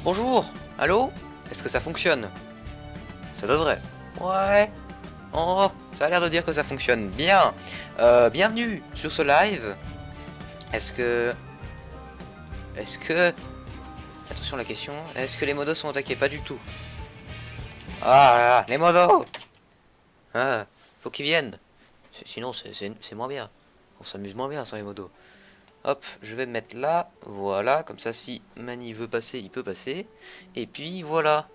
Bonjour. Allô? Est-ce que ça fonctionne? Ça devrait. Ouais. Oh, ça a l'air de dire que ça fonctionne bien. Bienvenue sur ce live. Est-ce que... Attention à la question. Est-ce que les modos sont attaqués? Pas du tout. Ah là là, les modos. Ah, faut qu'ils viennent. Sinon, c'est moins bien. On s'amuse moins bien sans les modos. Hop, je vais me mettre là. Voilà, comme ça, si Mani veut passer, il peut passer. Et puis, voilà.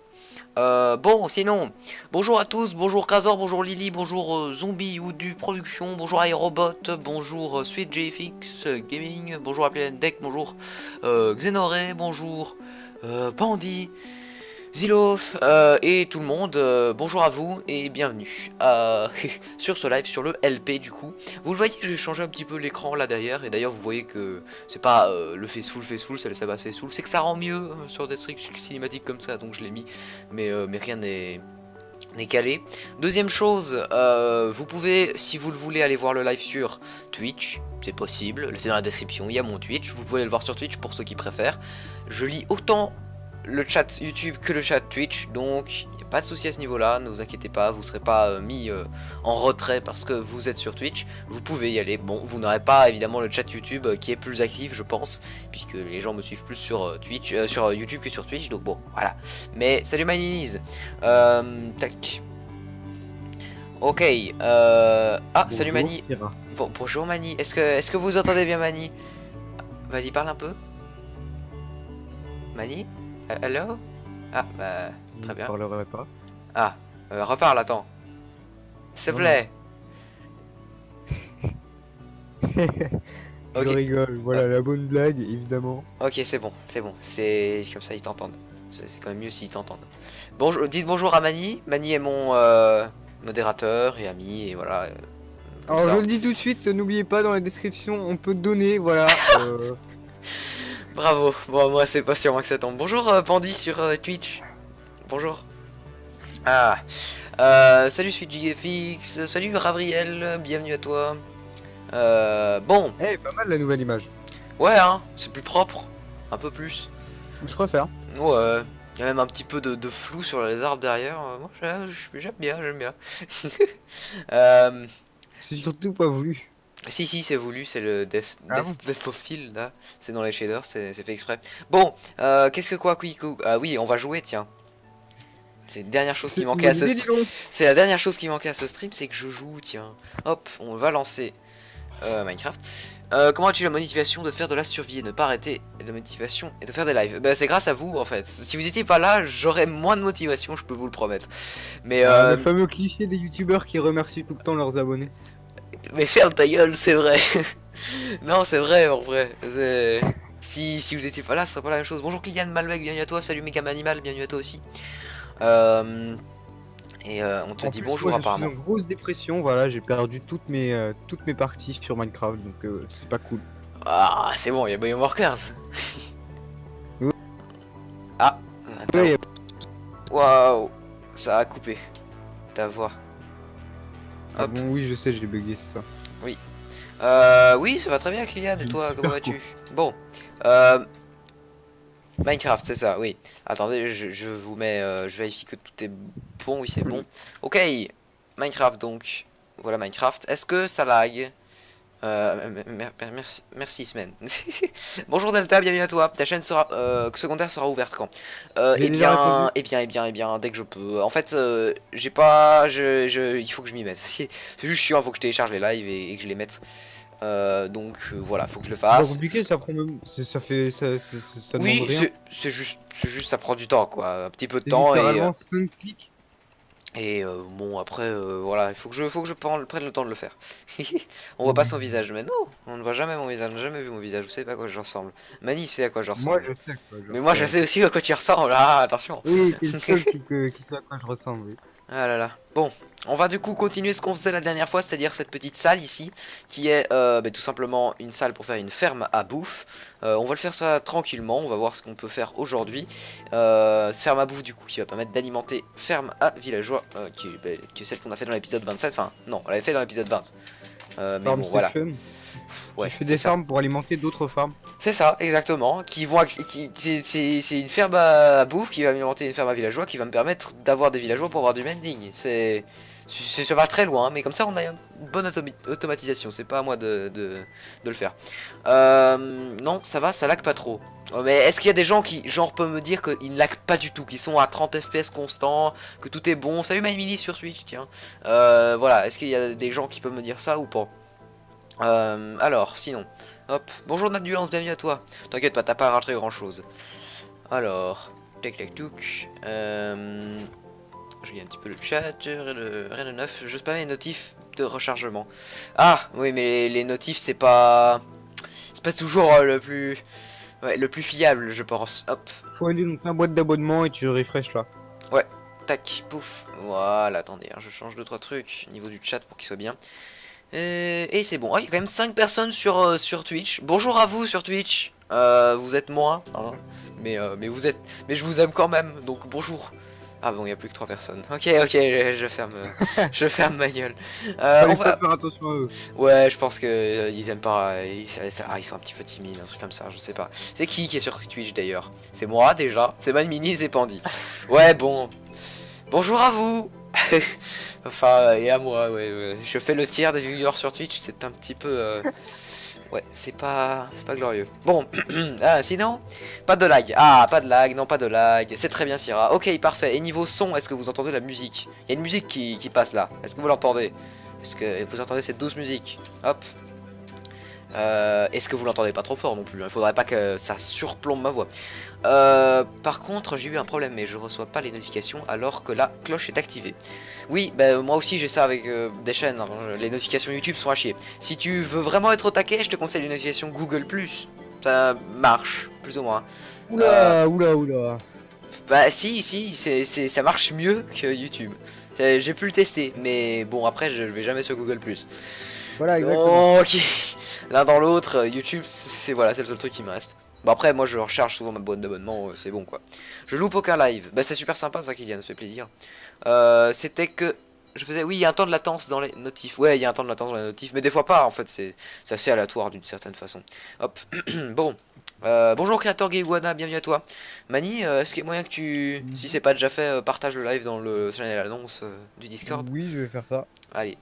Bon, sinon, bonjour à tous, bonjour Kazor, bonjour Lily, bonjour Zombie ou du Production, bonjour iRobot, bonjour Sweet JFX Gaming, bonjour Deck, bonjour Xenoré, bonjour Pandy, Zilof et tout le monde, bonjour à vous et bienvenue sur ce live sur le LP du coup. Vous le voyez, j'ai changé un petit peu l'écran là derrière et d'ailleurs vous voyez que c'est pas le faceful, ça va faceful, c'est que ça rend mieux sur des trucs cinématiques comme ça donc je l'ai mis, mais rien n'est calé. Deuxième chose, vous pouvez si vous le voulez aller voir le live sur Twitch, c'est possible, c'est dans la description, il y a mon Twitch, vous pouvez le voir sur Twitch pour ceux qui préfèrent. Je lis autant le chat YouTube que le chat Twitch, donc il n'y a pas de souci à ce niveau là, ne vous inquiétez pas, vous ne serez pas mis en retrait parce que vous êtes sur Twitch, vous pouvez y aller. Bon, vous n'aurez pas évidemment le chat YouTube qui est plus actif je pense, puisque les gens me suivent plus sur Twitch, sur YouTube que sur Twitch, donc bon, voilà. Mais salut Maniniz, tac. Ok, ah Bonjour, salut Mani, Syrah. bon, bonjour Mani, est-ce que vous entendez bien Mani? Vas-y parle un peu. Mani? Allô? Ah, bah, Je très ne bien. parlerai pas. Ah, reparle, attends. S'il te Non, non. plaît. Je Ok, rigole, voilà la bonne blague, évidemment. ok, c'est bon, c'est bon. C'est comme ça, ils t'entendent. C'est quand même mieux s'ils t'entendent. Bonjour, dites bonjour à Mani. Mani est mon modérateur et ami, et voilà. Comme Alors je ça. le dis tout de suite, n'oubliez pas dans la description, on peut donner, voilà. Bravo. Bon, moi, c'est pas sur moi que ça tombe. Bonjour, Pandy sur Twitch. Bonjour. Ah. Salut SweetGFX. Salut Ravriel. Bienvenue à toi. Bon. Eh, pas mal la nouvelle image. Ouais, hein, c'est plus propre. Un peu plus. Je préfère. Ouais. Il y a même un petit peu de flou sur les arbres derrière. Moi, j'aime bien, j'aime bien. Euh, C'est surtout pas voulu. si, c'est voulu, c'est le Ah bon? Death of Field, là. C'est dans les shaders, c'est fait exprès. Bon, qu'est-ce que quoi, Quico? Ah oui, on va jouer, tiens. C'est la dernière chose qui C'est une manquait à bonne ce idée, dis stream. donc. C'est la dernière chose qui manquait à ce stream, c'est que je joue, tiens. Hop, on va lancer Minecraft. Comment as-tu la motivation de faire de la survie et ne pas arrêter la motivation et de faire des lives? Bah c'est grâce à vous en fait. Si vous étiez pas là, j'aurais moins de motivation, je peux vous le promettre. Mais Ah, le fameux cliché des youtubeurs qui remercient tout le temps leurs abonnés. ferme ta gueule, c'est vrai. Non, c'est vrai en vrai. Si vous étiez pas là, ce serait pas la même chose. Bonjour Kylian Malbec, bienvenue à toi. Salut Megam Animal, bienvenue à toi aussi. On te En dit plus, bonjour moi je suis apparemment. en grosse dépression, voilà, j'ai perdu toutes mes parties sur Minecraft, donc c'est pas cool. Ah, c'est bon, il y a Biomarkers. Oui. Ah, attends. Ouais, Waouh, ça a coupé ta voix. ah Hop, bon, oui, je sais, j'ai bugué, c'est ça. oui. Oui, ça va très bien, Kylian. Et toi, comment Super cool. vas-tu? Bon, euh, Minecraft, c'est ça, oui. Attendez, je vous mets, je vérifie que tout est bon. Oui, c'est bon. Ok, Minecraft donc. Voilà Minecraft. Est-ce que ça lag? Merci Semaine. Bonjour Delta, bienvenue à toi. Ta chaîne sera secondaire sera ouverte quand? J'ai déjà répondu. Eh bien, dès que je peux. En fait, j'ai pas, il faut que je m'y mette. C'est juste chiant, faut que je télécharge les lives et que je les mette. Donc voilà, faut que je le C'est pas fasse. compliqué, ça prend même. Ça fait. Ça demande Oui, rien. c'est juste, ça prend du temps quoi, un petit peu de C'est temps littéralement 5 clics. bon après voilà, il faut que je prenne le temps de le faire. On voit pas son Mmh. visage, mais non, on ne voit jamais mon visage, on n'a jamais vu mon visage, vous savez pas à quoi je ressemble. Mani sait à quoi je Moi, ressemble. je sais à quoi je Mais moi je ressemble. sais aussi à quoi tu ressembles, ah attention. Oui, t'es le seul qui sait à quoi je ressemble, oui. Ah là là. Bon, on va du coup continuer ce qu'on faisait la dernière fois, c'est-à-dire cette petite salle ici, qui est tout simplement une salle pour faire une ferme à bouffe. On va le faire ça tranquillement, on va voir ce qu'on peut faire aujourd'hui. Ferme à bouffe du coup, qui va permettre d'alimenter ferme à villageois, qui est celle qu'on a fait dans l'épisode 27, enfin non, on l'avait fait dans l'épisode 20. Mais Farm bon voilà. Section. Ouais, Tu fais c'est des ça. farms pour alimenter d'autres farms. C'est ça, exactement. Qui vont, c'est une ferme à bouffe qui va alimenter une ferme à villageois qui va me permettre d'avoir des villageois pour avoir du mending. Ça va très loin, mais comme ça on a une bonne automatisation. C'est pas à moi de le faire. Non, ça va, ça lag pas trop. Oh, mais est-ce qu'il y a des gens qui, genre, peuvent me dire qu'ils ne lag pas du tout, qu'ils sont à 30 FPS constant, que tout est bon? Salut MyMini sur Twitch, tiens. Voilà, est-ce qu'il y a des gens qui peuvent me dire ça ou pas? Alors, sinon, hop, bonjour Natduance, bienvenue à toi. T'inquiète pas, t'as pas raté grand chose. Alors, tac tac touc. Je lis un petit peu le chat, rien de neuf. Je spamme les notifs de rechargement. Ah, oui, mais les notifs, c'est pas toujours le plus fiable, je pense. Hop, Faut aller dans ta boîte d'abonnement et tu refresh là. ouais, tac, pouf. Voilà, attendez, hein, je change 2-3 trucs au niveau du chat pour qu'il soit bien. Et c'est bon. Oh, il y a quand même 5 personnes sur Twitch. Bonjour à vous sur Twitch. Vous êtes moins, hein, mais mais je vous aime quand même. Donc bonjour. Ah bon, il y a plus que 3 personnes. Ok, je ferme, je ferme ma gueule. Fallait On pas va... faire attention à eux. Ouais, je pense que ils aiment pas. Ils sont un petit peu timides, un truc comme ça. Je sais pas. C'est qui est sur Twitch d'ailleurs? C'est moi déjà. C'est MyMini, c'est Pandy. Ouais, bon. Bonjour à vous. Enfin, et à moi, ouais. Je fais le tiers des viewers sur Twitch, c'est un petit peu... Ouais, c'est pas glorieux. Bon, ah, sinon, pas de lag. Ah, pas de lag, non, pas de lag. C'est très bien, Syrah. Ok, parfait. Et niveau son, est-ce que vous entendez la musique? Il y a une musique qui passe là. Est-ce que vous l'entendez? Est-ce que vous entendez cette douce musique? Hop. Est-ce que vous l'entendez pas trop fort non plus? Il faudrait pas que ça surplombe ma voix. Par contre, j'ai eu un problème, mais je reçois pas les notifications alors que la cloche est activée. Oui, bah, moi aussi j'ai ça avec des chaînes, hein. Les notifications YouTube sont à chier. Si tu veux vraiment être au taquet, je te conseille les notifications Google+. Ça marche, plus ou moins. Oula. Bah si, ça marche mieux que YouTube. J'ai pu le tester, mais bon, après je vais jamais sur Google+. Voilà, exactement. Ok. L'un dans l'autre, YouTube, voilà, c'est le seul truc qui me reste. Bon après, moi je recharge souvent ma boîte d'abonnement, c'est bon quoi. Je loupe aucun live. Bah c'est super sympa ça, Kylian, ça fait plaisir. C'était que je faisais, oui, il y a un temps de latence dans les notifs. Ouais, il y a un temps de latence dans les notifs, mais des fois pas en fait, c'est assez aléatoire d'une certaine façon. Hop. Bon. Bonjour créateur Gaiguana, bienvenue à toi. Mani, est-ce qu'il y a moyen que tu, si c'est pas déjà fait, partage le live dans le channel annonce du Discord? Oui, je vais faire ça. Allez.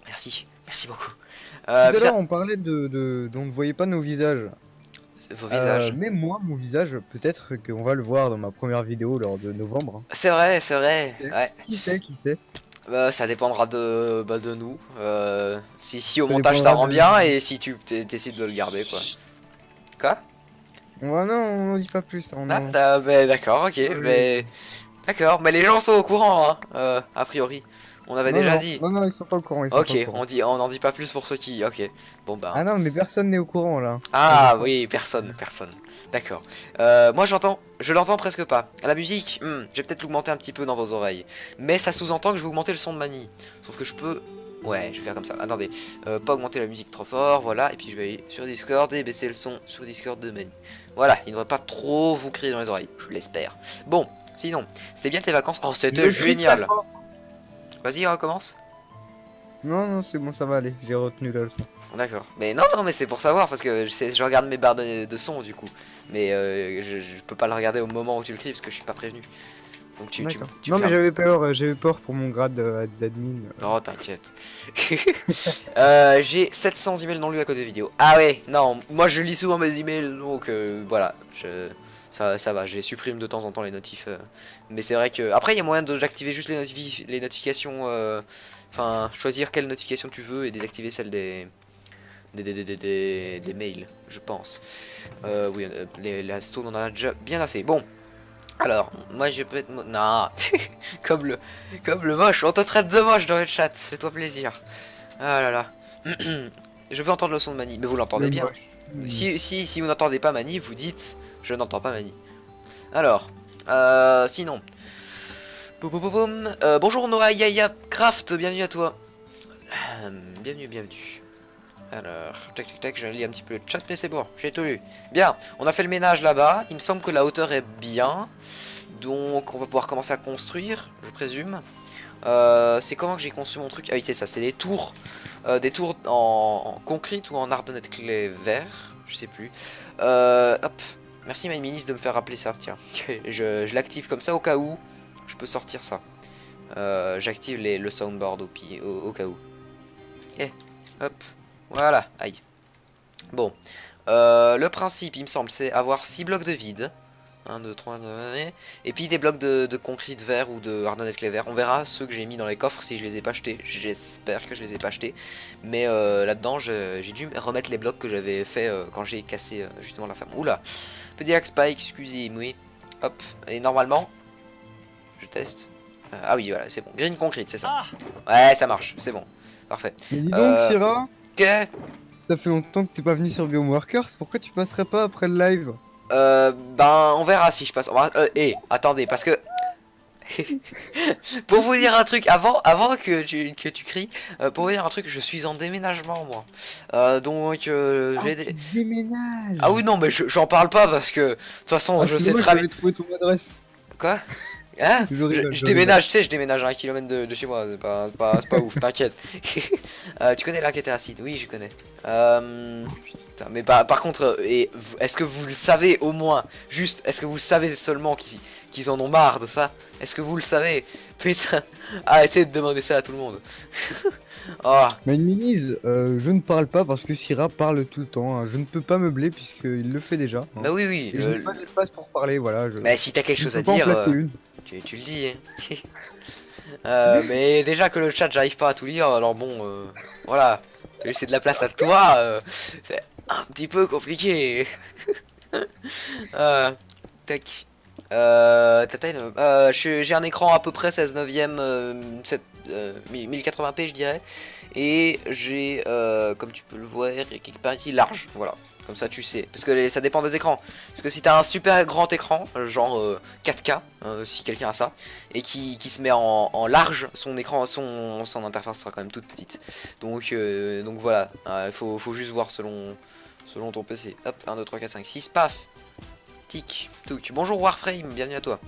Merci beaucoup. Tout à Putain, l'heure, on parlait dont on ne voyait pas nos visages. vos visages. Mais moi, mon visage, peut-être qu'on va le voir dans ma première vidéo lors de novembre. C'est vrai, c'est vrai. Ouais. Qui sait, qui sait? Ça dépendra de nous. Si au Ça montage ça dépendra rend de- bien et si tu décides de le garder quoi. Quoi? Ouais, non, on dit pas plus. Ah, bah, d'accord, ok. Oui. Mais d'accord, mais les gens sont au courant, hein, a priori. On avait déjà dit. Non, ils sont pas au courant. Ils sont Ok, pas au courant. on n'en dit pas plus pour ceux qui. Ok. Bon bah. Ah non, mais personne n'est au courant là. Ah oui, personne. D'accord. Moi je l'entends presque pas. La musique, je vais peut-être l'augmenter un petit peu dans vos oreilles. Mais ça sous-entend que je vais augmenter le son de Mani. Sauf que je peux... Ouais, je vais faire comme ça. Attendez, pas augmenter la musique trop fort, voilà. Et puis je vais aller sur Discord et baisser le son sur Discord de Mani. Voilà, il ne devrait pas trop vous crier dans les oreilles, je l'espère. Bon, sinon, c'était bien tes vacances? Oh, c'était génial. Vas-y, recommence. Non, c'est bon, ça va aller. J'ai retenu la leçon. D'accord. Mais non, mais c'est pour savoir parce que je regarde mes barres de son du coup. Mais je peux pas le regarder au moment où tu le cries parce que je suis pas prévenu. Donc D'accord. tu Non, mais fermes. j'avais peur pour mon grade d'admin. Oh, t'inquiète. J'ai 700 emails non lus à cause des vidéos. Ah ouais, non, moi je lis souvent mes emails donc voilà. Ça va, je les supprime de temps en temps les notifs. Mais c'est vrai que. Après, il y a moyen d'activer juste les notifications. Enfin, choisir quelle notification tu veux et désactiver celle des mails, je pense. Oui, la stone on en a déjà bien assez. Bon, alors, moi je peux être... Non, comme le moche, on te traite de moche dans le chat, fais-toi plaisir. Ah là là. Je veux entendre le son de Mani, mais vous l'entendez bien. Si vous n'entendez pas Mani, vous dites je n'entends pas Mani. Alors, sinon... Bonjour Noah Yaya Craft, bienvenue à toi. Bienvenue. Alors, tac, je lis un petit peu le chat, mais c'est bon, j'ai tout lu. Bien, on a fait le ménage là-bas, il me semble que la hauteur est bien. Donc, on va pouvoir commencer à construire, je présume. C'est comment que j'ai conçu mon truc? Ah oui, c'est ça, c'est des tours en concrete ou en ardenette clé vert, je sais plus. Hop, merci My Minis de me faire rappeler ça, tiens. Je l'active comme ça au cas où je peux sortir ça. J'active le soundboard au cas où. Eh, hop, voilà, aïe. Bon, le principe, il me semble, c'est avoir 6 blocs de vide. 1, 2, 3, et puis des blocs de concrete vert ou de hardonnette clé vert. On verra ceux que j'ai mis dans les coffres si je les ai pas achetés. J'espère que je les ai pas achetés. Mais là-dedans, j'ai dû remettre les blocs que j'avais fait quand j'ai cassé justement la ferme. Oula, petit axe pas, excusez-moi. Hop, et normalement, je teste. Ah oui, voilà, c'est bon. Green concrete, c'est ça. Ouais, ça marche, c'est bon. Parfait. Mais dis donc, Syrah, Ok. ça fait longtemps que t'es pas venu sur Bioworkers, pourquoi tu passerais pas après le live? Ben, on verra si je passe. Attendez, parce que pour vous dire un truc, avant que tu cries, pour vous dire un truc, je suis en déménagement moi. Donc, j'ai des... Déménage. Ah oui, non, mais j'en parle pas parce que de toute façon, je sais très bien. Trouvé ton adresse. Quoi? Hein? Je déménage, tu sais, je déménage à 1 km de chez moi, c'est pas ouf, t'inquiète. Tu connais la acide? Oui, je connais. Putain, mais par contre, est-ce que vous le savez au moins? Juste, est-ce que vous savez seulement qu'ils en ont marre de ça? Est-ce que vous le savez? Putain, arrêtez de demander ça à tout le monde. Oh. Mais Minis, je ne parle pas parce que Syrah parle tout le temps. Hein. Je ne peux pas meubler puisqu'il le fait déjà. Hein. Bah oui, oui. Et je n'ai pas d'espace pour parler, voilà. Mais si t'as quelque chose à peux pas en dire, placer une. tu le dis. Mais déjà que le chat, j'arrive pas à tout lire, alors bon, voilà. Tu laisser de la place à toi, c'est un petit peu compliqué. Tac. J'ai un écran à peu près 16 neuvième, 1080p je dirais. Et j'ai, comme tu peux le voir, quelque part ici, large, voilà. Comme ça tu sais, parce que ça dépend des écrans. Parce que si t'as un super grand écran, genre 4K, si quelqu'un a ça, et qui se met en large, son écran, son interface sera quand même toute petite. Donc voilà, il faut juste voir selon ton PC. Hop, 1, 2, 3, 4, 5, 6, paf. Tic, touc. Bonjour Warframe, bienvenue à toi.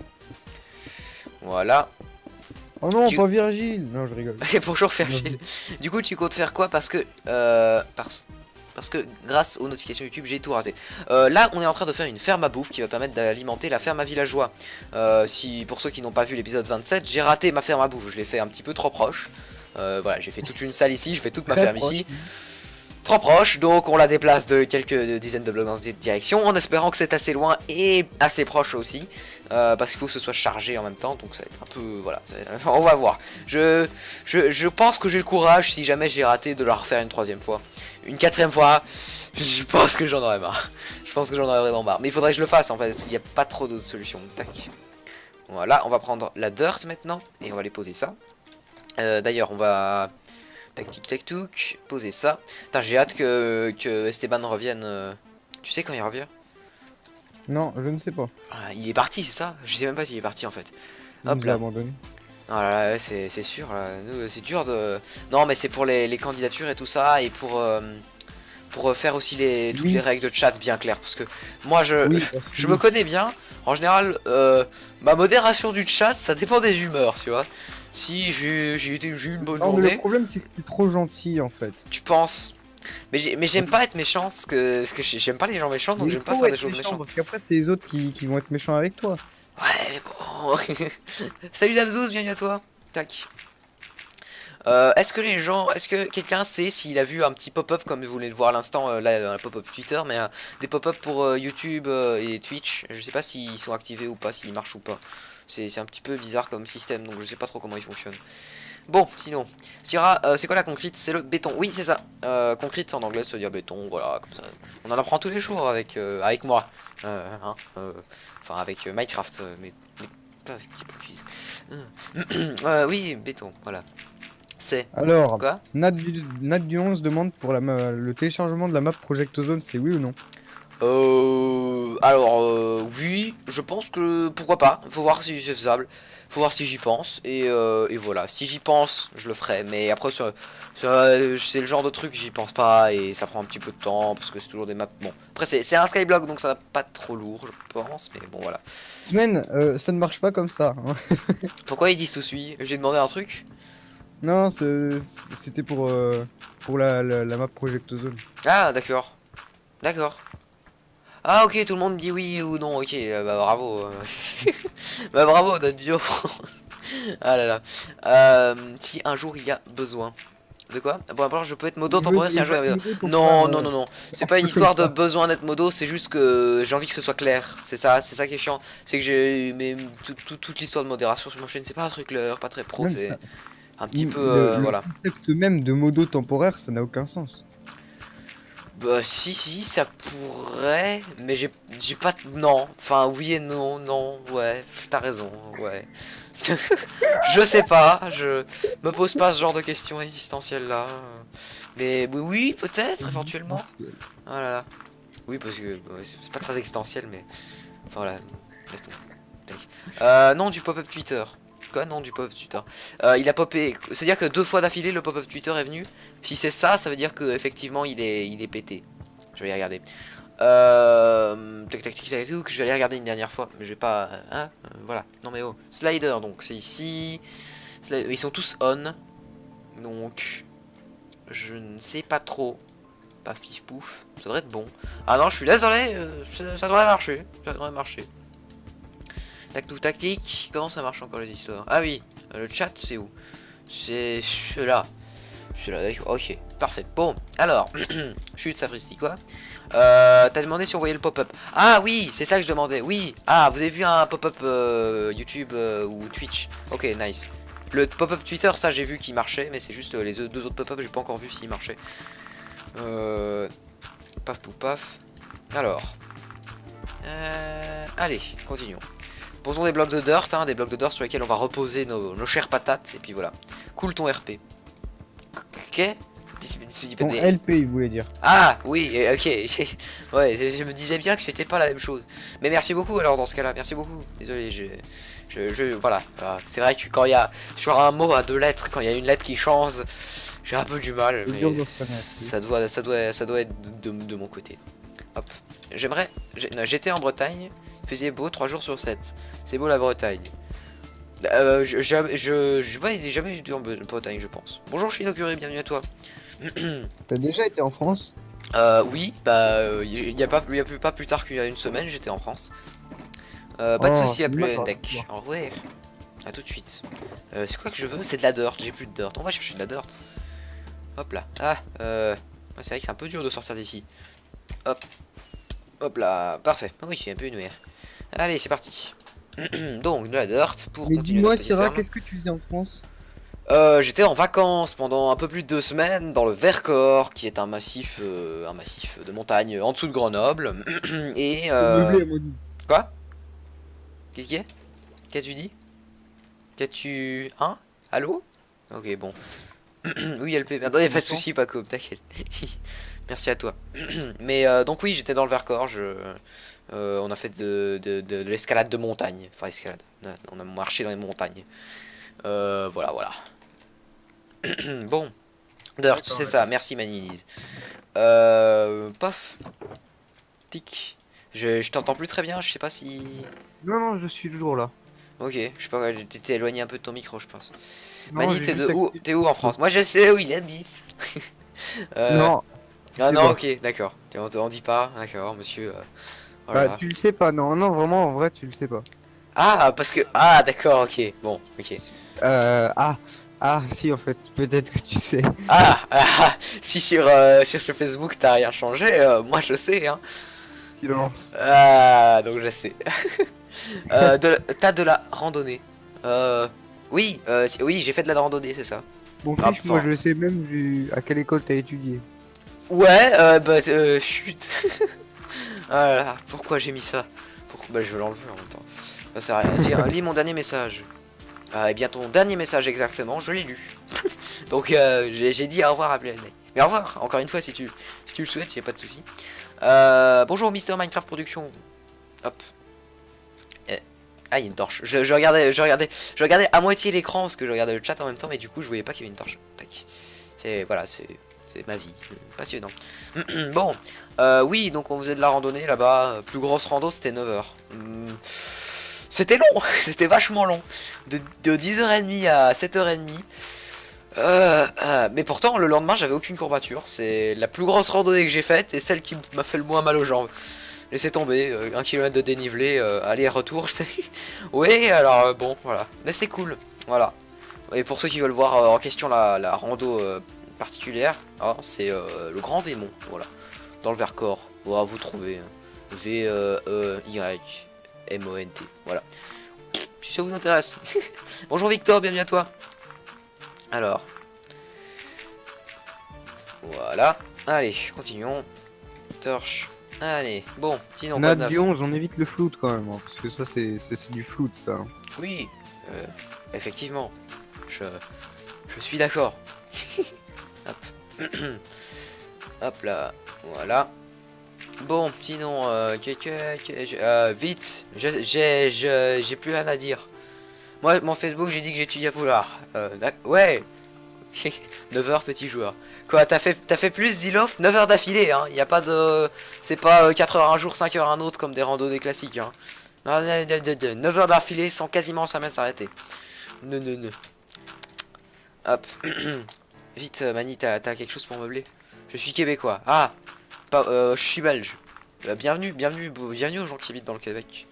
Voilà. Oh non, pas Virgile. Non, je rigole. Bonjour Virgile. Du coup, tu comptes faire quoi? Parce que grâce aux notifications YouTube, j'ai tout raté. Là, on est en train de faire une ferme à bouffe qui va permettre d'alimenter la ferme à villageois. Pour ceux qui n'ont pas vu l'épisode 27, j'ai raté ma ferme à bouffe. Je l'ai fait un petit peu trop proche. Voilà, j'ai fait toute une salle ici, je fais toute ma ferme ici. Trop proche, donc on la déplace de quelques dizaines de blocs dans cette direction, en espérant que c'est assez loin et assez proche aussi, parce qu'il faut que ce soit chargé en même temps, donc ça va être un peu, voilà, on va voir. Je pense que j'ai le courage, si jamais j'ai raté, de la refaire une troisième fois. Une quatrième fois, je pense que j'en aurais marre. Je pense que j'en aurais vraiment marre, mais il faudrait que je le fasse en fait, il n'y a pas trop d'autres solutions. Tac. Voilà, on va prendre la dirt maintenant, et on va aller poser ça. D'ailleurs, on va... Tac tic tac touc, poser ça. J'ai hâte que Esteban revienne. Tu sais quand il revient? Non, je ne sais pas. Ah, il est parti, c'est ça? Je sais même pas s'il est parti en fait. Hop là. Abandonné. Oh là là, c'est sûr, c'est dur de... Non mais c'est pour les candidatures et tout ça, et pour faire aussi toutes les règles de chat bien claires. Parce que moi je me connais bien. En général, ma modération du chat, ça dépend des humeurs, tu vois. Si j'ai eu une bonne journée... Le problème c'est que t'es trop gentil en fait. Tu penses? Mais j'aime pas être méchant, parce que j'aime pas les gens méchants, donc j'aime pas faire des choses méchantes. Parce qu'après c'est les autres qui vont être méchants avec toi. Ouais mais bon... Salut Damzouz, bienvenue à toi. Tac. Est-ce que quelqu'un sait s'il a vu un petit pop-up comme vous venez de voir à l'instant, là un pop-up Twitter, mais des pop-up pour YouTube et Twitch? Je sais pas s'ils sont activés ou pas, s'ils marchent ou pas. C'est un petit peu bizarre comme système, donc je sais pas trop comment il fonctionne. Bon, sinon, Syrah, c'est quoi la concrete? C'est le béton. Oui, c'est ça. Concrete en anglais, ça veut dire béton, voilà, comme ça. On en apprend tous les jours avec moi. Enfin, avec Minecraft, mais pas avec Hypocrise. Oui, béton, voilà. C'est... Alors, quoi? Nat du 11 demande pour le téléchargement de la map Project Zone, c'est oui ou non? Alors, oui, je pense que pourquoi pas. Faut voir si c'est faisable. Faut voir si j'y pense. Et voilà. Si j'y pense, je le ferai. Mais après, c'est le genre de truc, j'y pense pas. Et ça prend un petit peu de temps. Parce que c'est toujours des maps. Bon, après, c'est un skyblock. Donc ça va pas trop lourd, je pense. Mais bon, voilà. Semaine, ça ne marche pas comme ça, hein. Pourquoi ils disent tout suit? J'ai demandé un truc. Non, c'était pour la map Project Zone. Ah, d'accord. D'accord. Ah, ok, tout le monde dit oui ou non. Ok, bah bravo. Bah bravo, notre bio. Ah là là. Si un jour il y a besoin. De quoi? Bon, alors je peux être modo temporaire si un jour il y a besoin. Non, non, non, non. C'est pas une histoire de besoin d'être modo, c'est juste que j'ai envie que ce soit clair. C'est ça qui est chiant. C'est que j'ai. Mais toute l'histoire de modération sur ma chaîne, c'est pas un truc clair, pas très pro, Même c'est ça, un petit peu. le Voilà. concept même de modo temporaire, ça n'a aucun sens. Bah, si, ça pourrait. Mais j'ai pas. Non. Enfin, oui et non, non, ouais. T'as raison, ouais. Je sais pas, je me pose pas ce genre de questions existentielles là. Mais oui, peut-être, éventuellement. Ah là là. Oui, parce que ouais, c'est pas très existentiel, mais voilà. Laisse tomber. Tac. Non, du pop-up Twitter. Quoi? Non, du pop-up Twitter. Il a popé. C'est-à-dire que 2 fois d'affilée, le pop-up Twitter est venu. Si c'est ça, ça veut dire que effectivement, il est pété. Je vais y regarder. Tac tac tac tac tac, je vais aller regarder une dernière fois, mais je vais pas. Hein, voilà. Non mais oh. Slider, donc c'est ici. Ils sont tous on. Donc. Je ne sais pas trop. Pas fif pouf. Ça devrait être bon. Ah non, je suis désolé. Ça devrait marcher. Ça devrait marcher. Tac tout tactique. Comment ça marche encore les histoires? Ah oui. Le chat, c'est où? C'est là. Je suis là, d'accord. Ok, parfait. Bon, alors. Chute, sapristi, quoi. T'as demandé si on voyait le pop-up. Ah oui, c'est ça que je demandais. Oui. Ah, vous avez vu un pop-up YouTube ou Twitch? Ok, nice. Le pop-up Twitter, ça j'ai vu qu'il marchait, mais c'est juste les 2 autres pop-up, j'ai pas encore vu s'ils marchaient. Paf pouf paf. Alors. Allez, continuons. Posons des blocs de dirt, hein, des blocs de dirt sur lesquels on va reposer nos chères patates, et puis voilà. Cool ton RP. Ok. Ton LP, il voulait dire. Ah oui, ok. Ouais, je me disais bien que c'était pas la même chose. Mais merci beaucoup alors dans ce cas-là, merci beaucoup. Désolé, voilà. C'est vrai que quand il y a sur un mot à 2 lettres, quand il y a une lettre qui change, j'ai un peu du mal. Mais ça doit être de mon côté. Hop. J'étais en Bretagne, il faisait beau 3 jours sur 7. C'est beau la Bretagne. J'ai jamais été en Bretagne, je pense. Bonjour Shinokuri, bienvenue à toi. T'as déjà été en France? Oui, bah, il y a pas plus tard qu'il y a une semaine, j'étais en France. Pas de soucis, à plus deck. Au revoir. À tout de suite. C'est quoi que je veux? C'est de la dirt, j'ai plus de dirt. On va chercher de la dirt. Hop là. Ah, c'est vrai que c'est un peu dur de sortir d'ici. Hop. Hop là, parfait. Ah oui, c'est un peu une merde. Allez, c'est parti. Donc, de la dirt pour continuer. Dis-moi, Syrah, qu'est-ce que tu faisais en France? J'étais en vacances pendant un peu plus de 2 semaines dans le Vercors, qui est un massif de montagne en dessous de Grenoble. Et quoi? Qu'est-ce qu'il y a? Qu'as-tu dit? Qu'as-tu... Hein? Allô? Ok, bon. Oui, LP, merde, y'a pas de soucis, Paco, t'inquiète. Merci à toi. Mais donc oui, j'étais dans le Vercors, on a fait de l'escalade de montagne. Enfin, escalade. On a marché dans les montagnes. Voilà. Bon. Dirt, c'est ça, merci Manilise. Pof. Tic. Je t'entends plus très bien, je sais pas si... Non, je suis toujours là. Ok, je sais pas, t'étais éloigné un peu de ton micro, je pense. Non, Mani, t'es où en France? Moi je sais où il habite. Non. Ah non, ok, d'accord. On dit pas, d'accord, monsieur. Voilà. Bah, tu le sais pas, non, vraiment, en vrai, tu le sais pas. Ah, parce que... Ah, d'accord, ok, bon, ok. Si, en fait, peut-être que tu sais. Si sur Facebook t'as rien changé, moi je sais, hein. Silence. Ah, donc je sais. T'as de la randonnée. Oui, oui, j'ai fait de la randonnée, c'est ça. Bon, fiche, moi je sais même à quelle école t'as étudié. Ouais, chut. Ah là, pourquoi j'ai mis ça? Bah, je vais l'enlever en même temps. Ça sert à rien. Tiens, lis mon dernier message. Eh bien, ton dernier message exactement, je l'ai lu. Donc, j'ai dit au revoir à Blaine. Mais au revoir, encore une fois, si tu le souhaites, y a pas de souci. Bonjour Mister Minecraft Production. Hop. Ah, il y a une torche. Je regardais à moitié l'écran parce que je regardais le chat en même temps, mais du coup je voyais pas qu'il y avait une torche. Tac. Voilà, c'est ma vie. Passionnant. Bon, oui, donc on faisait de la randonnée là-bas. Plus grosse rando, c'était 9 heures. C'était long, c'était vachement long. De 10h30 à 7h30. Mais pourtant, le lendemain, j'avais aucune courbature. C'est la plus grosse randonnée que j'ai faite et celle qui m'a fait le moins mal aux jambes. Laissez tomber, 1 km de dénivelé, aller-retour. Oui, alors bon, voilà. Mais c'est cool, voilà. Et pour ceux qui veulent voir en question la rando particulière, hein, c'est le Grand Vémont, voilà. Dans le Vercors, voilà, vous trouvez V-E-Y-M-O-N-T, voilà. Si ça vous intéresse. Bonjour Victor, bienvenue à toi. Alors. Voilà. Allez, continuons. Torche. Allez, bon, sinon On a quoi de du neuf? 11, on évite le float quand même, hein, parce que ça c'est du float ça. Oui, effectivement. Je suis d'accord. Hop. Hop là, voilà. Bon, sinon, vite, j'ai plus rien à dire. Moi, mon Facebook, j'ai dit que j'étudie à Poulard. Ouais. 9 heures, petit joueur. Quoi, t'as fait plus Zilof? 9 heures d'affilée, hein. Y a pas de... C'est pas 4 heures un jour, 5 heures un autre, comme des randonnées classiques, hein. Non, 9 heures d'affilée sans quasiment jamais s'arrêter. Non, non, non. Hop. Vite, Mani, t'as quelque chose pour meubler? Je suis québécois. Ah, je suis belge. Bienvenue aux gens qui habitent dans le Québec.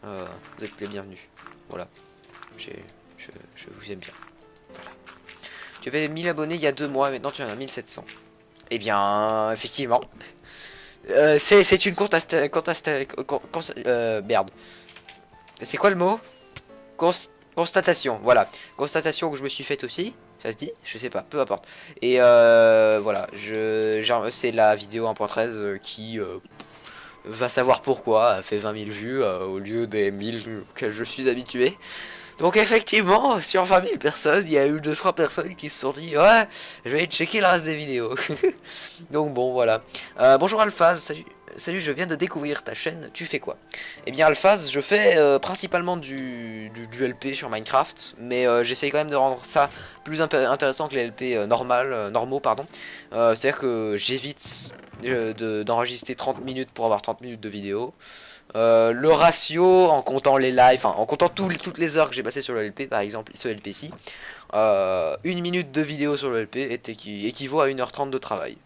Vous êtes les bienvenus. Voilà. Je vous aime bien. Voilà. Tu avais 1000 abonnés il y a 2 mois, maintenant tu en as 1700. Eh bien, effectivement. C'est une merde. C'est quoi le mot? Constatation, voilà. Constatation que je me suis faite aussi. Ça se dit? Je sais pas, peu importe. Et voilà, c'est la vidéo 1.13 qui va savoir pourquoi a fait 20 000 vues au lieu des 1000 que je suis habitué. Donc effectivement, sur 20 000 personnes, il y a eu 2-3 personnes qui se sont dit ouais, je vais checker le reste des vidéos. Donc bon, voilà. Bonjour Alphaz, salut, je viens de découvrir ta chaîne, tu fais quoi? Eh bien Alphaz, je fais principalement du LP sur Minecraft, mais j'essaye quand même de rendre ça plus intéressant que les LP normaux, pardon. C'est-à-dire que j'évite d'enregistrer 30 minutes pour avoir 30 minutes de vidéo. Le ratio en comptant les lives, enfin en comptant toutes les heures que j'ai passées sur le LP, par exemple ce LP-ci, 1 minute de vidéo sur le LP équivaut à 1h30 de travail.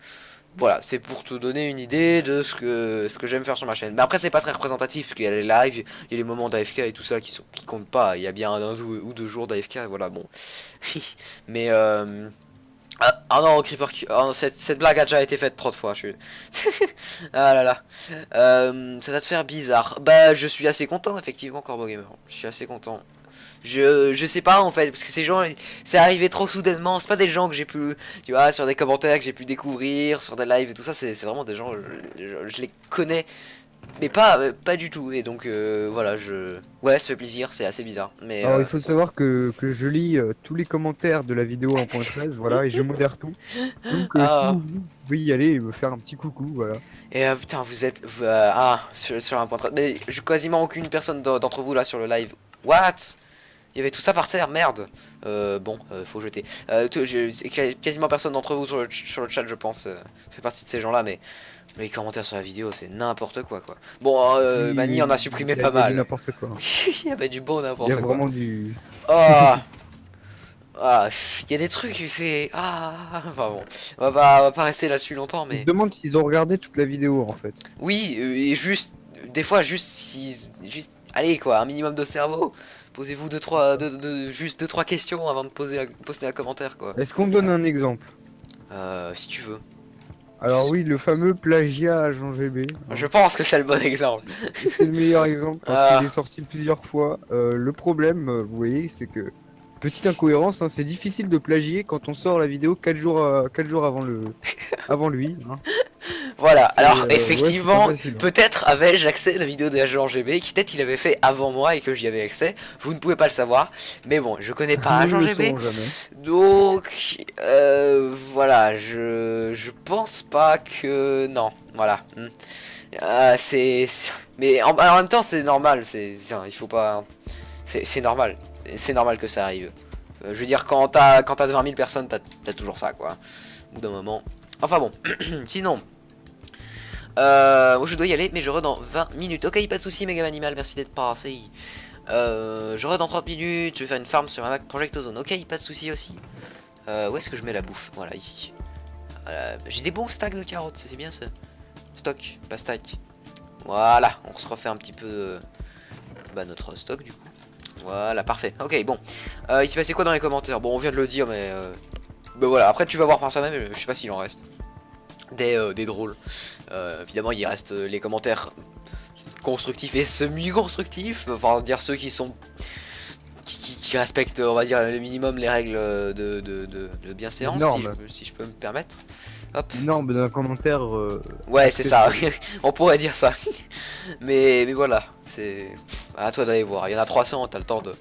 Voilà, c'est pour te donner une idée de ce que j'aime faire sur ma chaîne. Mais après c'est pas très représentatif parce qu'il y a les lives, il y a les moments d'AFK et tout ça qui comptent pas. Il y a bien 1 ou 2 jours d'AFK, voilà bon. Mais ah non, Creeper, oh non, cette blague a déjà été faite trop de fois. Ah là là. Ça va te faire bizarre. Bah, je suis assez content, effectivement, Corbo Gamer. Je suis assez content. Je sais pas en fait, parce que ces gens, c'est arrivé trop soudainement. C'est pas des gens que j'ai pu, tu vois, sur des commentaires que j'ai pu découvrir, sur des lives et tout ça. C'est vraiment des gens, je les connais. Mais pas du tout. Et donc, voilà, ouais, ça fait plaisir, c'est assez bizarre. Mais, Alors il faut savoir que je lis tous les commentaires de la vidéo 1.13, voilà, et je modère tout. Donc si ah. vous pouvez y aller et me faire un petit coucou, voilà. Et putain, vous êtes... sur un point de... Mais quasiment aucune personne d'entre vous là sur le live. What? Il y avait tout ça par terre, merde. Bon, faut jeter. Quasiment personne d'entre vous sur le chat, je pense, fait partie de ces gens-là, mais les commentaires sur la vidéo, c'est n'importe quoi, quoi. Bon, Mani en a supprimé pas Il y a du mal. n'importe quoi. Il y avait du bon Il y n'importe a quoi. vraiment du... Oh. Il y a des trucs, c'est... enfin bon, on va pas rester là-dessus longtemps, Je me mais... demande s'ils ont regardé toute la vidéo en fait. Oui, et juste, des fois, juste, allez quoi, un minimum de cerveau. Posez-vous juste 2-3 questions avant de poster un commentaire quoi. Est-ce qu'on donne un exemple? Si tu veux. Alors oui, le fameux plagiat à Jean GB, hein. Je pense que c'est le bon exemple. C'est le meilleur exemple parce Ah. qu'il est sorti plusieurs fois. Le problème, vous voyez, c'est que, petite incohérence, hein, c'est difficile de plagier quand on sort la vidéo 4 jours avant lui, hein. Voilà, alors Ouais, c'est effectivement, pas facile, hein. peut-être avais-je accès à la vidéo d'Agent GB, qui peut-être il avait fait avant moi et que j'y avais accès, vous ne pouvez pas le savoir, mais bon, je connais pas Nous ne Agent le GB, saurons jamais. donc voilà, je pense pas que... Non, voilà. Mais en même temps c'est normal, enfin, il faut pas... C'est normal, c'est normal que ça arrive. Je veux dire, quand t'as 20 000 personnes, t'as toujours ça, quoi. Au bout d'un moment... Enfin bon, sinon... je dois y aller, mais je re dans 20 minutes. Ok, pas de soucis, Megaman Animal, merci d'être passé. Je re dans 30 minutes, je vais faire une farm sur un Mac Project Ozone. Ok, pas de soucis aussi. Où est-ce que je mets la bouffe? Voilà, ici. J'ai des bons stacks de carottes, c'est bien ça. Stock, pas stack. Voilà, on se refait un petit peu notre stock du coup. Voilà, parfait. Ok, bon. Il s'est passé quoi dans les commentaires? Bon, on vient de le dire, mais... Bah voilà, après tu vas voir par toi-même, je sais pas s'il en reste. Des drôles. Évidemment, il reste les commentaires constructifs et semi-constructifs. Enfin, dire ceux qui sont... Qui respectent, on va dire, le minimum les règles de bienséance, si je peux me permettre. Hop. Une norme d'un commentaire. Ouais, c'est ça. On pourrait dire ça. mais voilà, c'est à toi d'aller voir. Il y en a 300, t'as le temps de...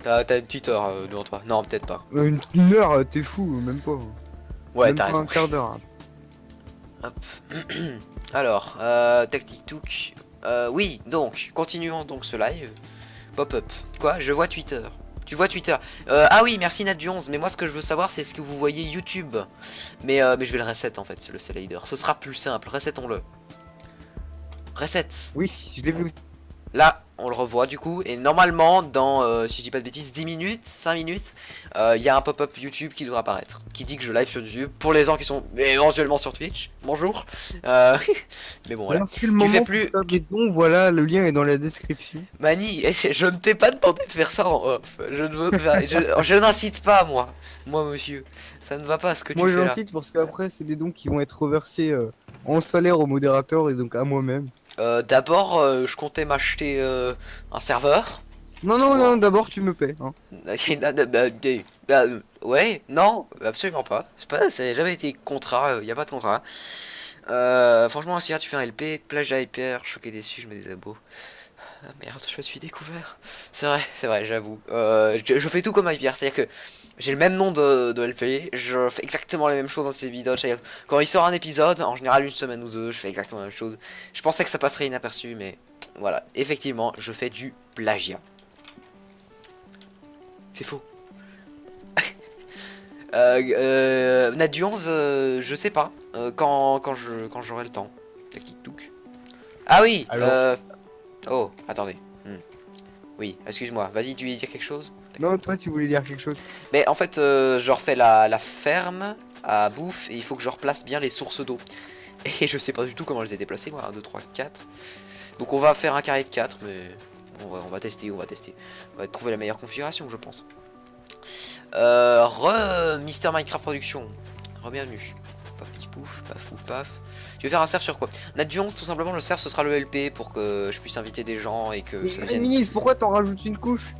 T'as une petite heure devant toi. Non, peut-être pas. Une heure, t'es fou, même pas. Ouais, Même t'as pas raison. un quart d'heure. Hop. Alors, tactique touk. Oui, donc, continuons donc ce live. Pop-up. Quoi? Je vois Twitter. Tu vois Twitter. Ah oui, merci Nat11. Mais moi, ce que je veux savoir, c'est ce que vous voyez YouTube. Mais je vais le reset en fait, le slider. Ce sera plus simple. Resetons-le. Reset. Oui, je l'ai vu. Là, on le revoit du coup. Et normalement, dans, si je dis pas de bêtises, 10 minutes, 5 minutes, il y a un pop-up YouTube qui doit apparaître. Qui dit que je live sur YouTube. Pour les gens qui sont éventuellement sur Twitch. Bonjour. Mais bon, voilà. C'est le moment fais plus. pour faire des dons, voilà, le lien est dans la description. Mani, je ne t'ai pas demandé de faire ça en off. Je ne veux faire... je n'incite pas, moi. Moi, monsieur. Ça ne va pas ce que tu Moi fais là. j'incite parce qu'après, c'est des dons qui vont être reversés en salaire au modérateur et donc à moi-même. D'abord, je comptais m'acheter un serveur. Non, non, non, d'abord tu me paies. Hein. Ouais, non, absolument pas. Ça n'a jamais été contrat, il n'y a pas de contrat. Franchement, si tu fais un LP, plage à hyper, choqué déçu, je mets des abos. Ah, merde, je me suis découvert. C'est vrai, j'avoue. Je fais tout comme Hyper, c'est-à-dire que j'ai le même nom de LP, je fais exactement la même chose dans ces vidéos. Quand il sort un épisode, en général une semaine ou deux, je fais exactement la même chose. Je pensais que ça passerait inaperçu, mais voilà, effectivement, je fais du plagiat. C'est faux. Nat du 11, je sais pas. Quand j'aurai le temps. Ah oui. Alors Oh, attendez. Oui, excuse-moi. Vas-y, tu veux dire quelque chose? non, toi tu voulais dire quelque chose. Mais en fait, je refais la ferme à bouffe et il faut que je replace bien les sources d'eau. Et je sais pas du tout comment je les ai déplacées, moi. 1, 2, 3, 4. Donc on va faire un carré de 4, mais on va tester, on va trouver la meilleure configuration, je pense. Mister Minecraft Production. Re-bienvenue. Paf, petit pouf, paf, ouf, paf. Tu veux faire un serve sur quoi? Nat du 11, tout simplement, le serve ce sera le LP pour que je puisse inviter des gens et que ça devienne... Ministre, pourquoi t'en rajoutes une couche?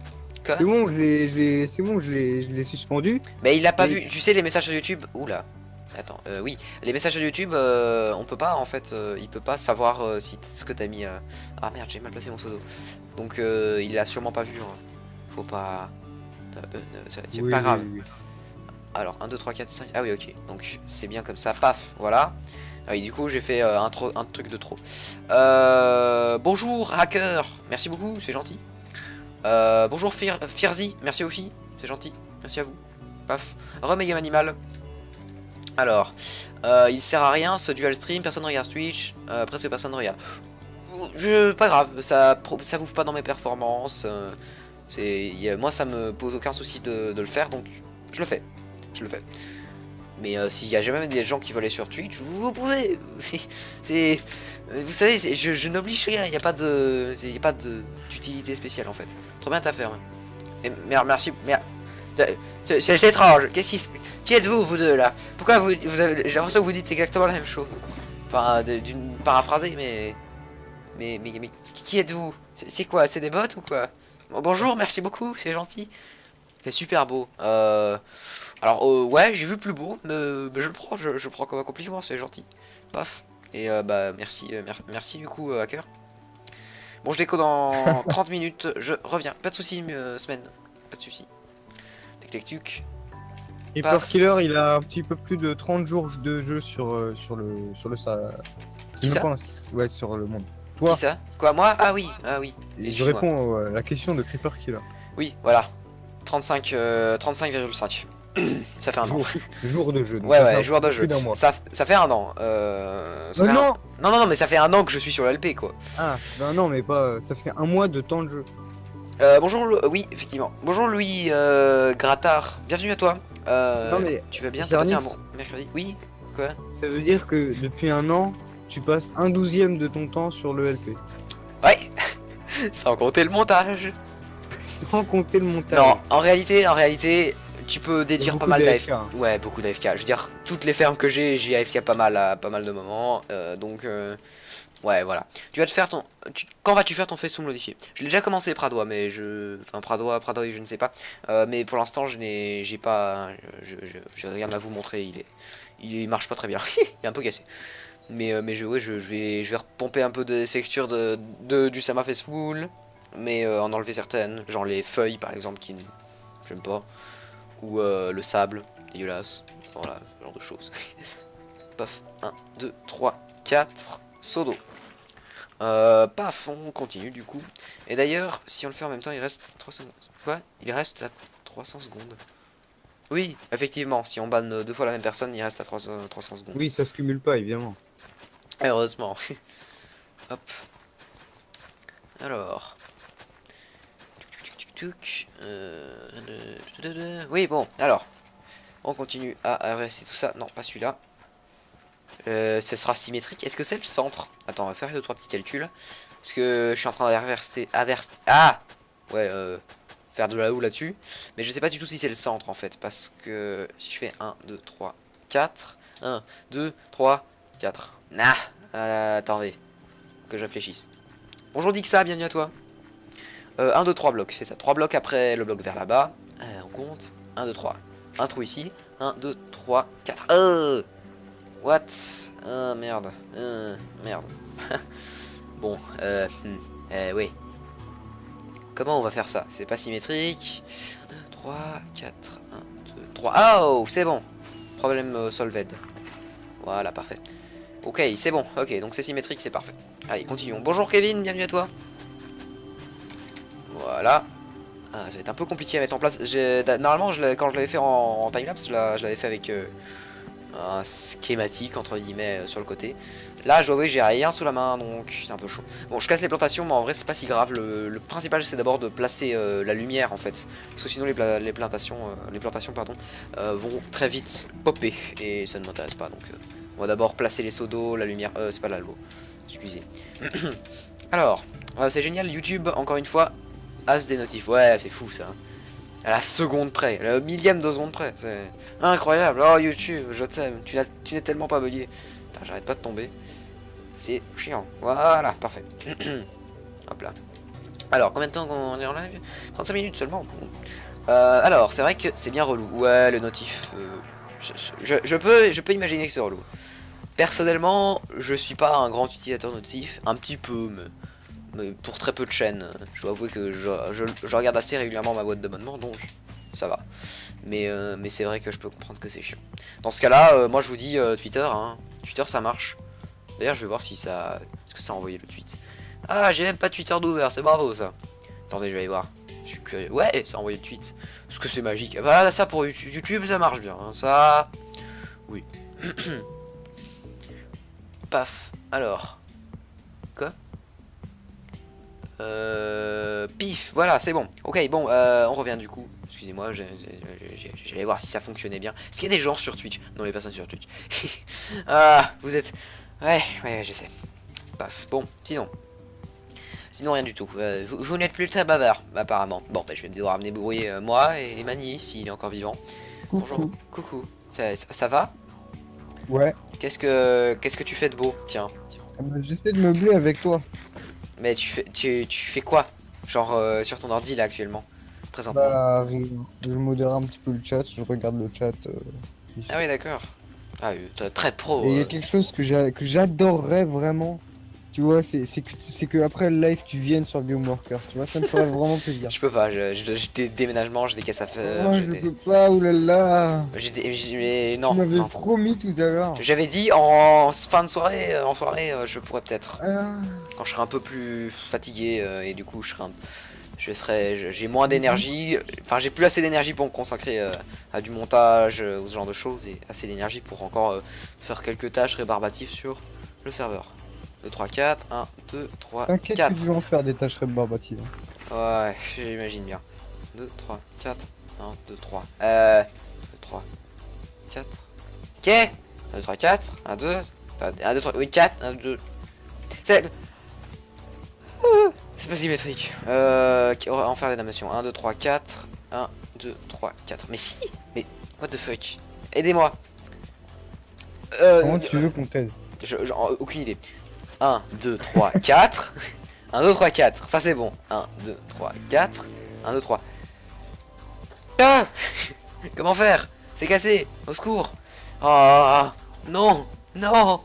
Quoi? C'est bon, je l'ai suspendu. Mais il a pas vu, tu sais les messages sur YouTube. Oula. Attends, oui, les messages sur YouTube, on peut pas en fait, il peut pas savoir si ce que t'as mis. Ah merde, j'ai mal placé mon pseudo. Donc il a sûrement pas vu. Hein. Faut pas. C'est pas grave. Oui. Alors 1, 2, 3, 4, 5. Ah oui, ok. Donc c'est bien comme ça. Paf, voilà. Ah oui, du coup j'ai fait un truc de trop. Bonjour hacker, merci beaucoup, c'est gentil. Bonjour Firzi, merci aux filles, c'est gentil, merci à vous. Paf, Remegame Animal. Alors, il sert à rien ce dual stream, personne regarde Twitch, presque personne regarde. Pas grave, ça bouffe pas dans mes performances. Moi ça me pose aucun souci de le faire, donc je le fais. Mais s'il y a jamais des gens qui veulent aller sur Twitch, vous pouvez. Vous savez, je n'oblige rien, il n'y a pas d'utilité spéciale en fait. Trop bien ta ferme. Merci. C'est étrange. Qui êtes-vous, vous deux là? Pourquoi vous avez... J'ai l'impression que vous dites exactement la même chose. Enfin, d'une paraphrasée, mais qui êtes-vous? C'est quoi? C'est des bots ou quoi? Bon, bonjour, merci beaucoup, c'est gentil. C'est super beau. Alors, ouais, j'ai vu plus beau, mais je le prends, je prends comme un compliment, c'est gentil. Paf. Et bah merci, merci du coup hacker. Bon je déco dans 30 minutes, je reviens. Pas de soucis semaine, pas de soucis. Tic tac tuc. Creeper Paf. Killer, il a un petit peu plus de 30 jours de jeu sur le ça. C'est Qui même ça? pas ouais, sur le monde. Qui Toi, ça? Quoi moi? Ah oui, ah oui. je Excuse-moi. réponds à la question de Creeper Killer. Oui, voilà. 35, 35,5. Ça fait un an. Jour de jeu. Donc Ouais, ça fait ouais, un joueur peu de plus jeu. d'un mois. Ça fait un an. Ça fait un... Non! Non, non, non, mais ça fait un an que je suis sur l'LP, quoi. Ah, ben non, mais pas. Ça fait un mois de temps de jeu. Bonjour, oui, effectivement. Bonjour Louis Grattard. Bienvenue à toi. Non, mais Tu vas bien? c'est T'as passé un Ernest. bon mercredi? Oui? Quoi? Ça veut dire que depuis un an, tu passes 1/12e de ton temps sur le LP. Ouais. Sans compter le montage. Sans compter le montage. Non, en réalité, tu peux déduire pas beaucoup mal d'AFK, d'AFK. Ouais, beaucoup d'AFK. Je veux dire, toutes les fermes que j'ai AFK pas mal à pas mal de moments. Donc, ouais, voilà. Tu vas te faire ton... Quand vas-tu faire ton faisceau modifié? Je l'ai déjà commencé Pradois, mais je... Enfin, Pradois, je ne sais pas. Mais pour l'instant, j'ai pas... J'ai rien à vous montrer. Il marche pas très bien. Il est un peu cassé. Mais ouais, je vais repomper un peu des textures du Sama Faithful. Mais en enlever certaines. Genre les feuilles, par exemple, qui... J'aime pas. Ou le sable, dégueulasse. Voilà, ce genre de choses. Paf, 1, 2, 3, 4, seau d'eau. Paf, on continue du coup. Et d'ailleurs, si on le fait en même temps, il reste 300 secondes. Quoi? Il reste à 300 secondes. Oui, effectivement, si on banne deux fois la même personne, il reste à 300 secondes. Oui, ça se cumule pas, évidemment. Heureusement. Hop. Alors. Oui, bon, alors. On continue à rester tout ça. Non, pas celui-là. Ce sera symétrique. Est-ce que c'est le centre? Attends, on va faire 2-3 petits calculs. Parce que je suis en train d'inverser. Ah ouais, faire de la houe là-dessus. Mais je sais pas du tout si c'est le centre en fait. Parce que si je fais 1, 2, 3, 4. 1, 2, 3, 4. Nah, attendez. Que je réfléchisse. Bonjour Dixa, bienvenue à toi. 1, 2, 3 blocs, c'est ça. 3 blocs après le bloc vers là-bas. On compte. 1, 2, 3. Un trou ici. 1, 2, 3, 4. What? Ah merde. Merde. Bon, oui. Comment on va faire ça? C'est pas symétrique. 2, 3, 4, 1, 2, 3. Oh, c'est bon. Problème solved. Voilà, parfait. Ok, c'est bon. Ok, donc c'est symétrique, c'est parfait. Allez, continuons. Bonjour Kevin, bienvenue à toi. Voilà. Ah, ça va être un peu compliqué à mettre en place. Normalement, quand je l'avais fait en timelapse, je l'avais fait avec un schématique, entre guillemets, sur le côté. Là, je dois avouer, j'ai rien sous la main, donc c'est un peu chaud. Bon, je casse les plantations, mais en vrai, c'est pas si grave. Le principal, c'est d'abord de placer la lumière, en fait. Parce que sinon, les plantations, pardon, vont très vite popper. Et ça ne m'intéresse pas, donc on va d'abord placer les seaux d'eau, la lumière... c'est pas l'algo. Excusez. Alors, c'est génial, YouTube, encore une fois, as des notifs. Ouais, c'est fou, ça. À la seconde près, à la millième de seconde près. C'est incroyable. Oh, YouTube, je t'aime. Tu n'es tellement pas bugué. Putain, j'arrête pas de tomber. C'est chiant. Voilà, parfait. Hop là. Alors, combien de temps qu'on est en live? 35 minutes seulement. Alors, c'est vrai que c'est bien relou. Ouais, le notif. Je peux imaginer que c'est relou. Personnellement, je suis pas un grand utilisateur de notif. Un petit peu, mais pour très peu de chaînes. Je dois avouer que je regarde assez régulièrement ma boîte d'abonnement, donc ça va. Mais c'est vrai que je peux comprendre que c'est chiant. Dans ce cas-là, moi je vous dis Twitter, hein. Twitter ça marche. D'ailleurs je vais voir si ça... Est-ce que ça a envoyé le tweet? Ah, j'ai même pas Twitter d'ouvert, c'est bravo ça. Attendez, je vais aller voir. Je suis curieux. Ouais, ça a envoyé le tweet. Parce que c'est magique. Voilà, ça pour YouTube ça marche bien. Hein. Ça... Oui. Paf. Alors. Quoi? Pif, voilà, c'est bon. Ok, bon, on revient du coup. Excusez-moi, j'allais voir si ça fonctionnait bien. Est-ce qu'il y a des gens sur Twitch? Non, il n'y a personne sur Twitch. Ah, vous êtes... Ouais, je sais. Paf, bon, sinon rien du tout. Vous n'êtes plus très bavard, apparemment. Bon, bah, je vais devoir me débrouiller, moi et Mani, s'il est encore vivant. Coucou. Bonjour, coucou. Ça va? Ouais. Qu'est-ce que tu fais de beau? Tiens. J'essaie de meubler avec toi. Mais tu fais quoi? Genre sur ton ordi là actuellement? Présentement. Bah, je modère un petit peu le chat, je regarde le chat. Ici. Ah oui, d'accord. Ah, très pro. Et il y a quelque chose que j'adorerais vraiment. Tu vois, c'est que après le live, tu viennes sur Bioworkers. Tu vois, ça me ferait vraiment plaisir. Je peux pas, j'ai des déménagements, j'ai des caisses à faire, Oh, je peux pas, oulala. Tu non, m'avais non. promis tout à l'heure. J'avais dit en fin de soirée, je pourrais peut-être. Ah. Quand je serai un peu plus fatigué et du coup j'ai moins d'énergie. Enfin, j'ai plus assez d'énergie pour me consacrer à du montage ou ce genre de choses et assez d'énergie pour encore faire quelques tâches rébarbatives sur le serveur. 2, 3, 4, 1, 2, 3, T'inquiète que 4. tu vas en faire des tâches rébarbatives. Ouais, j'imagine bien. 2, 3, 4, 1, 2, 3. 2, 3, 4. Ok. 1, 2, 3, 4. 1, 2. 1, 2, 3. Oui, 4. 1, 2. C'est pas symétrique. On va en faire des damnations. 1, 2, 3, 4. 1, 2, 3, 4. Mais si. Mais what the fuck. Aidez-moi. Comment tu veux qu'on t'aide? Aucune idée. 1, 2, 3, 4. 1, 2, 3, 4. Ça c'est bon. 1, 2, 3, 4. 1, 2, 3. Ah. Comment faire? C'est cassé. Au secours. Ah. Non. Non.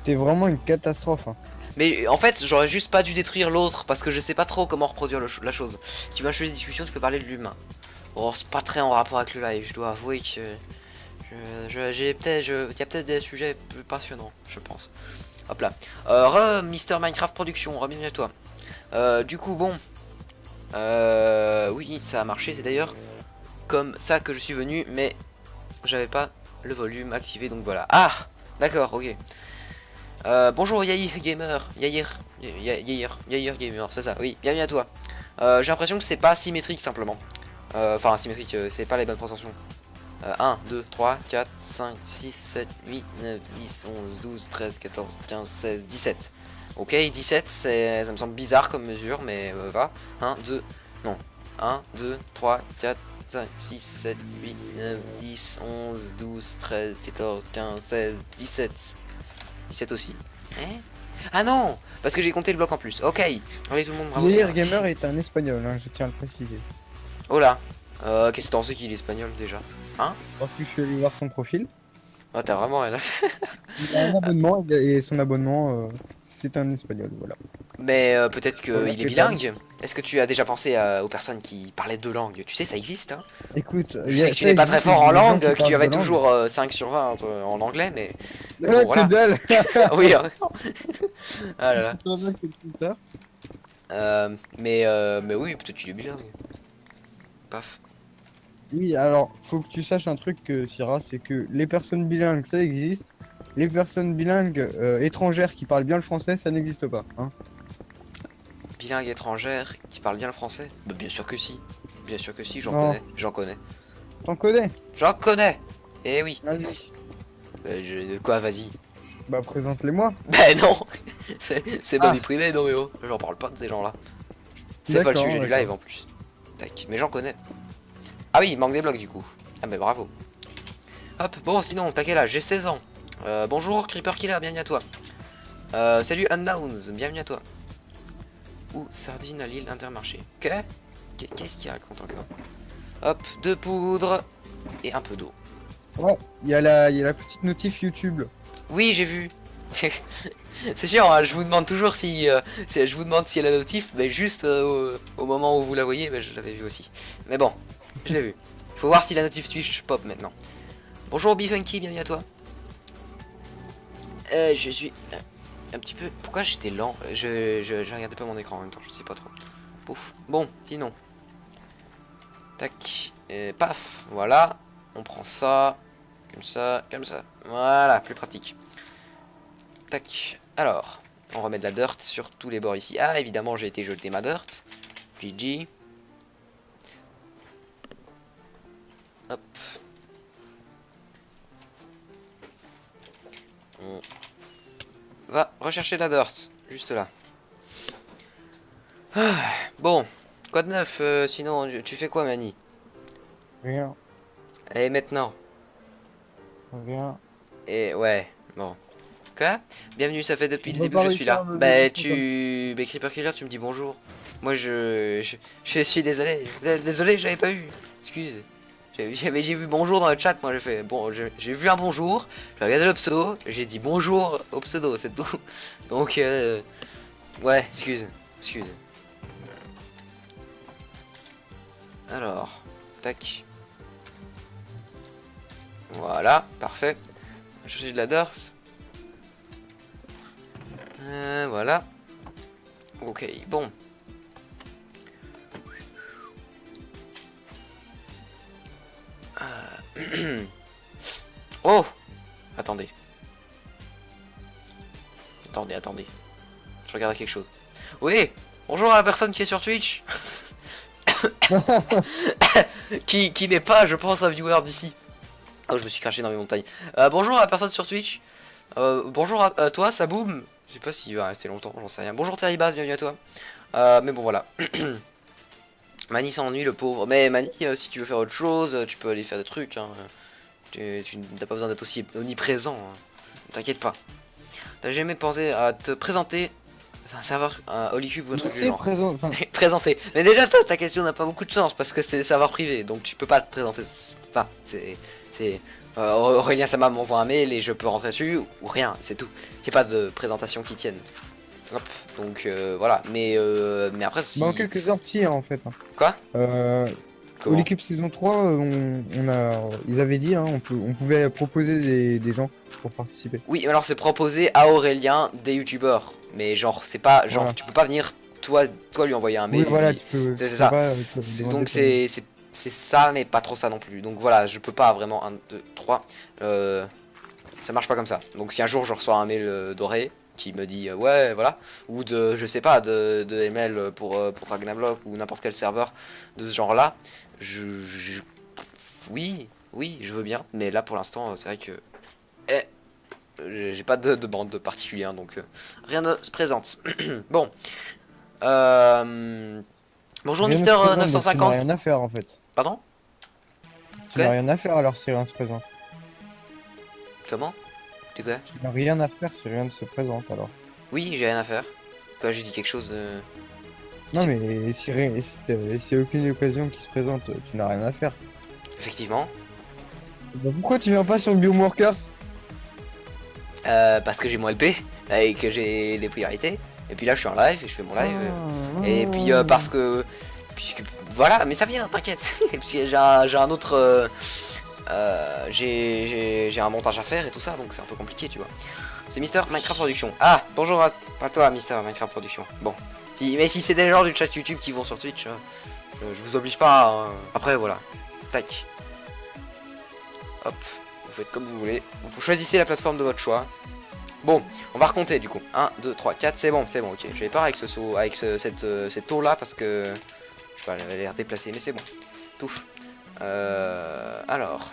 T'es vraiment une catastrophe. Hein. Mais en fait, j'aurais juste pas dû détruire l'autre parce que je sais pas trop comment reproduire la chose. Si tu veux un sujet de discussion, tu peux parler de l'humain. Bon, c'est pas très en rapport avec le live, je dois avouer que il y a peut-être des sujets plus passionnants, je pense. Hop là. Mister Minecraft Production, bienvenue à toi. Du coup, bon. Oui, ça a marché, c'est d'ailleurs comme ça que je suis venu, mais j'avais pas le volume activé, donc voilà. Ah, d'accord, ok. Bonjour Yair Gamer, Yair Gamer, c'est ça, oui, bienvenue à toi. J'ai l'impression que c'est pas symétrique simplement. Enfin, symétrique, c'est pas les bonnes proportions. 1, 2, 3, 4, 5, 6, 7, 8, 9, 10, 11, 12, 13, 14, 15, 16, 17. Ok, 17, ça me semble bizarre comme mesure, mais va. 1, 2, non. 1, 2, 3, 4, 5, 6, 7, 8, 9, 10, 11, 12, 13, 14, 15, 16, 17. 17 aussi. Ah non, parce que j'ai compté le bloc en plus. Ok. Allez tout le monde, bravo. Yair Gamer est un espagnol, hein, je tiens à le préciser. Oh là. Qu'est-ce que t'en sais qu'il est espagnol déjà? Hein? Parce que je suis allé voir son profil. Oh, t'as vraiment rien à faire. Il a un abonnement et son abonnement, c'est un espagnol, voilà. Mais peut-être Voilà, qu'il est que dalle. bilingue. Est-ce que tu as déjà pensé aux personnes qui parlaient deux langues? Tu sais, ça existe, hein? Écoute, Je sais que tu n'es pas très fort en langue, que tu avais toujours toujours 5 sur 20 en anglais, mais... Ah, bon, voilà. que dalle. Oui, hein. Ah là là. C'est très bien que c'est Twitter. Mais oui, peut-être qu'il est bilingue. Paf. Oui, alors, faut que tu saches un truc, Syrah, c'est que les personnes bilingues, ça existe. Les personnes bilingues étrangères qui parlent bien le français, ça n'existe pas. Hein. Bilingue étrangère qui parle bien le français? Bah, bien sûr que si. Bien sûr que si, j'en Non. connais. J'en connais. T'en connais? J'en connais. Eh oui. Vas-y. Quoi, vas-y. Bah, présente-les-moi. Ben non. C'est ma Ah. vie privée, non mais oh. J'en parle pas de ces gens-là. C'est pas le sujet du d'accord. live en plus. Tac. Mais j'en connais. Ah oui, il manque des blocs du coup. Ah mais bravo. Hop, bon sinon, t'as quel âge? J'ai 16 ans. Bonjour Creeper Killer, bienvenue à toi. Salut Unknowns, bienvenue à toi. Ou Sardine à l'île Intermarché. Ok. Qu'est-ce qu'il raconte encore? Hop, de poudre et un peu d'eau. Ouais, il y a la petite notif YouTube. Oui, j'ai vu. C'est chiant, hein, je vous demande toujours je vous demande si elle a la notif, mais juste au moment où vous la voyez, je l'avais vu aussi. Mais bon, je l'ai vu. Faut voir si la notif Twitch pop maintenant. Bonjour Bifunky, bienvenue à toi. Je suis un petit peu... Pourquoi j'étais lent? Je regardais pas mon écran en même temps, je sais pas trop. Pouf. Bon, sinon. Tac. Et paf. Voilà. On prend ça. Comme ça. Comme ça. Voilà, plus pratique. Tac. Alors. On remet de la dirt sur tous les bords ici. Ah, évidemment, j'ai été jeter ma dirt. GG. Hop. On va rechercher la dirt. Juste là. Ah, bon. Quoi de neuf sinon, tu fais quoi, Mani? Rien, Et maintenant? rien. Et ouais, bon. Quoi? Bienvenue, ça fait depuis On le va début pas que je suis réussir là. à me Bah développer bah Creeper Killer, tu me dis bonjour. Moi je suis désolé. Désolé, j'avais pas eu. Excuse. J'ai vu bonjour dans le chat, moi j'ai fait bon, j'ai vu un bonjour, j'ai regardé le pseudo, j'ai dit bonjour au pseudo, c'est tout. Donc ouais, excuse. Alors, tac. Voilà, parfait. On va chercher de la dirt. Voilà. Ok, bon. Oh! Attendez. Attendez. Je regarde quelque chose. Oui! Bonjour à la personne qui est sur Twitch! qui n'est pas, je pense, un viewer d'ici. Oh, je me suis craché dans mes montagnes. Bonjour à la personne sur Twitch. Bonjour à toi, Saboum. Je sais pas s'il va rester longtemps, j'en sais rien. Bonjour Terry Bass, bienvenue à toi. Mais bon, voilà. Mani s'ennuie, le pauvre. Mais Mani, si tu veux faire autre chose, tu peux aller faire des trucs. Hein. Tu n'as pas besoin d'être aussi omniprésent. Hein. T'inquiète pas. T'as jamais pensé à te présenter un serveur, un Holycube ou un truc du genre. Présenter. Mais déjà, ta question n'a pas beaucoup de sens parce que c'est des serveurs privés, donc tu peux pas te présenter. Enfin, c'est Aurélien Sama m'envoie un mail et je peux rentrer dessus ou rien, c'est tout. C'est pas de présentation qui tienne. Hop, donc voilà. Mais après, si... Bah, en quelques heures, si, en fait. Quoi? Au l'équipe saison 3, ils avaient dit, hein, on pouvait proposer des gens pour participer. Oui, alors c'est proposé à Aurélien des youtubeurs. Mais genre, c'est pas. Genre, Voilà. tu peux pas venir, toi lui envoyer un mail. Oui, voilà, lui... tu peux. C'est ça. Donc c'est. c'est ça, mais pas trop ça non plus. Donc voilà, je peux pas vraiment. 1, 2, 3. Ça marche pas comme ça. Donc si un jour je reçois un mail doré qui me dit ouais, voilà. Ou de, je sais pas, de ML pour Ragnablock ou n'importe quel serveur de ce genre là. Oui, je veux bien. Mais là pour l'instant, c'est vrai que. J'ai pas de bande particulière, donc rien ne se présente. Bon. Bonjour Mister 950. Tu n'as rien à faire en fait. Pardon? Tu n'as rien à faire alors si rien se présente. Comment? Tu quoi? Tu n'as rien à faire si rien ne se présente alors. Oui, j'ai rien à faire. Quoi, j'ai dit quelque chose de... Non mais si aucune occasion qui se présente, tu n'as rien à faire. Effectivement. Bah, pourquoi tu viens pas sur Bioworkers? Parce que j'ai mon LP et que j'ai des priorités. Et puis là je suis en live et je fais mon live. Et puis parce que... Puisque... Voilà, mais ça vient, t'inquiète. Et puis j'ai un autre... j'ai un montage à faire et tout ça, donc c'est un peu compliqué, tu vois. C'est Mister Minecraft Production. Ah, bonjour à toi, Mister Minecraft Production. Bon, mais si c'est des gens du chat YouTube qui vont sur Twitch, je vous oblige pas. Hein. Après, voilà. Tac. Hop, vous faites comme vous voulez. Vous choisissez la plateforme de votre choix. Bon, on va recompter du coup. 1, 2, 3, 4, c'est bon, ok. J'avais peur avec cette tour là parce que... Je sais pas, elle avait l'air déplacée, mais c'est bon. Pouf. Alors...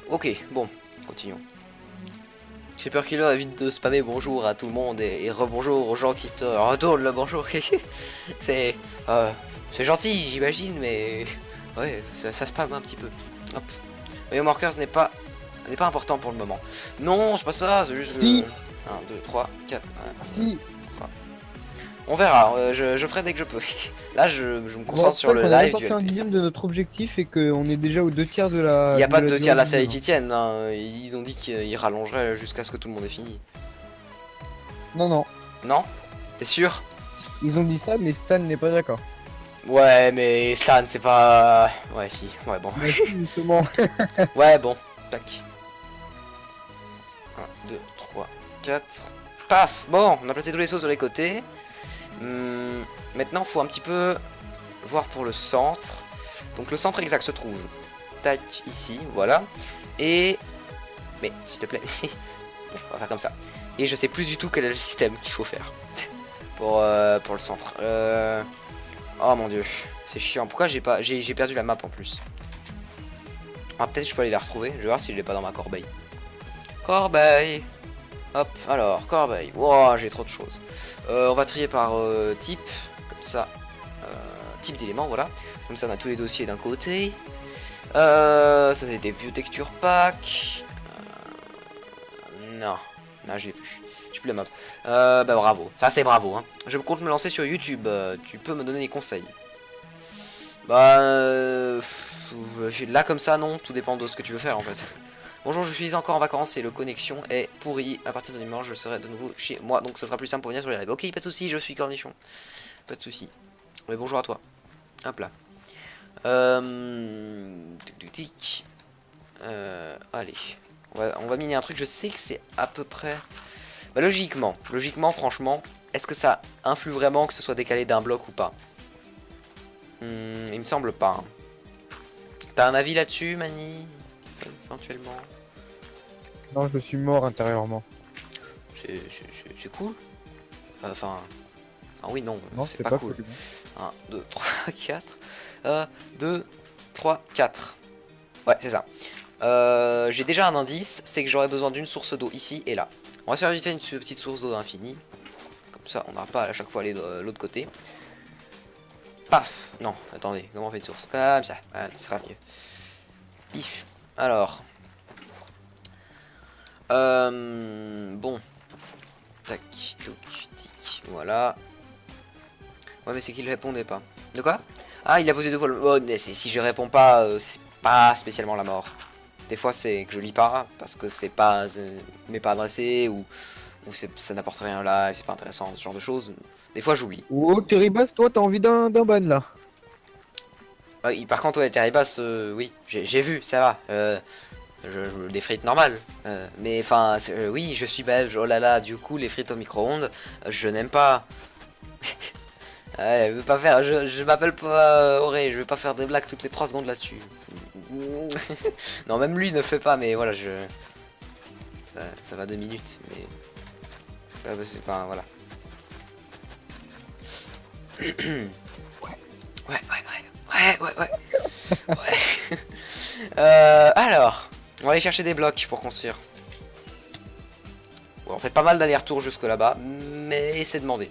Ok, bon, continuons. Super Killer évite de spammer bonjour à tout le monde et rebonjour aux gens qui te retournent le bonjour. C'est gentil, j'imagine, mais ouais, ça spamme un petit peu. Hop. Biomarkers n'est pas important pour le moment. Non, c'est pas ça, c'est juste... Si. 1, 2, 3, 4... Si. On verra, je ferai dès que je peux. Là, je me concentre sur le live. On a fait un dixième de notre objectif et qu'on est déjà aux 2 tiers de la... Il n'y a pas de 2 tiers de la série qui tiennent. Hein. Ils ont dit qu'ils rallongeraient jusqu'à ce que tout le monde ait fini. Non. Non? T'es sûr? Ils ont dit ça, mais Stan n'est pas d'accord. Ouais, mais Stan, c'est pas... Ouais, si. Ouais, bon. Mais justement. Ouais, bon. Tac. 1, 2, 3, 4... Paf! Bon, on a placé tous les sauts sur les côtés. Maintenant, faut un petit peu voir pour le centre. Donc le centre exact se trouve tac ici, voilà. Et mais s'il te plaît, on va faire comme ça. Et je sais plus du tout quel est le système qu'il faut faire pour le centre. Oh mon dieu, c'est chiant. Pourquoi j'ai perdu la map en plus? Ah, peut-être je peux aller la retrouver. Je vais voir si je l'ai pas dans ma corbeille. Corbeille. Hop, alors, corbeille. Wow, j'ai trop de choses. On va trier par type, comme ça. Type d'éléments, voilà. Comme ça, on a tous les dossiers d'un côté. Ça, c'est des vieux texture pack. Non, je l'ai plus. Je s'occupe de la map. Bah bravo, ça c'est bravo. Hein. Je compte me lancer sur YouTube, tu peux me donner des conseils. Bah là comme ça non, tout dépend de ce que tu veux faire en fait. Bonjour, je suis encore en vacances et le connexion est pourri. À partir de dimanche, je serai de nouveau chez moi, donc ça sera plus simple pour venir sur les lives. Ok, pas de soucis, je suis cornichon. Pas de soucis. Mais bonjour à toi. Hop là. Allez. On va miner un truc, je sais que c'est à peu près... Bah, logiquement, franchement, est-ce que ça influe vraiment que ce soit décalé d'un bloc ou pas? Il me semble pas. Hein. T'as un avis là-dessus, Mani? Éventuellement. Non, je suis mort intérieurement. C'est cool. Enfin... oui, non, Non, c'est pas cool. 1, 2, 3, 4. 2, 3, 4. Ouais, c'est ça. J'ai déjà un indice, c'est que j'aurais besoin d'une source d'eau ici et là. On va se faire vite fait une petite source d'eau infinie. Comme ça, on n'aura pas à chaque fois aller de l'autre côté. Paf. Non, attendez, comment on fait une source? Comme ça, voilà, ça sera mieux. Pif. Alors. Bon. Tac, toc, tic. Voilà. Ouais, mais c'est qu'il répondait pas. De quoi? Ah, il a posé 2 fois le... Oh, mais si je réponds pas, c'est pas spécialement la mort. Des fois, c'est que je lis pas, parce que c'est pas... mais pas adressé, ou ça n'apporte rien là, c'est pas intéressant, ce genre de choses. Des fois, j'oublie. Oh, Terribas, toi, t'as envie d'un ban là? Par contre, ouais, Terribas, oui, j'ai vu, ça va. Des frites normales. Mais enfin, oui, je suis belge, oh là là, du coup, les frites au micro-ondes, je n'aime pas. Ouais, je veux pas faire, je m'appelle pas Auré, je vais pas faire des blagues toutes les 3 secondes là-dessus. Non, même lui ne fait pas, mais voilà, ça va 2 minutes, mais... Enfin, voilà. Ouais. Alors, on va aller chercher des blocs pour construire. Bon, on fait pas mal d'allers-retours jusque là-bas, mais c'est demandé.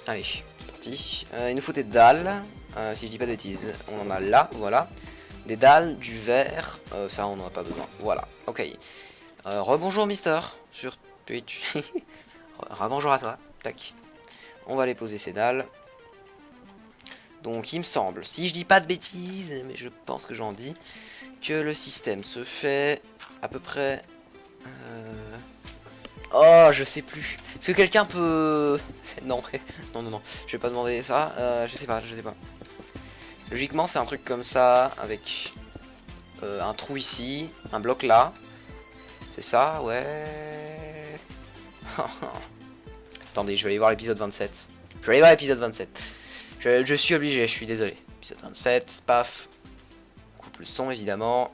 Allez, c'est parti. Il nous faut des dalles, si je dis pas de bêtises. On en a là, voilà. Des dalles, du verre, ça on n'en a pas besoin. Voilà, ok. Rebonjour Mister, sur Twitch. Rebonjour à toi, tac. On va aller poser ces dalles. Donc il me semble, si je dis pas de bêtises, mais je pense que j'en dis, que le système se fait à peu près... Oh, je sais plus. Est-ce que quelqu'un peut... Non, non, je vais pas demander ça. Je sais pas. Logiquement, c'est un truc comme ça, avec un trou ici, un bloc là. C'est ça, ouais. Attendez, je vais aller voir l'épisode 27. Je suis obligé, je suis désolé. Épisode 27, paf. Coupe le son, évidemment.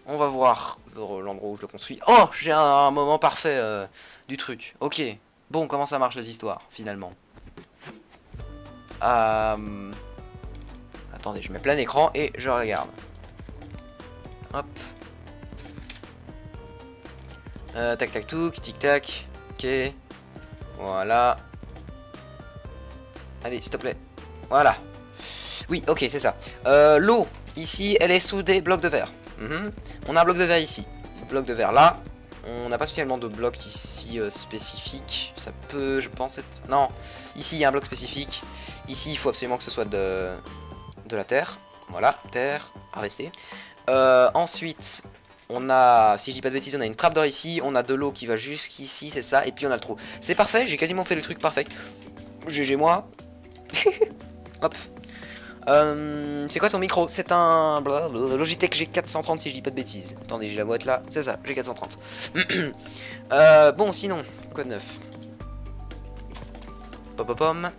On va voir l'endroit où je le construis. Oh, j'ai un moment parfait du truc. Ok. Bon, comment ça marche les histoires, finalement? Attendez, je mets plein écran et je regarde. Hop. Tac, tac, touc, tic, tac. Ok. Voilà. Allez, s'il te plaît. Voilà. Oui, ok, c'est ça. L'eau, ici, elle est sous des blocs de verre. On a un bloc de verre ici. Bloc de verre là. On n'a pas spécialement de bloc ici spécifique. Ça peut, je pense, être... Non. Ici, il y a un bloc spécifique. Ici, il faut absolument que ce soit de la terre. Voilà, terre, à rester. Ensuite, on a, si je dis pas de bêtises, on a une trappe d'or ici. On a de l'eau qui va jusqu'ici, c'est ça. Et puis on a le trou. C'est parfait, j'ai quasiment fait le truc parfait. GG moi. Hop. C'est quoi ton micro? C'est un Logitech G430 si je dis pas de bêtises. Attendez, j'ai la boîte là. C'est ça, G430. Bon, sinon, quoi de neuf? Pom.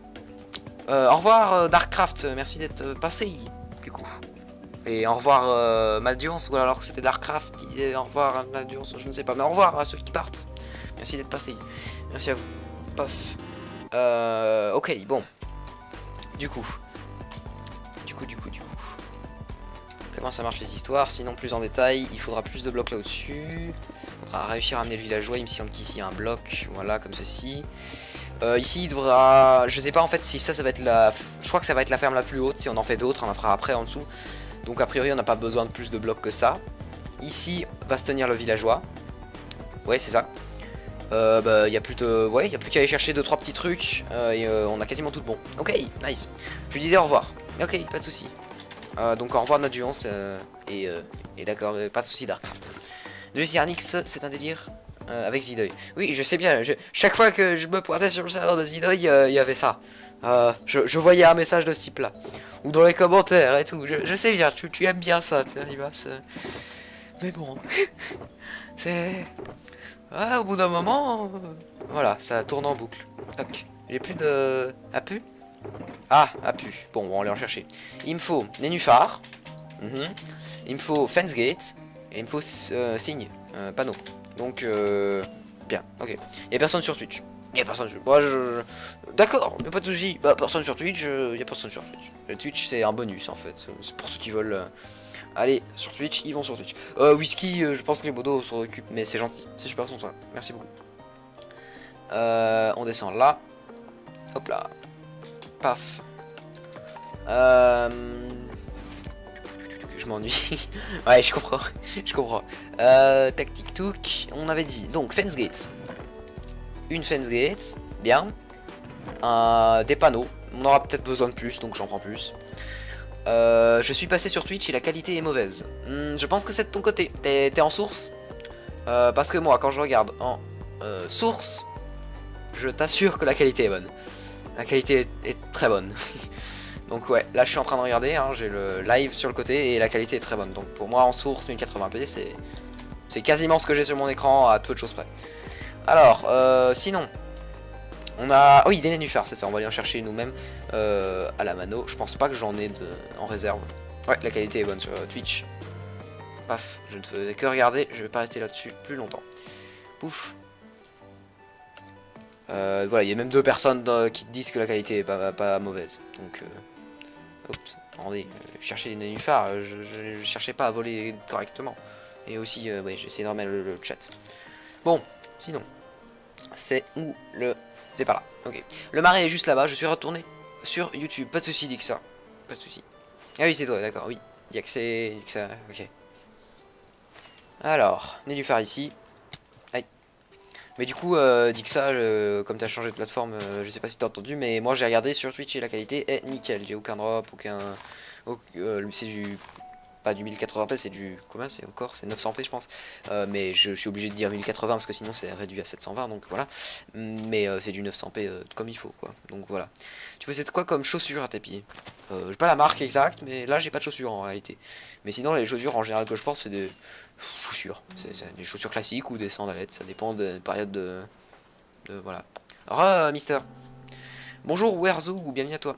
Au revoir Darkcraft, merci d'être passé. Du coup. Et au revoir Maldiance, ou alors que c'était Darkcraft qui disait au revoir à Maldiance, je ne sais pas. Mais au revoir à ceux qui partent. Merci d'être passé. Merci à vous. Pof. Ok, bon. Du coup. Comment ça marche les histoires? Sinon plus en détail, il faudra plus de blocs là au-dessus. Il faudra réussir à amener le villageois, il me semble qu'ici il y a un bloc, voilà, comme ceci. Ici il devra... Je sais pas en fait si ça va être la... Je crois que ça va être la ferme la plus haute, si on en fait d'autres, on en fera après en dessous. Donc a priori on n'a pas besoin de plus de blocs que ça. Ici va se tenir le villageois. Ouais, c'est ça. Bah, y a plus de... Ouais, y a plus qu'à aller chercher 2-3 petits trucs. Et on a quasiment tout bon. Ok, nice. Je lui disais au revoir. Ok, pas de soucis. Donc au revoir notre duance. Et d'accord, pas de soucis Darkcraft. De Cyrnix, c'est un délire. Avec Zidoy. Oui, je sais bien. Chaque fois que je me pointais sur le serveur de Zidoy, il y avait ça. Je voyais un message de ce type là. Ou dans les commentaires et tout. Je sais bien, tu aimes bien ça, Rivas. Mais bon. C'est... Ouais, au bout d'un moment... voilà, ça tourne en boucle. Toc. J'ai plus de... Appu. Ah, appu. Bon, on va aller en chercher. Il me faut Nénuphar. Il me faut Fence Gate. Et il me faut signe. Panneau. Donc, bien, ok. Il y a personne sur Twitch. Il y a personne sur... Moi, d'accord, mais pas de soucis. Bah, personne sur Twitch, il y a personne sur Twitch. Le Twitch, c'est un bonus, en fait. C'est pour ceux qui veulent... aller sur Twitch, ils vont sur Twitch. Whisky, je pense que les modos s'en occupent, mais c'est gentil. C'est super son toi. Merci beaucoup. On descend là. Hop là. Paf. Je m'ennuie. Ouais, je comprends. Je comprends. Tactique touk. On avait dit. Donc, fence gate. Une fence gate. Bien. Des panneaux. On aura peut-être besoin de plus, donc j'en prends plus. Je suis passé sur Twitch et la qualité est mauvaise. Je pense que c'est de ton côté. T'es en source. Parce que moi, quand je regarde en source, je t'assure que la qualité est bonne. La qualité est très bonne. Donc ouais, là je suis en train de regarder, hein, j'ai le live sur le côté et la qualité est très bonne. Donc pour moi en source 1080p c'est quasiment ce que j'ai sur mon écran à peu de choses près. Alors, sinon, on a... Oh oui, des nénuphars, c'est ça, on va aller en chercher nous-mêmes à la mano. Je pense pas que j'en ai en réserve. Ouais, la qualité est bonne sur Twitch. Paf, je ne faisais que regarder, je vais pas rester là-dessus plus longtemps. Pouf. Voilà, il y a même 2 personnes qui te disent que la qualité est pas mauvaise. Donc, oups, attendez, chercher des nénuphars, je cherchais pas à voler correctement. Et aussi, ouais, j'ai essayé de remettre le chat. Bon, sinon, c'est où le... C'est pas là, ok. Le marais est juste là-bas, je suis retourné sur YouTube, pas de soucis, dit que ça. Pas de soucis. Ah oui, c'est toi, d'accord, oui. Il y a que c'est... ok. Alors, nénuphar ici. Mais du coup, Dixa, comme tu as changé de plateforme, je sais pas si t'as entendu, mais moi j'ai regardé sur Twitch et la qualité est nickel. J'ai aucun drop, c'est du... Pas du 1080p, c'est du... Combien c'est encore? C'est 900p je pense. Mais je suis obligé de dire 1080 parce que sinon c'est réduit à 720, donc voilà. Mais c'est du 900p comme il faut, quoi. Donc voilà. Tu possèdes quoi comme chaussures à tes pieds? J'ai pas la marque exacte, mais là j'ai pas de chaussures en réalité. Mais sinon les chaussures en général que je porte c'est des... chaussures, c'est des chaussures classiques ou des sandalettes, ça dépend de la période de voilà. Alors, Mister. Bonjour Werzo, ou bienvenue à toi.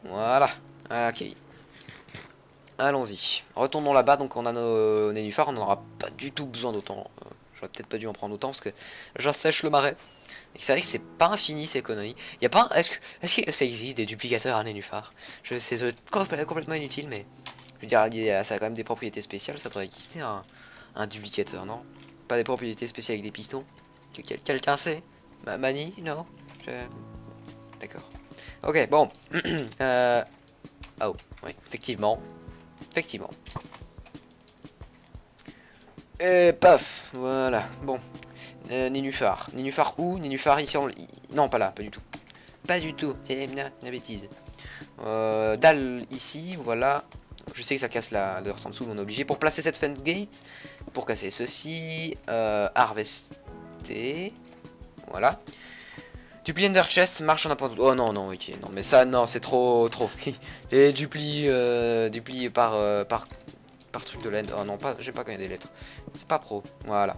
Voilà, ok. Allons-y. Retournons là-bas, donc on a nos nénuphars, on n'en aura pas du tout besoin d'autant. J'aurais peut-être pas dû en prendre autant parce que j'assèche le marais. Et c'est vrai que c'est pas infini ces conneries. Y a pas... Est-ce que ça existe des duplicateurs à nénuphars? Je sais, c'est complètement inutile, mais... Je veux dire, ça a quand même des propriétés spéciales, ça devrait exister un duplicateur, non? Pas des propriétés spéciales avec des pistons? Quelqu'un sait? Mani? Non? D'accord. Ok, bon. Oh, oui, effectivement. Effectivement. Et paf, voilà, bon. Nénuphar. Nénuphar où? Nénuphar ici en... Non, pas là, pas du tout. Pas du tout, c'est la bêtise. Dalle ici, voilà. Je sais que ça casse la earth en dessous, mais on est obligé. Pour placer cette fence gate, pour casser ceci, harvester. Voilà. Dupli Ender Chest marche en un point de... Oh non, non, ok, non, mais ça, non, c'est trop. Et dupli par truc de l'end. Oh non, pas, j'aime pas quand il y a des lettres. C'est pas pro, voilà.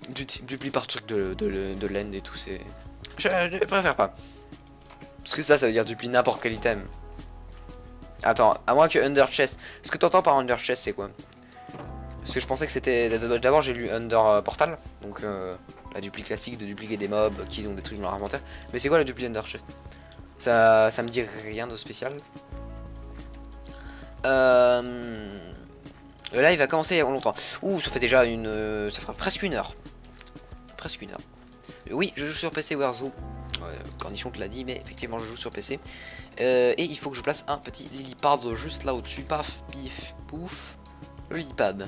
Dupli par truc de l'end et tout, c'est... Je préfère pas. Parce que ça veut dire dupli n'importe quel item. Attends, à moins que Under Chest. Ce que t'entends par Under Chest, c'est quoi? Parce que je pensais que c'était... D'abord, j'ai lu Under Portal. Donc, la dupli classique de dupliquer des mobs qui ont des trucs dans leur inventaire. Mais c'est quoi la dupli Under Chest? Ça me dit rien de spécial. Le live va commencer il y a longtemps. Ouh, ça fait déjà une... ça fera presque une heure. Presque une heure. Oui, je joue sur PC Warzone. Cornichon te l'a dit, mais effectivement je joue sur PC. Et il faut que je place un petit lilipad juste là au-dessus. Paf, pif, pouf. Le lilipad.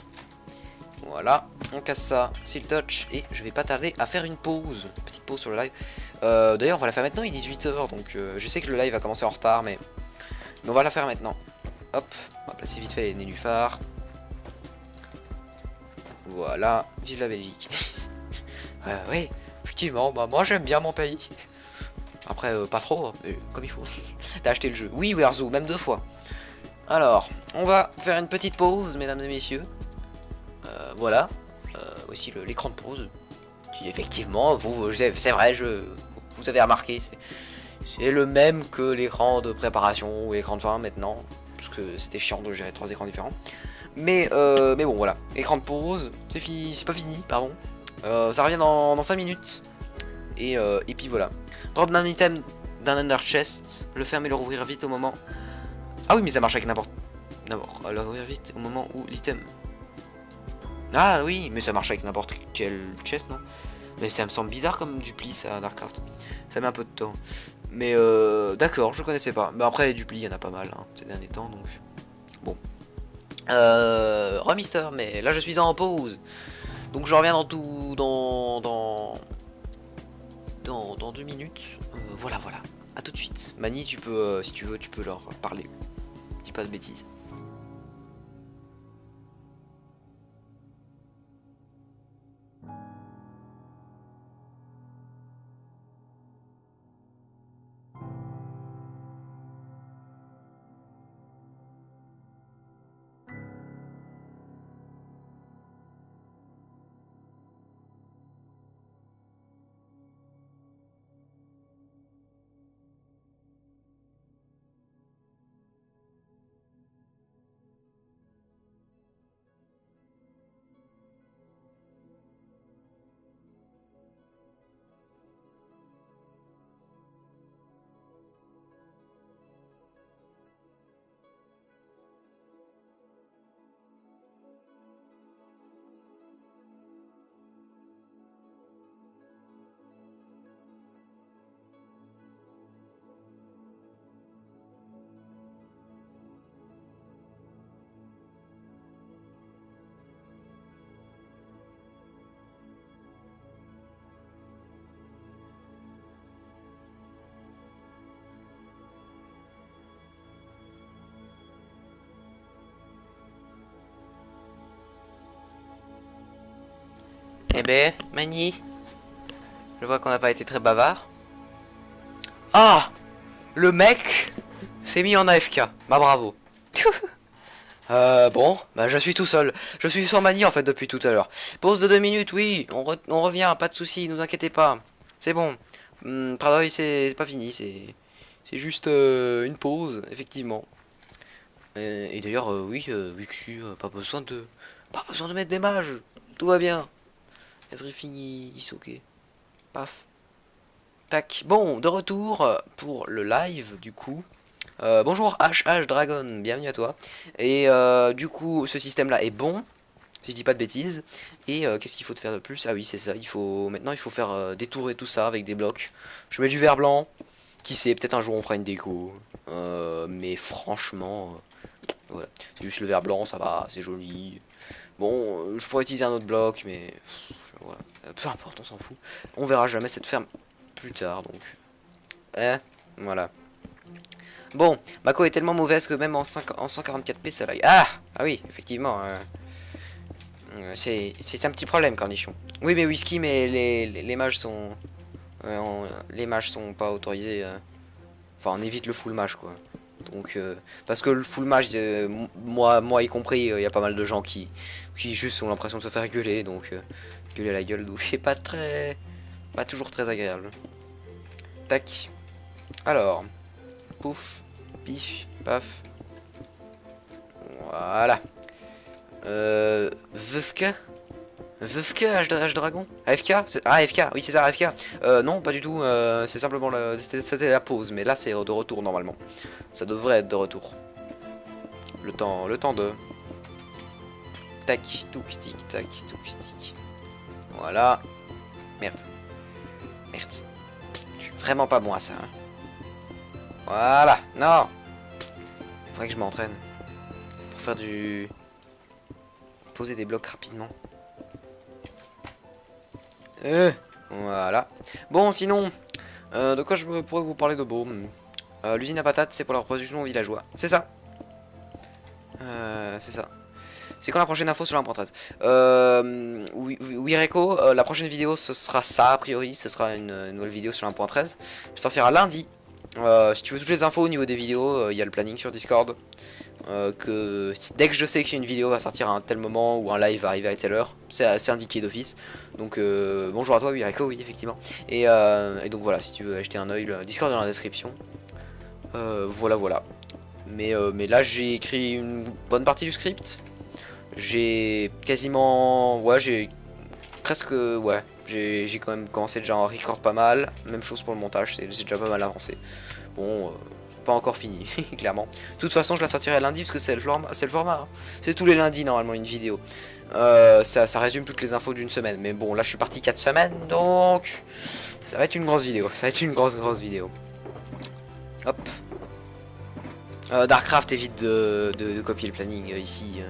Voilà, on casse ça, s'il touch, et je vais pas tarder à faire une pause. Petite pause sur le live. D'ailleurs, on va la faire maintenant, il est 18 h, donc je sais que le live va commencer en retard, mais on va la faire maintenant. Hop, on va placer vite fait les nénuphars. Voilà, vive la Belgique. Oui, effectivement, bah moi j'aime bien mon pays. Après, pas trop, mais comme il faut. T'as acheté le jeu. Oui, Werzo, même 2 fois. Alors, on va faire une petite pause, mesdames et messieurs. Voilà. Voici l'écran de pause. Qui, effectivement, c'est vrai, vous avez remarqué, c'est le même que l'écran de préparation ou l'écran de fin maintenant. Parce que c'était chiant de gérer 3 écrans différents. Mais bon, voilà. Écran de pause, c'est fini, c'est pas fini, pardon. Ça revient dans 5 minutes. Et puis voilà. Drop d'un item d'un under chest, le fermer et le rouvrir vite au moment. Ah oui, mais ça marche avec n'importe. D'abord, le rouvrir vite au moment où l'item. Ah oui, mais ça marche avec n'importe quel chest, non? Mais ça me semble bizarre comme dupli ça, Darkcraft. Ça met un peu de temps. Mais d'accord, je connaissais pas. Mais après les duplis, il y en a pas mal hein, ces derniers temps, donc bon. Remister, mais là je suis en pause. Donc je reviens dans 2 minutes. Voilà. À tout de suite. Mani, tu peux, si tu veux, tu peux leur parler. Dis pas de bêtises. Eh ben, Mani, je vois qu'on n'a pas été très bavard. Ah, le mec s'est mis en AFK. Bah bravo. Bon, bah je suis tout seul. Je suis sans Mani en fait depuis tout à l'heure. Pause de 2 minutes, oui, on revient, pas de soucis, ne vous inquiétez pas. C'est bon. Pardon, c'est pas fini, c'est juste une pause, effectivement. Et d'ailleurs, oui, pas besoin de mettre des mages. Tout va bien. Everything is ok. Paf. Tac. Bon, de retour pour le live, du coup. Bonjour HH Dragon, bienvenue à toi. Et du coup, ce système-là est bon, si je dis pas de bêtises. Et qu'est-ce qu'il faut faire de plus? Ah oui, c'est ça, maintenant il faut faire détourer tout ça avec des blocs. Je mets du verre blanc. Qui sait, peut-être un jour on fera une déco. Mais franchement, voilà. C'est juste le verre blanc, ça va, c'est joli. Bon, je pourrais utiliser un autre bloc, mais voilà. Peu importe, on s'en fout. On verra jamais cette ferme plus tard, donc. Voilà. Bon, Mako est tellement mauvaise que même en 144p ça lag. Ah oui, effectivement. C'est un petit problème, Cornichon. Oui, mais whisky, mais les mages sont... les mages sont pas autorisés. Enfin, on évite le full mage, quoi. Donc, parce que le full mage, moi y compris, il y a pas mal de gens qui juste ont l'impression de se faire gueuler, donc gueuler à la gueule, donc c'est pas toujours très agréable. Tac. Alors, pouf, pif, paf. Voilà. Vuska H Dragon AFK Ah, AFK, oui c'est ça, AFK. Non, pas du tout, c'est simplement c'était la pause, mais là c'est de retour normalement. Ça devrait être de retour. Le temps de... Tac, touc, tic, tac, touc, tic. Voilà. Merde. vraiment pas bon à ça. Hein. Voilà, non. Faudrait que je m'entraîne. Pour faire du... Poser des blocs rapidement. Voilà. Bon, sinon, de quoi je pourrais vous parler de beau? L'usine à patates, c'est pour la reproduction aux villageois. C'est ça. C'est ça. C'est quand la prochaine info sur l'importance? Oui, Reco, la prochaine vidéo, ce sera ça, a priori. Ce sera une nouvelle vidéo sur 1.13. Elle sortira lundi. Si tu veux toutes les infos au niveau des vidéos, il y a le planning sur Discord. Dès que je sais qu'une vidéo va sortir à un tel moment ou un live va arriver à telle heure, c'est indiqué d'office. Donc bonjour à toi, oui, Reco, oui, effectivement. Et donc voilà, si tu veux acheter un oeil, le Discord est dans la description. Voilà. Mais là, j'ai écrit une bonne partie du script. J'ai quasiment... Ouais, j'ai presque... Ouais, j'ai quand même commencé déjà à record pas mal. Même chose pour le montage, c'est déjà pas mal avancé. Bon, pas encore fini, clairement. De toute façon, je la sortirai lundi parce que c'est le format. Hein. C'est tous les lundis, normalement, une vidéo. Ça résume toutes les infos d'une semaine. Mais bon, là, je suis parti 4 semaines, donc... Ça va être une grosse vidéo. Ça va être une grosse vidéo. Hop. Darkcraft évite de copier le planning ici.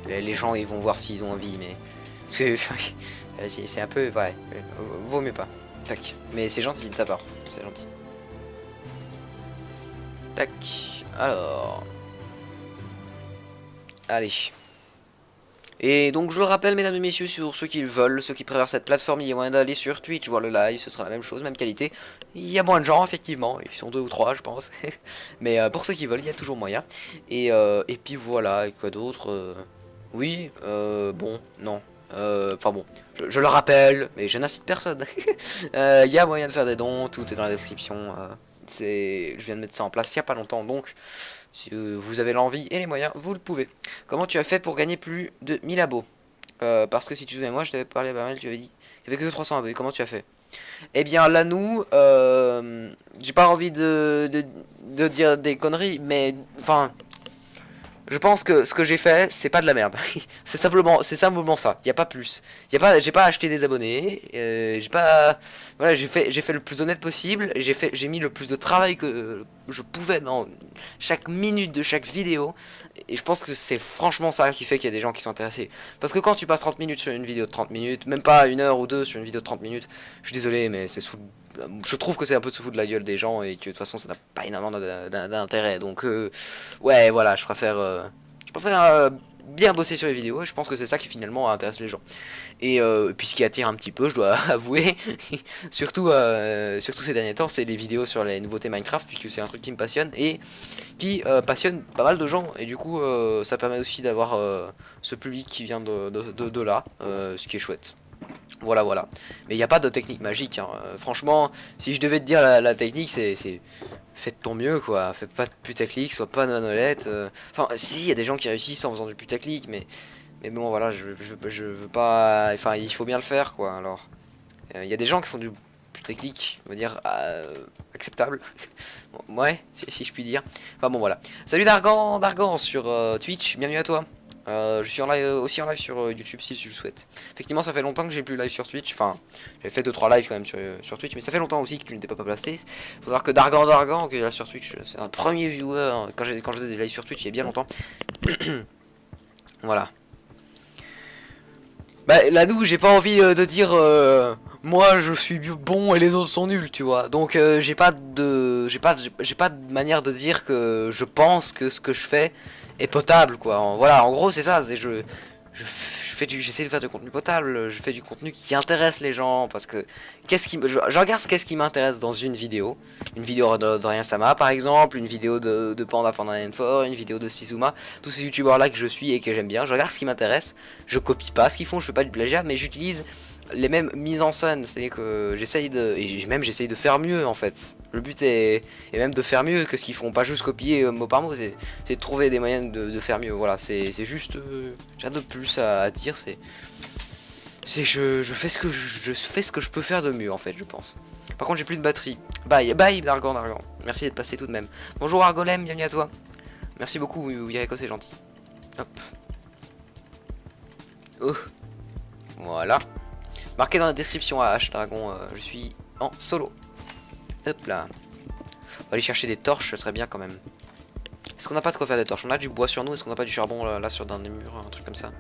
Les gens ils vont voir s'ils ont envie, mais parce que c'est un peu ouais, vaut mieux pas. Tac. Mais c'est gentil de ta part, c'est gentil. Tac. Alors, allez. Et donc je le rappelle, mesdames et messieurs, sur ceux qui le veulent, ceux qui préfèrent cette plateforme, il y a moyen d'aller sur Twitch voir le live, ce sera la même chose, même qualité. Il y a moins de gens, effectivement, ils sont 2 ou 3 je pense. Mais pour ceux qui veulent, il y a toujours moyen. Et puis voilà, et quoi d'autre oui, bon, non. Enfin bon, je le rappelle, mais je n'incite personne. Il y a moyen de faire des dons, tout est dans la description. Je viens de mettre ça en place il n'y a pas longtemps, donc si vous avez l'envie et les moyens, vous le pouvez. Comment tu as fait pour gagner plus de 1000 abos? Parce que si tu te souviens, moi je t'avais parlé à pas mal, tu avais dit qu'il n'y avait que 300 abos. Comment tu as fait? Eh bien là nous, j'ai pas envie de dire des conneries, mais enfin... Je pense que ce que j'ai fait, c'est pas de la merde. c'est simplement ça. Il y a pas plus. J'ai pas acheté des abonnés. J'ai pas, voilà, j'ai fait le plus honnête possible. J'ai mis le plus de travail que je pouvais dans chaque minute de chaque vidéo. Et je pense que c'est franchement ça qui fait qu'il y a des gens qui sont intéressés. Parce que quand tu passes 30 minutes sur une vidéo de 30 minutes, même pas 1 heure ou 2 sur une vidéo de 30 minutes, je suis désolé, mais je trouve que c'est un peu de se foutre de la gueule des gens et que de toute façon ça n'a pas énormément d'intérêt. Donc ouais, voilà, je préfère bien bosser sur les vidéos et je pense que c'est ça qui finalement intéresse les gens. Et puis ce qui attire un petit peu, je dois avouer, surtout ces derniers temps, c'est les vidéos sur les nouveautés Minecraft, puisque c'est un truc qui me passionne et qui passionne pas mal de gens. Et du coup ça permet aussi d'avoir ce public qui vient de là, ce qui est chouette. Voilà. Mais il n'y a pas de technique magique. Hein. Franchement, si je devais te dire la technique, c'est fais de ton mieux, quoi. Fais pas de putaclic, sois pas nanolette. Enfin, si, il y a des gens qui réussissent en faisant du putaclic, mais bon, voilà, je veux pas. Enfin, il faut bien le faire, quoi. Alors, il y a des gens qui font du putaclic, on va dire, acceptable. Ouais, si je puis dire. Enfin, bon, voilà. Salut Dargan sur Twitch, bienvenue à toi. Je suis aussi en live sur YouTube si tu le souhaites. Effectivement, ça fait longtemps que j'ai plus live sur Twitch. Enfin, j'ai fait 2-3 lives quand même sur Twitch, mais ça fait longtemps aussi que tu n'étais pas placé. Faut savoir que Dargan, qui est là sur Twitch, c'est un premier viewer hein, quand je faisais des lives sur Twitch il y a bien longtemps. Voilà. Bah là d'où j'ai pas envie de dire moi je suis bon et les autres sont nuls, tu vois. Donc j'ai pas de manière de dire que je pense que ce que je fais est potable, quoi. Voilà, en gros c'est ça, c'est j'essaie de faire du contenu potable, je fais du contenu qui intéresse les gens parce que je regarde qu'est-ce qui m'intéresse dans une vidéo de Rien Sama par exemple, une vidéo de Panda Fort, une vidéo de Stizuma, tous ces youtubeurs là que je suis et que j'aime bien, je regarde ce qui m'intéresse, je copie pas ce qu'ils font, je fais pas du plagiat, mais j'utilise les mêmes mises en scène, c'est-à-dire que j'essaye de faire mieux en fait. Le but est même de faire mieux que ce qu'ils font, pas juste copier mot par mot, c'est de trouver des moyens de faire mieux. Voilà, c'est juste, j'ai rien de plus à dire, je fais ce que je peux faire de mieux en fait, je pense. Par contre, j'ai plus de batterie. Bye Dargan. Merci d'être passé tout de même. Bonjour Argolem, bienvenue à toi. Merci beaucoup, Yureko, c'est gentil. Hop. Oh. Voilà. Marqué dans la description à H Dragon, je suis en solo. Hop là. On va aller chercher des torches, ce serait bien quand même. Est-ce qu'on n'a pas de quoi faire des torches? On a du bois sur nous, est-ce qu'on n'a pas du charbon là sur dans des murs, un truc comme ça?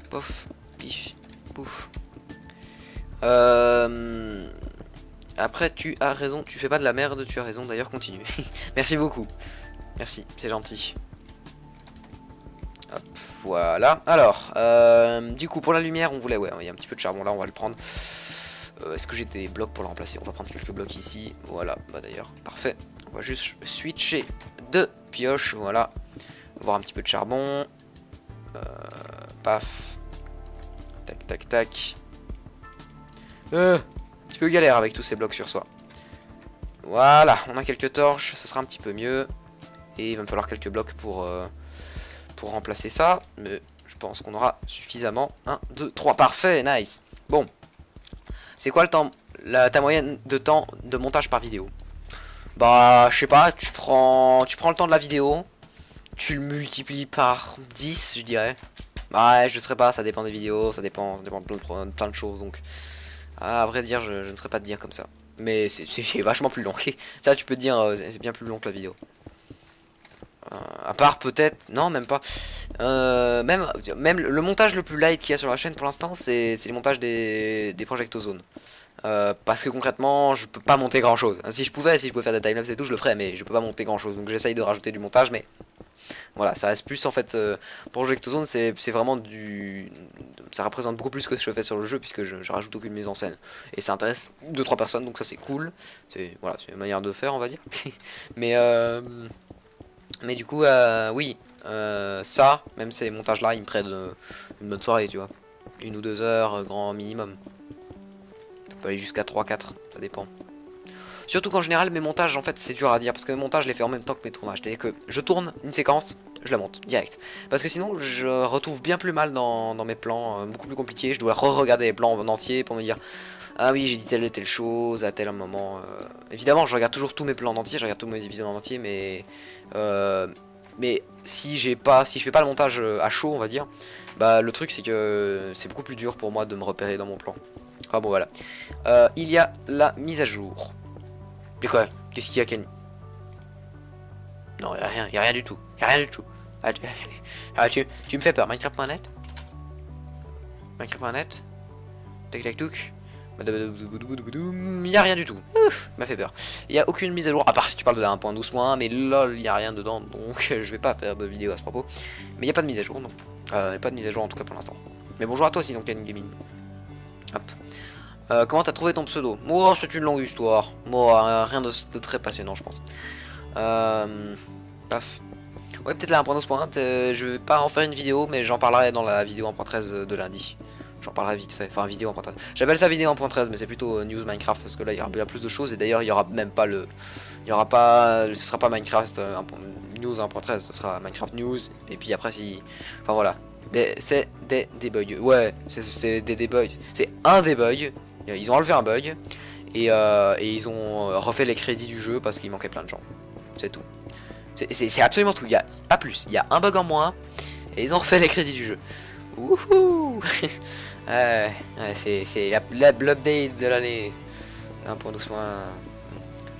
Pof, pif, pouf. Après, tu as raison, tu fais pas de la merde, tu as raison, d'ailleurs, continue. Merci beaucoup. Merci, c'est gentil. Hop, voilà. Alors, du coup, pour la lumière, on voulait, ouais, il y a un petit peu de charbon là, on va le prendre. Est-ce que j'ai des blocs pour le remplacer? On va prendre quelques blocs ici. Voilà, bah d'ailleurs, parfait. On va juste switcher de pioche, voilà. Avoir un petit peu de charbon. Paf. Tac, tac, tac. Un petit peu galère avec tous ces blocs sur soi. Voilà, on a quelques torches, ça sera un petit peu mieux. Et il va me falloir quelques blocs pour remplacer ça. Mais je pense qu'on aura suffisamment. 1, 2, 3, parfait, nice. Bon. C'est quoi le temps, ta moyenne de temps de montage par vidéo? Bah, je sais pas, tu prends le temps de la vidéo, tu le multiplies par 10, je dirais. Ouais, je sais pas, ça dépend des vidéos, ça dépend de plein de choses, donc... À vrai dire, je ne saurais pas te dire comme ça. Mais c'est vachement plus long. Ça, tu peux te dire, c'est bien plus long que la vidéo. À part peut-être... Non, même pas. Même le montage le plus light qu'il y a sur la chaîne pour l'instant, c'est les montages des Projectozones. Parce que concrètement, je peux pas monter grand chose. Si je pouvais faire des timelapse et tout, je le ferais, mais je peux pas monter grand chose. Donc j'essaye de rajouter du montage, mais voilà, ça reste plus en fait. Projectozone, c'est vraiment du. Ça représente beaucoup plus ce que je fais sur le jeu, puisque je rajoute aucune mise en scène. Et ça intéresse 2-3 personnes, donc ça c'est cool. C'est voilà, c'est une manière de faire, on va dire. mais du coup, oui, ça, même ces montages-là, ils me prennent une bonne soirée, tu vois. 1 ou 2 heures, grand minimum. Ça peut aller jusqu'à 3-4, ça dépend. Surtout qu'en général, mes montages, en fait, c'est dur à dire. Parce que mes montages, je les fais en même temps que mes tournages. C'est-à-dire que je tourne une séquence, je la monte, direct. Parce que sinon, je retrouve bien plus mal dans mes plans, beaucoup plus compliqués. Je dois re-regarder les plans en entier pour me dire... Ah oui, j'ai dit telle et telle chose à tel moment. Évidemment, je regarde toujours tous mes plans en entier, je regarde tous mes épisodes en entier, mais si je fais pas le montage à chaud, on va dire, bah le truc c'est que c'est beaucoup plus dur pour moi de me repérer dans mon plan. Ah bon voilà. Il y a la mise à jour. Mais quoi? Qu'est-ce qu'il y a, Kenny? Non, y a rien du tout. Y a rien du tout. Tu me fais peur. Minecraft.net. Minecraft.net. Tac tac touc. Y a rien du tout. Ouf, m'a fait peur. Y a aucune mise à jour, à part si tu parles de la 1.12.1, mais lol, y a rien dedans, donc je vais pas faire de vidéo à ce propos. Mais y a pas de mise à jour, non. Y a pas de mise à jour en tout cas pour l'instant. Mais bonjour à toi sinon, Ken Gaming. Hop. Comment t'as trouvé ton pseudo? Oh, c'est une longue histoire. Bon, rien de très passionnant, je pense. Paf. Ouais, peut-être la 1.12.1, je vais pas en faire une vidéo, mais j'en parlerai dans la vidéo 1.13 de lundi. J'en parlerai vite fait, enfin vidéo 1.13. J'appelle ça vidéo 1.13, mais c'est plutôt news Minecraft, parce que là il y aura bien plus de choses, et d'ailleurs il y aura même pas le... Il y aura pas... Ce sera pas Minecraft news 1.13, ce sera Minecraft news, et puis après si... Enfin voilà. C'est des debugs. Ouais, c'est des debugs. C'est un debug. Ils ont enlevé un bug, et ils ont refait les crédits du jeu parce qu'il manquait plein de gens. C'est tout. C'est absolument tout. Il y a pas plus. Il y a un bug en moins, et ils ont refait les crédits du jeu. Wouhou. C'est l'update de l'année 1.12.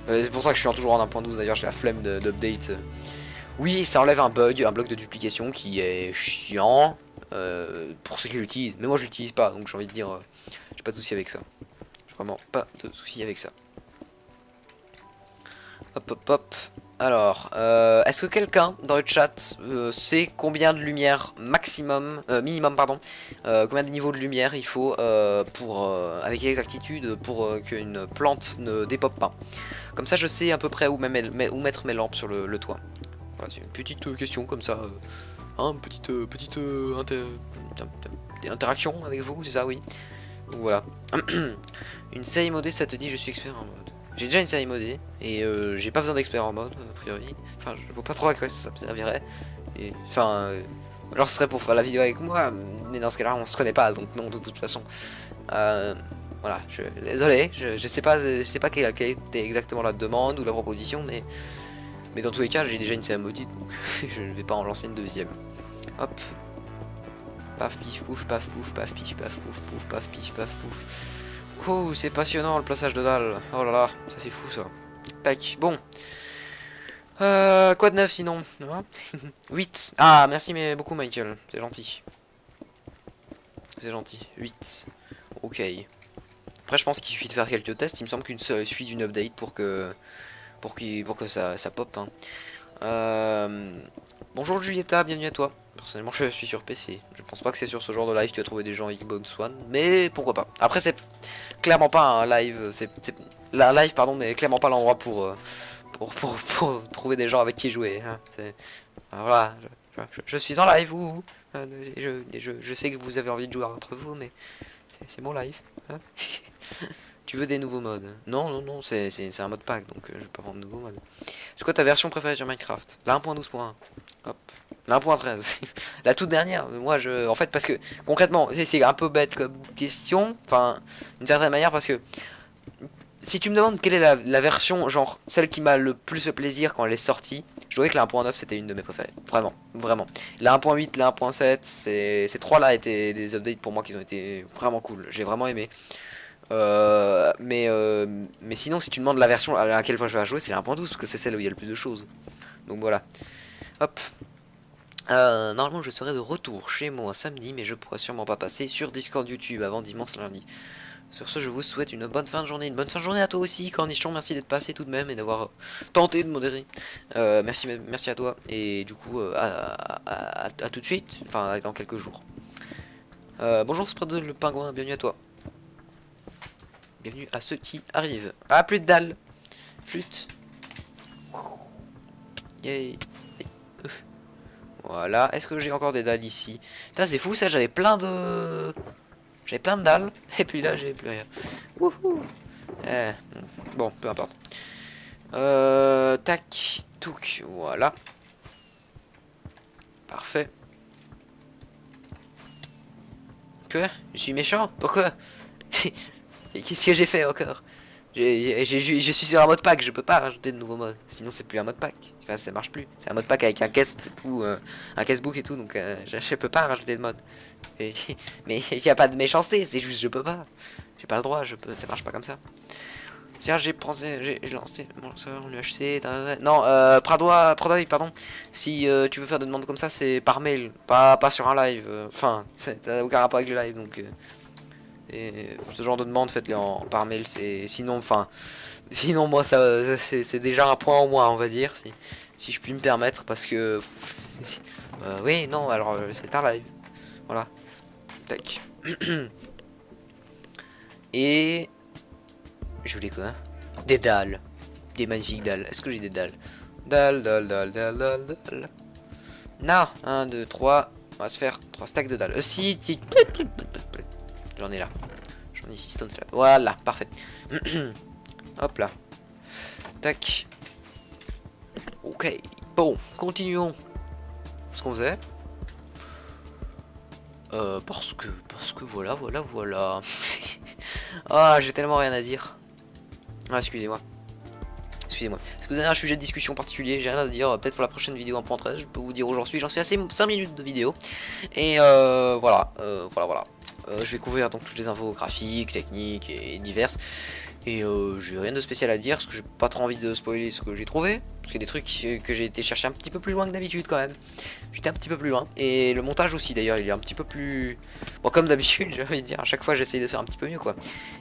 C'est pour ça que je suis toujours en 1.12 d'ailleurs, j'ai la flemme d'update. Oui, ça enlève un bloc de duplication qui est chiant pour ceux qui l'utilisent. Mais moi je l'utilise pas, donc j'ai envie de dire, j'ai pas de souci avec ça. J'ai vraiment pas de souci avec ça. Hop hop hop. Alors, est-ce que quelqu'un dans le chat sait combien de lumière maximum, minimum pardon, combien de niveaux de lumière il faut avec exactitude pour qu'une plante ne dépop pas? Comme ça je sais à peu près où mettre mes lampes sur le toit. Voilà, c'est une petite question comme ça, petite interaction avec vous, c'est ça, oui. Donc voilà. Une série modée, ça te dit je suis expert en mode. J'ai déjà une série modée et j'ai pas besoin d'expert en mode a priori. Enfin, je vois pas trop à quoi ça me servirait. Et enfin, alors ce serait pour faire la vidéo avec moi, mais dans ce cas-là, on se connaît pas, donc non de toute façon. Voilà, désolé, je sais pas quelle était exactement la demande ou la proposition, mais dans tous les cas, j'ai déjà une série modée, donc je ne vais pas en lancer une deuxième. Hop. Paf pif pouf, paf pouf, paf pif paf pouf, pouf paf pif paf pouf. Oh, c'est passionnant le plaçage de dalles. Oh là là, ça c'est fou ça. Tac, bon. Quoi de neuf sinon, hein? 8. Ah, merci mais beaucoup Michael, c'est gentil. C'est gentil, 8. Ok. Après je pense qu'il suffit de faire quelques tests, il me semble qu'il suffit d'une update pour que ça pop. Hein. Bonjour Julieta, bienvenue à toi. Personnellement je suis sur PC. Je pense pas que c'est sur ce genre de live que tu as trouvé des gens Xbox One, mais pourquoi pas. Après c'est clairement pas un live, la live pardon n'est clairement pas l'endroit pour trouver des gens avec qui jouer. Hein. Voilà, je suis en live ou je sais que vous avez envie de jouer entre vous, mais c'est mon live. Hein. Tu veux des nouveaux modes? Non, non, non, c'est un mode pack, donc je vais pas vendre de nouveaux modes. C'est quoi ta version préférée sur Minecraft? La 1.12.1. Hop. La 1.13. La toute dernière. Moi, en fait, parce que concrètement, c'est un peu bête comme question. Enfin, d'une certaine manière, parce que si tu me demandes quelle est la version, genre celle qui m'a le plus fait plaisir quand elle est sortie, je dirais que la 1.9 c'était une de mes préférées. Vraiment, vraiment. La 1.8, la 1.7, ces trois-là étaient des updates pour moi qui ont été vraiment cool. J'ai vraiment aimé. Mais sinon, si tu demandes la version à laquelle je vais jouer, c'est la 1.12 parce que c'est celle où il y a le plus de choses. Donc voilà. Hop. Normalement, je serai de retour chez moi samedi, mais je pourrais sûrement pas passer sur Discord YouTube avant dimanche lundi. Sur ce, je vous souhaite une bonne fin de journée. Une bonne fin de journée à toi aussi, Cornichon. Merci d'être passé tout de même et d'avoir tenté de modérer. Merci à toi. Et du coup, à tout de suite. Enfin, dans quelques jours. Bonjour, Spread le pingouin. Bienvenue à toi. Bienvenue à ceux qui arrivent. Ah, plus de dalles. Flûte. Yay. Voilà. Est-ce que j'ai encore des dalles ici? Putain, c'est fou ça. J'avais plein de dalles. Et puis là, j'ai plus rien. Wouhou. Bon, peu importe. Tac. Touc. Voilà. Parfait. Quoi? Je suis méchant? Pourquoi? Qu'est-ce que j'ai fait encore? Je suis sur un mode pack, je peux pas rajouter de nouveaux modes. Sinon c'est plus un mode pack. Enfin ça marche plus. C'est un mode pack avec un guest ou un guestbook et tout, donc je peux pas rajouter de mode. Mais il n'y a pas de méchanceté, c'est juste je peux pas. J'ai pas le droit, ça marche pas comme ça. Tiens, j'ai lancé mon serveur en UHC. Non, Pradois, pardon. Si tu veux faire des demandes comme ça, c'est par mail, pas sur un live. Enfin, ça n'a aucun rapport avec le live, donc. Et ce genre de demande, faites-les par mail. Sinon, enfin, sinon moi c'est déjà un point en moins, on va dire, si je puis me permettre, parce que oui, non, alors c'est un live, voilà. Tac. Et je voulais quoi? Des dalles, des magnifiques dalles. Est-ce que j'ai des dalles? Dalles. Non, 1, 2, 3. On va se faire 3 stacks de dalles. Si, j'en ai là. J'en ai ici, stone slab. Voilà, parfait. Hop là. Tac. Ok. Bon, continuons. Ce qu'on faisait. Parce que voilà. Ah, j'ai tellement rien à dire. Ah, excusez-moi. Est-ce que vous avez un sujet de discussion particulier? J'ai rien à dire. Peut-être pour la prochaine vidéo 1.13. Je peux vous dire où j'en suis. J'en suis à 5 minutes de vidéo. Et voilà. Voilà. Je vais couvrir donc toutes les infos graphiques, techniques et diverses. Et j'ai rien de spécial à dire parce que j'ai pas trop envie de spoiler ce que j'ai trouvé. Parce qu'il y a des trucs que j'ai été chercher un petit peu plus loin que d'habitude quand même. J'étais un petit peu plus loin. Et le montage aussi d'ailleurs, il est un petit peu plus... Bon, comme d'habitude, j'ai envie de dire, à chaque fois j'essaye de faire un petit peu mieux quoi.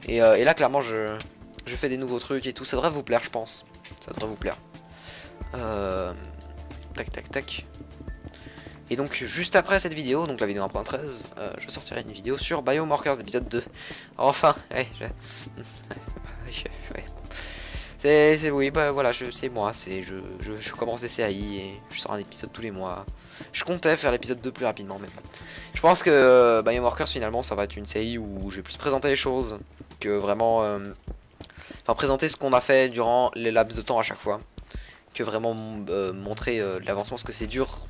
Et là clairement je fais des nouveaux trucs et tout. Ça devrait vous plaire je pense. Ça devrait vous plaire. Tac. Et donc juste après cette vidéo, donc la vidéo 1.13, je sortirai une vidéo sur Biomarkers épisode 2. Enfin, ouais, oui, bah voilà, c'est moi, je commence des CAI et je sors un épisode tous les mois. Je comptais faire l'épisode 2 plus rapidement, mais je pense que Biomarkers finalement ça va être une série où je vais plus présenter les choses que vraiment, enfin présenter ce qu'on a fait durant les laps de temps à chaque fois. Que vraiment montrer l'avancement, parce que c'est dur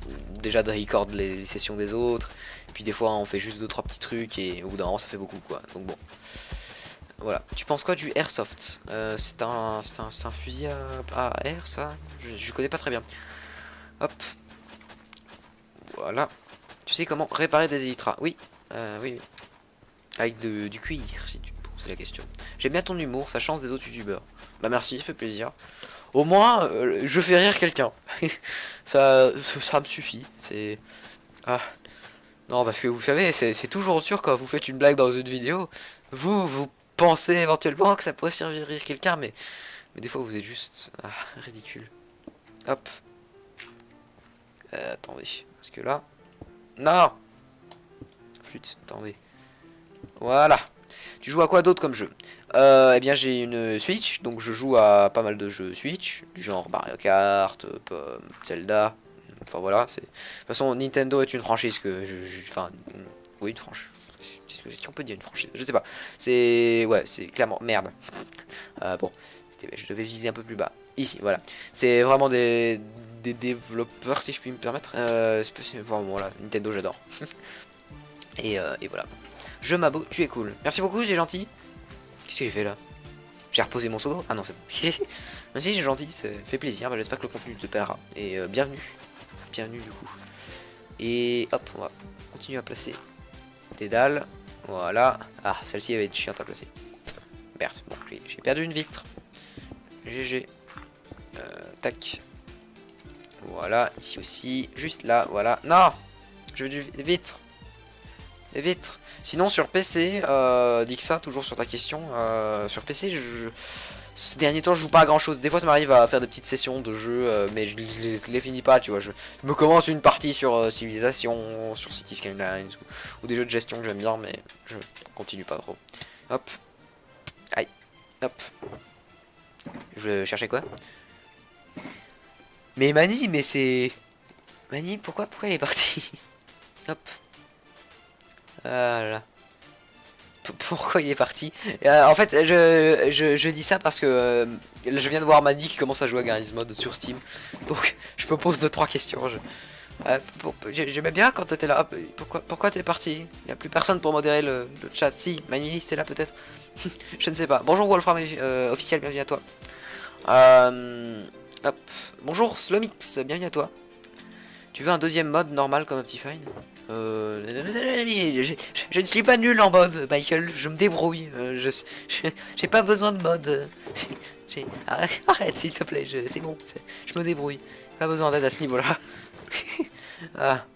déjà de record les sessions des autres, et puis des fois on fait juste 2-3 petits trucs et au bout d'un moment ça fait beaucoup quoi, donc bon voilà. Tu penses quoi du airsoft? C'est un fusil à air ça? Je connais pas très bien. Hop, voilà. Tu sais comment réparer des élytras? Oui, oui. Avec du cuir si tu te poses. poser la question. J'aime bien ton humour, ça change des autres youtubeurs. Bah merci, ça fait plaisir. Au moins, je fais rire quelqu'un. ça me suffit. C'est... Ah. Non, parce que vous savez, c'est toujours dur quand vous faites une blague dans une vidéo. Vous pensez éventuellement que ça pourrait faire rire quelqu'un, mais des fois vous êtes juste... Ah, ridicule. Hop. Attendez, parce que là... Non. Flûte, attendez. Voilà. Tu joues à quoi d'autre comme jeu? Eh bien j'ai une Switch, donc je joue à pas mal de jeux Switch, du genre Mario Kart, Zelda, enfin voilà. De toute façon Nintendo est une franchise que enfin, oui une franchise, si on peut dire une franchise, je sais pas. C'est, ouais c'est clairement, merde. Bon, je devais viser un peu plus bas. Ici, voilà. C'est vraiment des développeurs, si je puis me permettre. Enfin, voilà, Nintendo j'adore. et voilà. Je m'abonne, tu es cool. Merci beaucoup, c'est gentil. Qu'est-ce que j'ai fait là? J'ai reposé mon seau. Ah non, c'est bon. Merci, c'est gentil, ça fait plaisir. Bah, j'espère que le contenu te plaira. Et bienvenue. Bienvenue du coup. Et hop, on va continuer à placer des dalles. Voilà. Ah, celle-ci avait été chiante à placer. Merde, bon, j'ai perdu une vitre. GG. Tac. Voilà, ici aussi. Juste là, voilà. Non! Je veux des vitres. Des vitres. Sinon sur PC, Dixa, toujours sur ta question, sur PC, ces derniers temps je joue pas à grand chose. Des fois ça m'arrive à faire des petites sessions de jeu, mais je les finis pas, tu vois. Je me commence une partie sur Civilization, sur City Skylines, ou des jeux de gestion que j'aime bien, mais je continue pas trop. Hop. Aïe. Hop. Je cherchais quoi? Mais Mani, mais c'est... Mani, pourquoi il est parti? Hop. Voilà. Pourquoi il est parti? En fait, je dis ça parce que je viens de voir Mani qui commence à jouer à Garry's Mod sur Steam. Donc, je me pose 2-3 questions. J'aimais bien quand t'étais là. Pourquoi t'es parti? Il n'y a plus personne pour modérer le chat. Si, Mani, t'es là peut-être. Je ne sais pas. Bonjour Wolfram officiel, bienvenue à toi. Hop. Bonjour Slomix, bienvenue à toi. Tu veux un deuxième mode normal comme Optifine? Je ne suis pas nul en mode, Michael, je me débrouille. J'ai pas besoin de mode. Arrête s'il te plaît, c'est bon, je me débrouille. Pas besoin d'aide à ce niveau-là. Ah,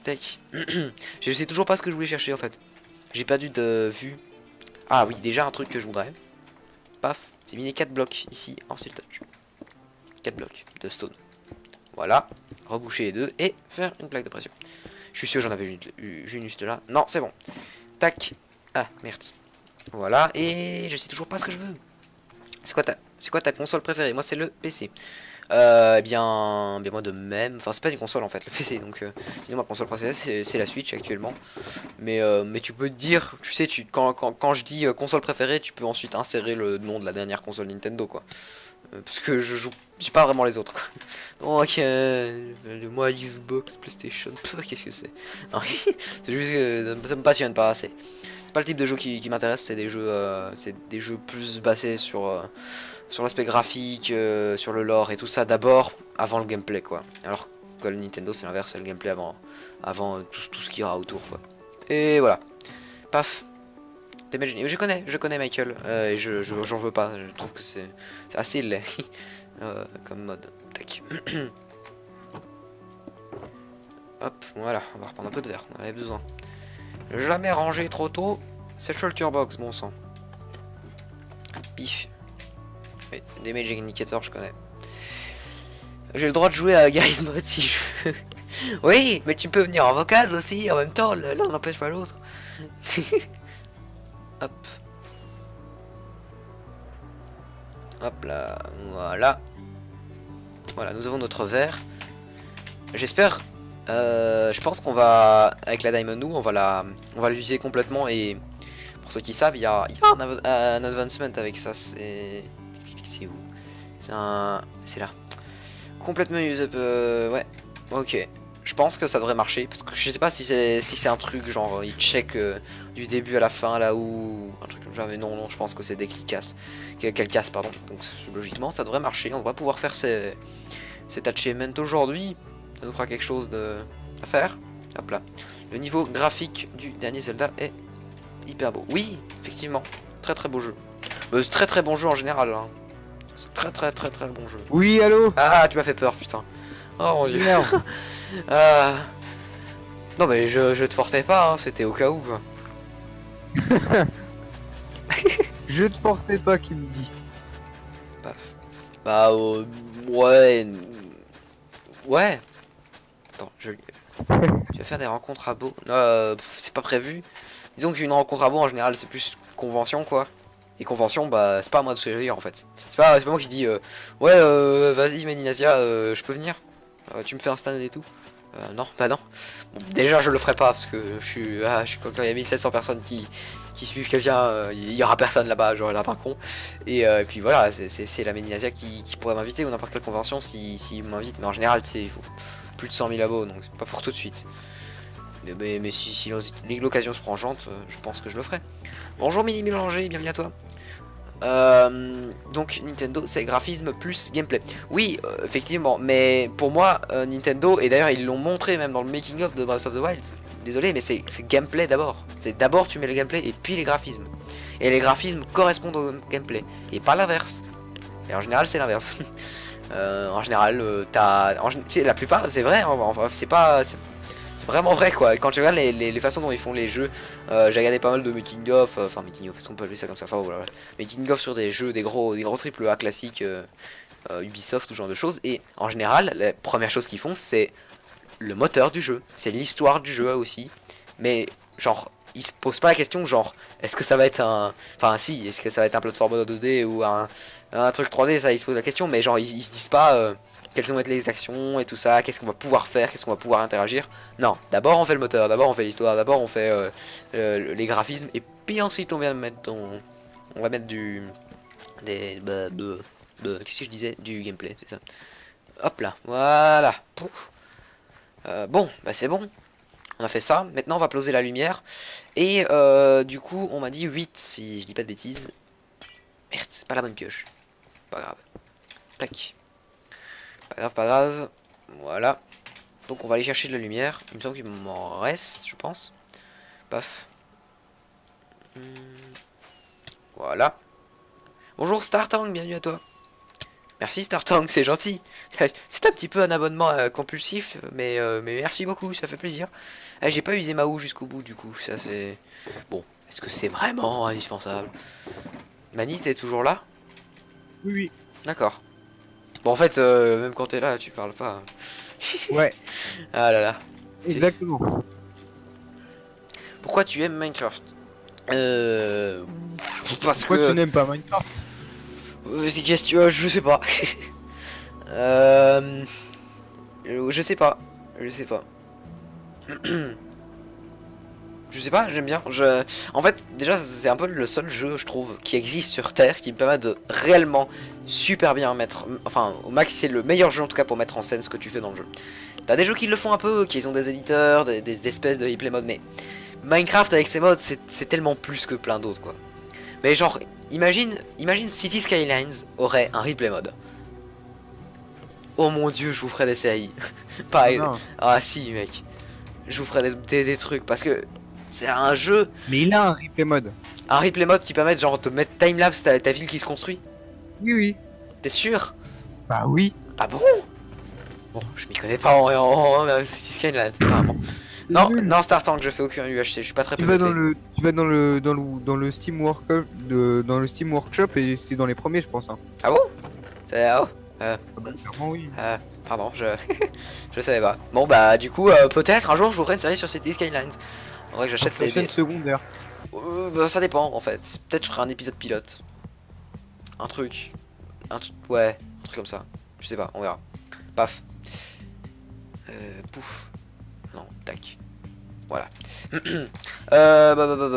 tac. Je sais toujours pas ce que je voulais chercher en fait. J'ai perdu de vue. Ah oui, déjà un truc que je voudrais. Paf, c'est miner 4 blocs ici en steel touch. 4 blocs de stone. Voilà, reboucher les deux et faire une plaque de pression. Je suis sûr j'en avais une juste là. Non, c'est bon. Tac. Ah, merde. Voilà, et je sais toujours pas ce que je veux. C'est quoi ta console préférée? Moi c'est le PC. Bien moi de même. Enfin c'est pas une console en fait, le PC. Donc sinon ma console préférée c'est la Switch actuellement. Mais tu peux te dire, tu sais, quand je dis console préférée, tu peux ensuite insérer le nom de la dernière console Nintendo quoi. Parce que je suis pas vraiment les autres quoi. Donc moi Xbox, PlayStation, qu'est-ce que c'est? C'est juste que ça me passionne pas assez. C'est pas le type de jeu qui m'intéresse, c'est des jeux plus basés sur l'aspect graphique, sur le lore et tout ça d'abord avant le gameplay quoi. Alors que le Nintendo c'est l'inverse, c'est le gameplay avant tout ce qu'il y aura autour quoi. Et voilà. Paf. Je connais Michael, et j'en veux pas, je trouve que c'est assez laid comme mode. Tac. Hop, voilà, on va reprendre un peu de verre, on en avait besoin. Jamais rangé trop tôt, c'est Shulker Box, bon sang. Pif. Oui, Damage Indicator, je connais. J'ai le droit de jouer à Garry's Mod si je veux. Oui, mais tu peux venir en vocal aussi, en même temps, l'un n'empêche pas l'autre. Hop. Hop là, voilà. Voilà, nous avons notre verre. J'espère, je pense qu'on va, avec la Diamond New, on va l'utiliser complètement. Et pour ceux qui savent, il y a un advancement avec ça. C'est où? C'est là. Complètement use up, ouais. Ok. Je pense que ça devrait marcher, parce que je sais pas si c'est un truc genre il check du début à la fin là où un truc comme ça, mais non je pense que c'est dès qu'il casse, qu'elle casse pardon. Donc logiquement ça devrait marcher, on devrait pouvoir faire cet achievement aujourd'hui. Ça nous fera quelque chose à faire. Hop là. Le niveau graphique du dernier Zelda est hyper beau. Oui, effectivement. Très très beau jeu. C'est très très bon jeu en général. Hein. C'est très très très très bon jeu. Oui, allô. Ah, tu m'as fait peur, putain. Oh mon dieu. Merde. Ah. Non mais je te forçais pas, hein, c'était au cas où quoi. Je te forçais pas, qui me dit. Paf. Bah ouais. Ouais. Attends, je vais faire des rencontres à Beau. C'est pas prévu. Disons qu'une rencontre à Beau en général c'est plus convention quoi. Et convention bah c'est pas à moi de choisir en fait. C'est pas moi qui dis ouais vas-y Méninasia je peux venir. Tu me fais un stand et tout. Non, bah non. Bon, déjà je le ferai pas parce que je suis quand il y a 1700 personnes qui suivent quelqu'un, il y aura personne là-bas, j'aurai l'air d'un con. Et puis voilà, c'est la Méninasia qui pourrait m'inviter ou n'importe quelle convention si m'invite. Mais en général tu sais il faut plus de 100 000 abos donc c'est pas pour tout de suite. Mais si l'occasion se prend jante, je pense que je le ferai. Bonjour Mini Mélanger, bienvenue à toi. Donc Nintendo c'est graphisme plus gameplay. Oui effectivement, mais pour moi Nintendo, et d'ailleurs ils l'ont montré même dans le making of de Breath of the Wild, désolé mais c'est gameplay d'abord. C'est d'abord tu mets le gameplay et puis les graphismes. Et les graphismes correspondent au gameplay et pas l'inverse. Et en général c'est l'inverse. En général la plupart c'est vrai, c'est pas... C'est vraiment vrai quoi, quand tu regardes les façons dont ils font les jeux, j'ai regardé pas mal de making of, enfin making of, est-ce qu'on peut appeler ça comme ça, enfin voilà, making of sur des jeux, des gros triple A classiques, Ubisoft, tout ce genre de choses, et en général, la première chose qu'ils font c'est le moteur du jeu, c'est l'histoire du jeu aussi, mais genre, ils se posent pas la question genre, est-ce que ça va être un, enfin si, est-ce que ça va être un platformer 2D ou un truc 3D, ça ils se posent la question, mais genre ils se disent pas... quelles vont être les actions et tout ça, qu'est-ce qu'on va pouvoir faire, qu'est-ce qu'on va pouvoir interagir. Non, d'abord on fait le moteur, d'abord on fait l'histoire, d'abord on fait les graphismes, et puis ensuite on vient mettre on va mettre qu'est-ce que je disais, du gameplay, c'est ça. Hop là, voilà. Bon, bah c'est bon. On a fait ça, maintenant on va poser la lumière. Et du coup on m'a dit 8 si je dis pas de bêtises. Merde, c'est pas la bonne pioche. Pas grave. Tac. Pas grave, voilà. Donc on va aller chercher de la lumière. Il me semble qu'il m'en reste, je pense. Paf. Voilà. Bonjour Startank, bienvenue à toi. Merci Startank, c'est gentil. C'est un petit peu un abonnement compulsif, mais merci beaucoup, ça fait plaisir. J'ai pas usé ma houe jusqu'au bout du coup, ça c'est... Bon, est-ce que c'est vraiment indispensable? Mani, t'es toujours là? Oui, oui. D'accord. Bon en fait, même quand t'es là, tu parles pas. Ouais, Ah là là. exactement. Pourquoi tu aimes Minecraft? Parce Pourquoi que... tu n'aimes pas Minecraft? C'est question, je sais pas. Je sais pas. Je sais pas. Je sais pas, j'aime bien. En fait, déjà, c'est un peu le seul jeu, je trouve, qui existe sur Terre, qui me permet de réellement super bien mettre... Enfin, au max, c'est le meilleur jeu, en tout cas, pour mettre en scène ce que tu fais dans le jeu. T'as des jeux qui le font un peu, qui ont des éditeurs, des espèces de replay mode, mais... Minecraft, avec ses modes, c'est tellement plus que plein d'autres, quoi. Mais genre, imagine City Skylines aurait un replay mode. Oh mon dieu, je vous ferai des séries. Pareil. Non. Ah si, mec. Je vous ferai des trucs, parce que... C'est un jeu... Mais il a un replay mode. Un replay mode qui permet de genre te mettre timelapse ta ville qui se construit. Oui, oui. T'es sûr? Bah oui. Ah bon? Bon, je m'y connais pas en City Skylines, apparemment. Non, Nul. non, Startank, je fais aucun UHC, je suis pas très Tu vas PVP. dans le Steam Workshop, dans le Steam Workshop et c'est dans les premiers, je pense. Hein. Ah bon? Oh, Ah bah, clairement, oui. pardon, je savais pas. Bon bah du coup, peut-être un jour je vous ferai une série sur City Skylines. Faudrait que j'achète La chaîne secondaire. Bah, ça dépend en fait. Peut-être je ferai un épisode pilote. Un truc. Ouais, un truc comme ça. Je sais pas, on verra. Paf. Pouf. Non, tac. Voilà.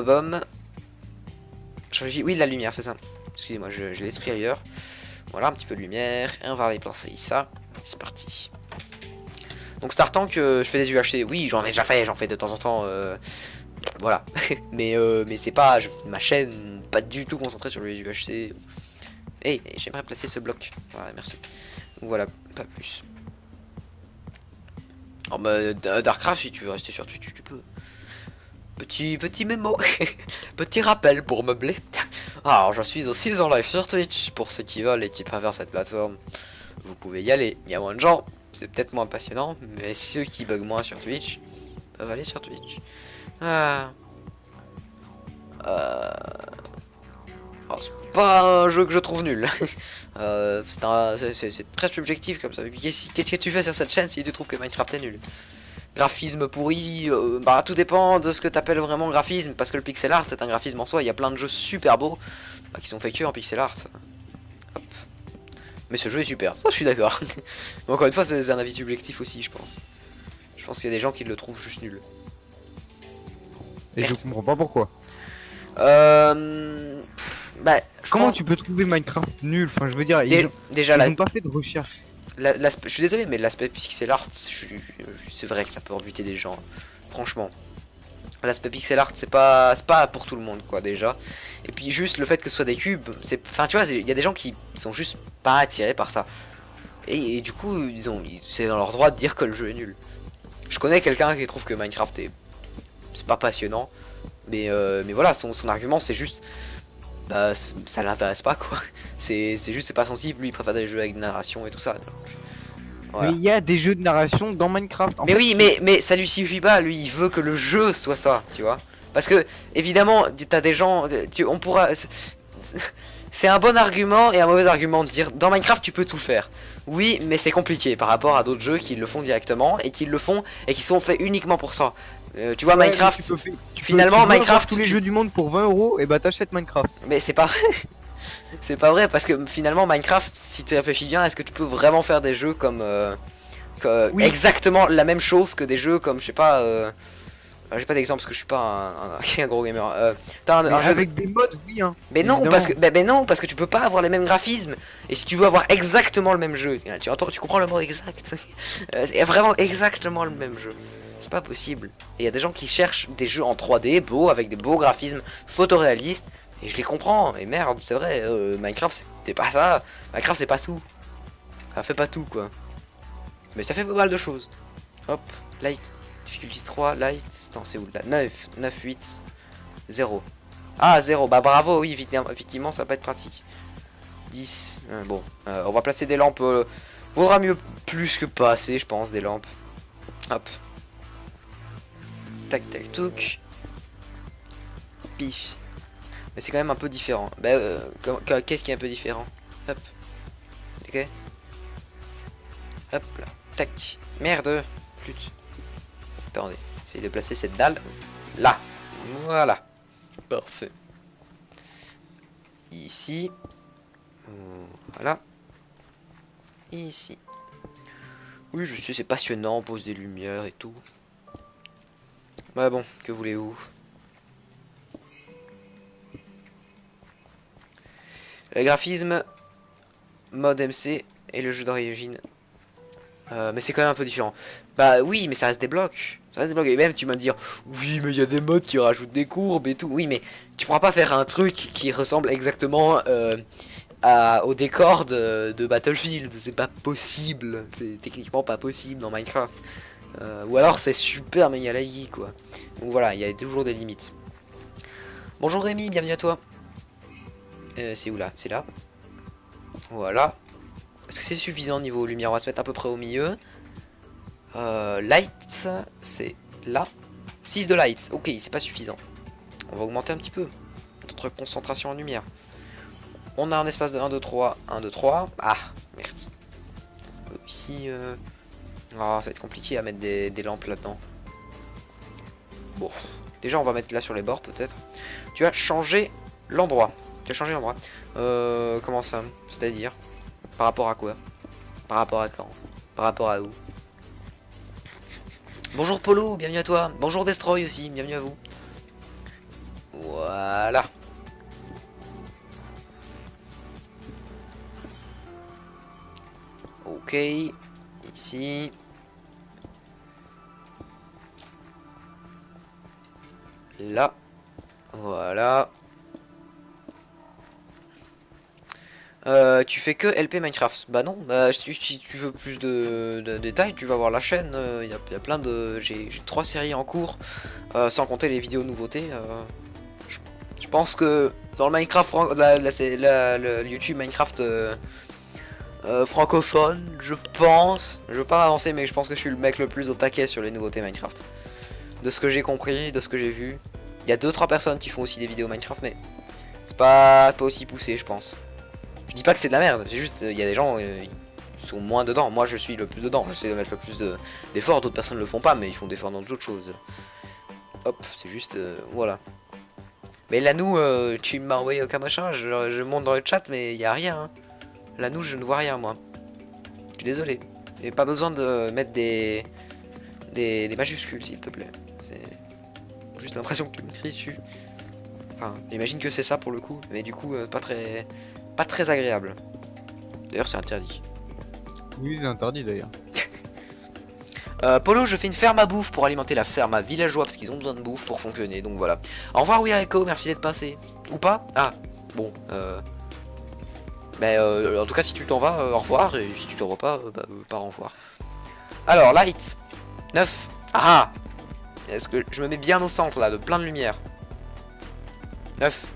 Bam. Oui, de la lumière, c'est ça. Excusez-moi, j'ai l'esprit ailleurs. Voilà, un petit peu de lumière. Et on va aller placer ça. C'est parti. Donc Startank, je fais des UHC. Oui, j'en ai déjà fait, j'en fais de temps en temps. Voilà. mais c'est pas... ma chaîne, pas du tout concentrée sur les UHC. Et j'aimerais placer ce bloc. Voilà, merci. Donc voilà, pas plus. Oh bah, Darkcraft, si tu veux rester sur Twitch, tu peux. Petit mémo. Petit rappel pour meubler. Ah, alors, je suis aussi en live sur Twitch. Pour ceux qui veulent et qui préfèrent cette plateforme, vous pouvez y aller. Il y a moins de gens, c'est peut-être moins passionnant, mais ceux qui bug moins sur Twitch peuvent aller sur Twitch. Ah. Alors, c'est pas un jeu que je trouve nul. C'est très subjectif comme ça. Qu'est-ce que tu fais sur cette chaîne si tu trouves que Minecraft est nul? Graphisme pourri, bah tout dépend de ce que t'appelles vraiment graphisme, parce que le pixel art est un graphisme en soi. Il y a plein de jeux super beaux qui sont faits que en pixel art. Hop. Mais ce jeu est super, ça je suis d'accord. Mais encore une fois, c'est un avis subjectif aussi, je pense. Je pense qu'il y a des gens qui le trouvent juste nul. Et je comprends pas pourquoi. Bah, Comment tu peux trouver Minecraft nul? Enfin, je veux dire, déjà ils ont pas fait de recherche. je suis désolé, mais l'aspect pixel art, c'est vrai que ça peut rebuter des gens. Franchement, l'aspect pixel art, c'est pas pour tout le monde, quoi, déjà. Et puis juste le fait que ce soit des cubes, enfin, tu vois, il y a des gens qui sont juste pas attirés par ça. Et du coup, c'est dans leur droit de dire que le jeu est nul. Je connais quelqu'un qui trouve que Minecraft c'est pas passionnant, mais voilà, son argument c'est juste, bah, ça l'intéresse pas, quoi. C'est juste, c'est pas son type, lui il préfère des jeux avec narration et tout ça. Donc, voilà. Mais il y a des jeux de narration dans Minecraft. Mais oui, mais ça lui suffit pas, lui il veut que le jeu soit ça, tu vois. Parce que évidemment, t'as des gens, on pourra, c'est un bon argument et un mauvais argument de dire dans Minecraft tu peux tout faire. Oui, mais c'est compliqué par rapport à d'autres jeux qui le font directement et qui le font et qui sont faits uniquement pour ça. Tu vois, ouais, Minecraft, finalement Minecraft, tous les jeux du monde pour 20 € et bah t'achètes Minecraft. Mais c'est pas vrai. C'est pas vrai parce que finalement Minecraft, si tu réfléchis bien, est-ce que tu peux vraiment faire des jeux comme oui, exactement la même chose que des jeux comme, je sais pas, j'ai pas d'exemple parce que je suis pas un gros gamer. T'as un jeu avec des mods, oui, hein. Mais non, non, parce que tu peux pas avoir les mêmes graphismes. Et si tu veux avoir exactement le même jeu, tu comprends le mot exact. C'est vraiment exactement le même jeu. C'est pas possible. Et il y a des gens qui cherchent des jeux en 3D beaux, avec des beaux graphismes photoréalistes. Et je les comprends. Et merde, c'est vrai, Minecraft c'est pas ça. Minecraft c'est pas tout. Ça fait pas tout, quoi. Mais ça fait pas mal de choses. Hop, light, difficulty 3, light. Attends, c'est où là? 9, 9, 8, 0. Ah, 0, bah bravo, oui, effectivement, ça va pas être pratique. 10, bon, on va placer des lampes. Vaudra mieux plus que pas assez, je pense, des lampes. Hop. Tac, tac, touc. Pif. Mais c'est quand même un peu différent. Bah, qu'est-ce qui est un peu différent? Hop. Ok. Hop là. Tac. Merde. Flûte. Attendez. Essayez de placer cette dalle. Là. Voilà. Parfait. Ici. Voilà. Ici. Oui, je sais, c'est passionnant. On pose des lumières et tout. Bah bon, que voulez-vous? Le graphisme, mode MC et le jeu d'origine. Mais c'est quand même un peu différent. Bah oui, mais ça reste des blocs. Ça reste des blocs. Et même tu vas me dire, oui, mais il y a des modes qui rajoutent des courbes et tout. Oui, mais tu pourras pas faire un truc qui ressemble exactement au décor de Battlefield. C'est pas possible. C'est techniquement pas possible dans Minecraft. Ou alors c'est super méga laggy, quoi. Donc voilà, il y a toujours des limites. Bonjour Rémi, bienvenue à toi. C'est où là? C'est là. Voilà. Est-ce que c'est suffisant niveau lumière? On va se mettre à peu près au milieu. Light, c'est là. 6 de light. Ok, c'est pas suffisant. On va augmenter un petit peu notre concentration en lumière. On a un espace de 1, 2, 3. 1, 2, 3. Ah, merde. Ici, oh, ça va être compliqué à mettre des lampes là-dedans. Bon. Déjà, on va mettre là sur les bords, peut-être. Tu vas changer l'endroit. Tu as changé l'endroit. Comment ça? C'est-à-dire? Par rapport à quoi? Par rapport à quand? Par rapport à où? Bonjour Polo, bienvenue à toi. Bonjour Destroy aussi, bienvenue à vous. Voilà. Ok. Ici. Là. Voilà. Tu fais que LP Minecraft? Bah non, bah, si tu veux plus de détails, tu vas voir la chaîne. Il y a plein de... J'ai 3 séries en cours, sans compter les vidéos nouveautés. Je pense que Dans le Minecraft, le YouTube Minecraft francophone, je pense. Je veux pas avancer, mais je pense que je suis le mec le plus au taquet sur les nouveautés Minecraft. De ce que j'ai compris, de ce que j'ai vu. Il y a 2-3 personnes qui font aussi des vidéos Minecraft, mais c'est pas aussi poussé, je pense. Je dis pas que c'est de la merde, c'est juste, il y a des gens ils sont moins dedans. Moi, je suis le plus dedans. J'essaie de mettre le plus d'efforts. D'autres personnes le font pas, mais ils font d'efforts dans d'autres choses. Hop, c'est juste, voilà. Mais là, nous, tu m'as envoyé aucun machin. Je monte dans le chat, mais il y a rien. Hein. Là, nous, je ne vois rien, moi. Je suis désolé. Il n'y a pas besoin de mettre des majuscules, s'il te plaît. C'est juste l'impression que tu m'écris dessus. Enfin, j'imagine que c'est ça pour le coup, mais du coup, pas très agréable. D'ailleurs, c'est interdit. Oui, c'est interdit d'ailleurs. Polo, je fais une ferme à bouffe pour alimenter la ferme à villageois parce qu'ils ont besoin de bouffe pour fonctionner, donc voilà. Au revoir, oui, Echo, merci d'être passé. Ou pas? Ah, bon, mais en tout cas, si tu t'en vas, au revoir, et si tu t'en vas pas, pas au revoir. Alors, light 9. Ah! Est-ce que je me mets bien au centre là, de plein de lumière? 9.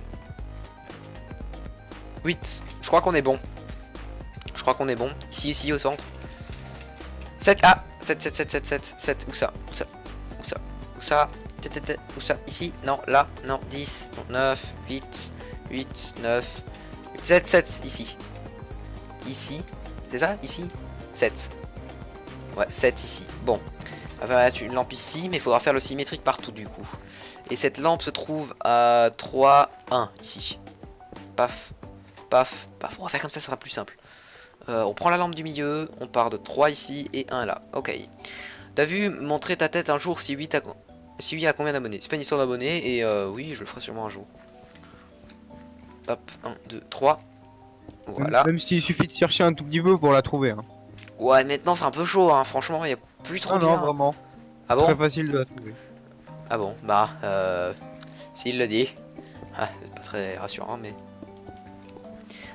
8. Je crois qu'on est bon. Je crois qu'on est bon. Ici, au centre. 7. Ah! 7. Où ça? Où ça? Où ça? Où ça? Où ça? Ici? Non, là? Non, 10. 9. 8. 8. 9. 7. Ici. Ici. C'est ça? Ici? 7. Ouais, 7 ici. Bon. On va mettre une lampe ici, mais il faudra faire le symétrique partout du coup. Et cette lampe se trouve à 3, 1 ici. Paf. Paf. Paf. On va faire comme ça sera plus simple. On prend la lampe du milieu, on part de 3 ici et 1 là. Ok. T'as vu montrer ta tête un jour si oui, si oui à combien d'abonnés? C'est pas une histoire d'abonnés et oui, je le ferai sûrement un jour. Hop, 1, 2, 3. Voilà. Même s'il suffit de chercher un tout petit peu pour la trouver. Hein. Ouais, maintenant c'est un peu chaud, hein. Franchement, il n'y a plus trop de Non, liens. vraiment. Ah bon? Très facile de la trouver. Ah bon, bah, s'il le dit. Ah, c'est pas très rassurant, mais...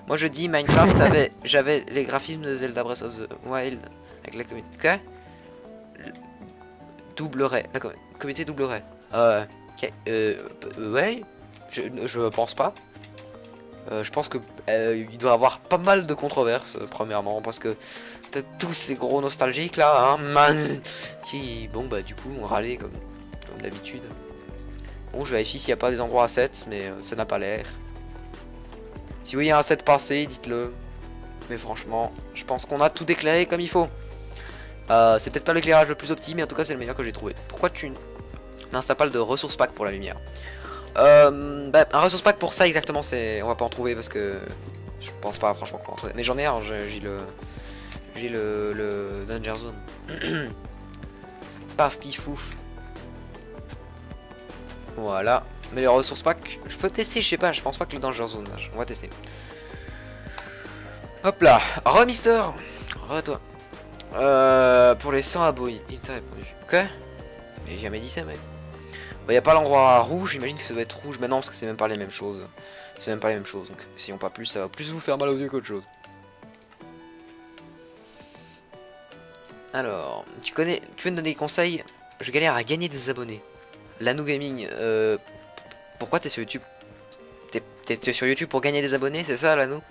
Moi je dis Minecraft j'avais les graphismes de Zelda Breath of the Wild avec la communauté. Doublerait. La communauté doublerait. Ok. Ouais. Je pense pas. Je pense que il doit y avoir pas mal de controverses, premièrement, parce que t'as tous ces gros nostalgiques là, hein, man, qui, bon bah du coup, on râlait comme d'habitude. Bon, je vérifie s'il n'y a pas des endroits à 7, mais ça n'a pas l'air. Si vous voyez un 7 passer, dites-le. Mais franchement, je pense qu'on a tout éclairé comme il faut. C'est peut-être pas l'éclairage le plus optimal, mais en tout cas c'est le meilleur que j'ai trouvé. Pourquoi tu n'installes pas de ressources pack pour la lumière? Bah, un ressource pack pour ça exactement, c'est, on va pas en trouver parce que je pense pas franchement qu'on va en trouver. Mais j'en ai un, j'ai le Danger Zone. Paf pifouf. Voilà. Mais les ressources pack, je peux tester, je sais pas, je pense pas que le Danger Zone marche. On va tester. Hop là, Mister. Toi. Pour les 100 abonnés, il t'a répondu. Ok. Mais j'ai jamais dit ça, mec. Bah, y a pas l'endroit rouge, j'imagine que ça doit être rouge maintenant parce que c'est même pas les mêmes choses. C'est même pas les mêmes choses, donc si on pas plus, ça va plus vous faire mal aux yeux qu'autre chose. Alors, tu veux me donner des conseils? Je galère à gagner des abonnés. Lanou Gaming, pourquoi t'es sur YouTube? T'es sur YouTube pour gagner des abonnés, c'est ça Lanou?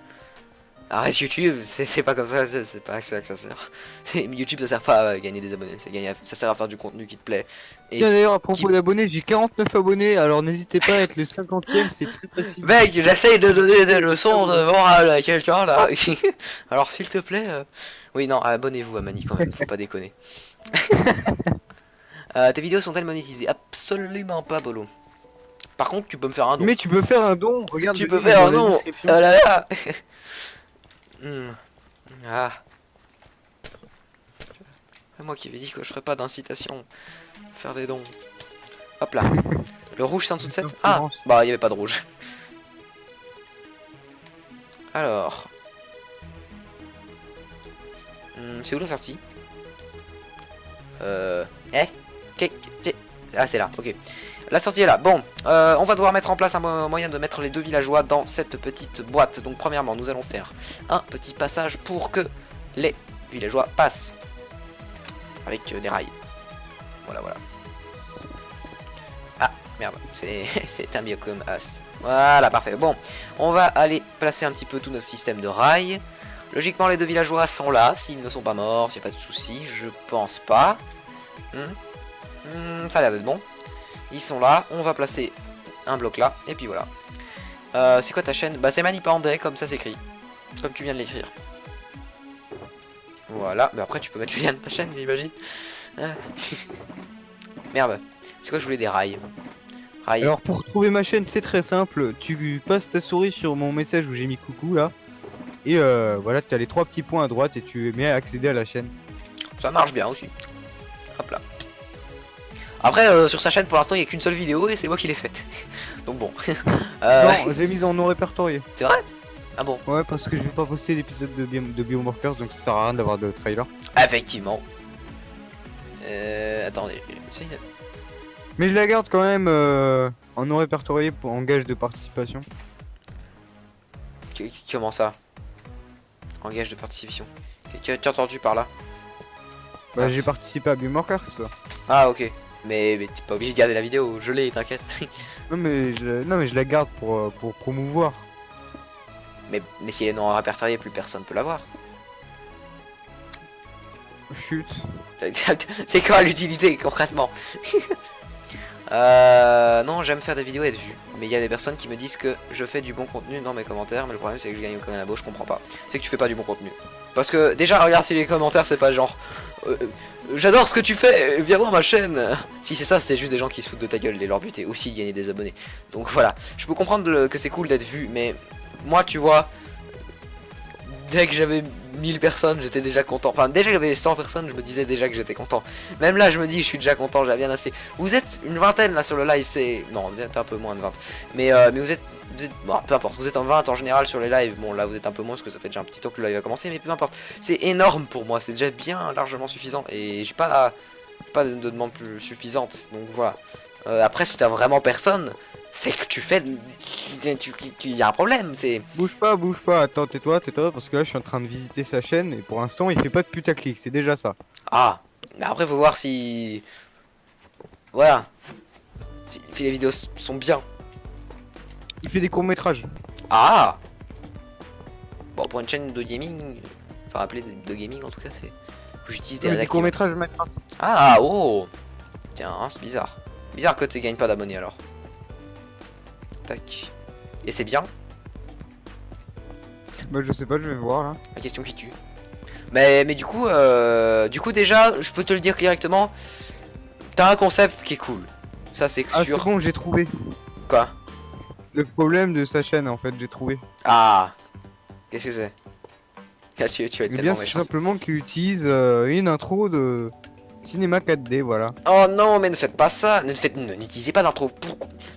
Arrête YouTube, c'est pas comme ça, c'est pas à ça que ça sert. YouTube ça sert pas à gagner des abonnés, ça sert à faire du contenu qui te plaît. Et d'ailleurs, à propos d'abonnés, j'ai 49 abonnés, alors n'hésitez pas à être le 50e, c'est très facile. Mec, j'essaye de donner des leçons de morale à quelqu'un là. Alors s'il te plaît, oui non, abonnez-vous à Mani quand même, faut pas déconner. Tes vidéos sont-elles monétisées? Absolument pas, Bolo. Par contre, tu peux me faire un don. Mais tu peux faire un don, regarde. Tu peux faire un don. Oh là là. Ah. Moi qui avais dit que je ferais pas d'incitation. Faire des dons. Hop là. Le rouge c'est en dessous de 7. Ah, bah il y avait pas de rouge. Alors. C'est où la sortie? Ah c'est là, ok. La sortie est là. Bon, on va devoir mettre en place un moyen de mettre les deux villageois dans cette petite boîte. Donc premièrement, nous allons faire un petit passage pour que les villageois passent. Avec des rails. Voilà, voilà. Merde, c'est un biocom Ast. Voilà, parfait. Bon, on va aller placer un petit peu tout notre système de rails. Logiquement, les deux villageois sont là. S'ils ne sont pas morts, s'il n'y a pas de soucis, je pense pas. Ça a l'air d'être bon. Ils sont là. On va placer un bloc là. Et puis voilà. C'est quoi ta chaîne? Bah, c'est Manipandais, comme ça s'écrit. Comme tu viens de l'écrire. Voilà. Mais après, tu peux mettre le lien de ta chaîne, j'imagine. Merde. C'est quoi, je voulais des rails. Alors pour trouver ma chaîne c'est très simple, tu passes ta souris sur mon message où j'ai mis coucou là, et voilà tu as les 3 petits points à droite et tu mets à accéder à la chaîne. Ça marche bien aussi. Hop là. Après sur sa chaîne pour l'instant il n'y a qu'une seule vidéo et c'est moi qui l'ai faite. Donc bon. Non, j'ai mis en non répertorié. C'est vrai? Ah bon? Ouais, parce que je vais pas poster d'épisode de Biomarkers, donc ça sert à rien d'avoir de trailer. Effectivement. Attendez. Mais je la garde quand même en non répertorié en gage de participation. Comment ça? En gage de participation. Tu as entendu par là? Bah j'ai participé à Biomarkers toi. Ah ok. Mais t'es pas obligé de garder la vidéo, je l'ai, t'inquiète. Non mais je la garde pour promouvoir. mais si elle est non répertoriée, plus personne peut la voir. Chut. C'est quoi l'utilité concrètement? Non, j'aime faire des vidéos et être vu. Mais il y a des personnes qui me disent que je fais du bon contenu dans mes commentaires. Mais le problème c'est que je gagne aucun abo, je comprends pas. C'est que tu fais pas du bon contenu. Parce que déjà, regarde si les commentaires c'est pas genre j'adore ce que tu fais, viens voir ma chaîne. Si c'est ça, c'est juste des gens qui se foutent de ta gueule et leur but est aussi de gagner des abonnés. Donc voilà, je peux comprendre que c'est cool d'être vu. Mais moi tu vois, dès que j'avais 1000 personnes, j'étais déjà content. Enfin, déjà que j'avais 100 personnes, je me disais déjà que j'étais content. Même là, je me dis, je suis déjà content, j'ai bien assez. Vous êtes une vingtaine là sur le live, c'est... Non, vous êtes un peu moins de 20. Mais vous êtes... Bon, peu importe, vous êtes en 20 en général sur les lives. Bon, là, vous êtes un peu moins parce que ça fait déjà un petit temps que le live a commencé. Mais peu importe, c'est énorme pour moi, c'est déjà bien largement suffisant. Et j'ai pas de demande plus suffisante. Donc voilà. Après, si t'as vraiment personne... C'est que tu fais... Il y a un problème, c'est... Bouge pas, attends, tais-toi, parce que là je suis en train de visiter sa chaîne et pour l'instant il fait pas de putaclic, c'est déjà ça. Ah, mais après faut voir si... Voilà. Si les vidéos sont bien. Il fait des courts-métrages. Ah. Bon, pour une chaîne de gaming... Enfin, appelée de gaming en tout cas, c'est... J'utilise des courts-métrages Minecraft. Ah, oh. Tiens, hein, c'est bizarre. Bizarre que tu gagnes pas d'abonnés alors. Tac. Et c'est bien? Bah je sais pas, je vais voir là. La question qui tue. Mais du coup déjà, je peux te le dire directement, t'as un concept qui est cool. Ça c'est sûr. Ah c'est bon, j'ai trouvé. Quoi? Le problème de sa chaîne en fait, j'ai trouvé. Ah. Qu'est-ce que c'est? Ah, tu vas être Eh tellement bien c'est méchant. simplement qu'il utilise une intro de cinéma 4D, voilà. Oh non, mais ne faites pas ça. N'utilisez pas d'intro.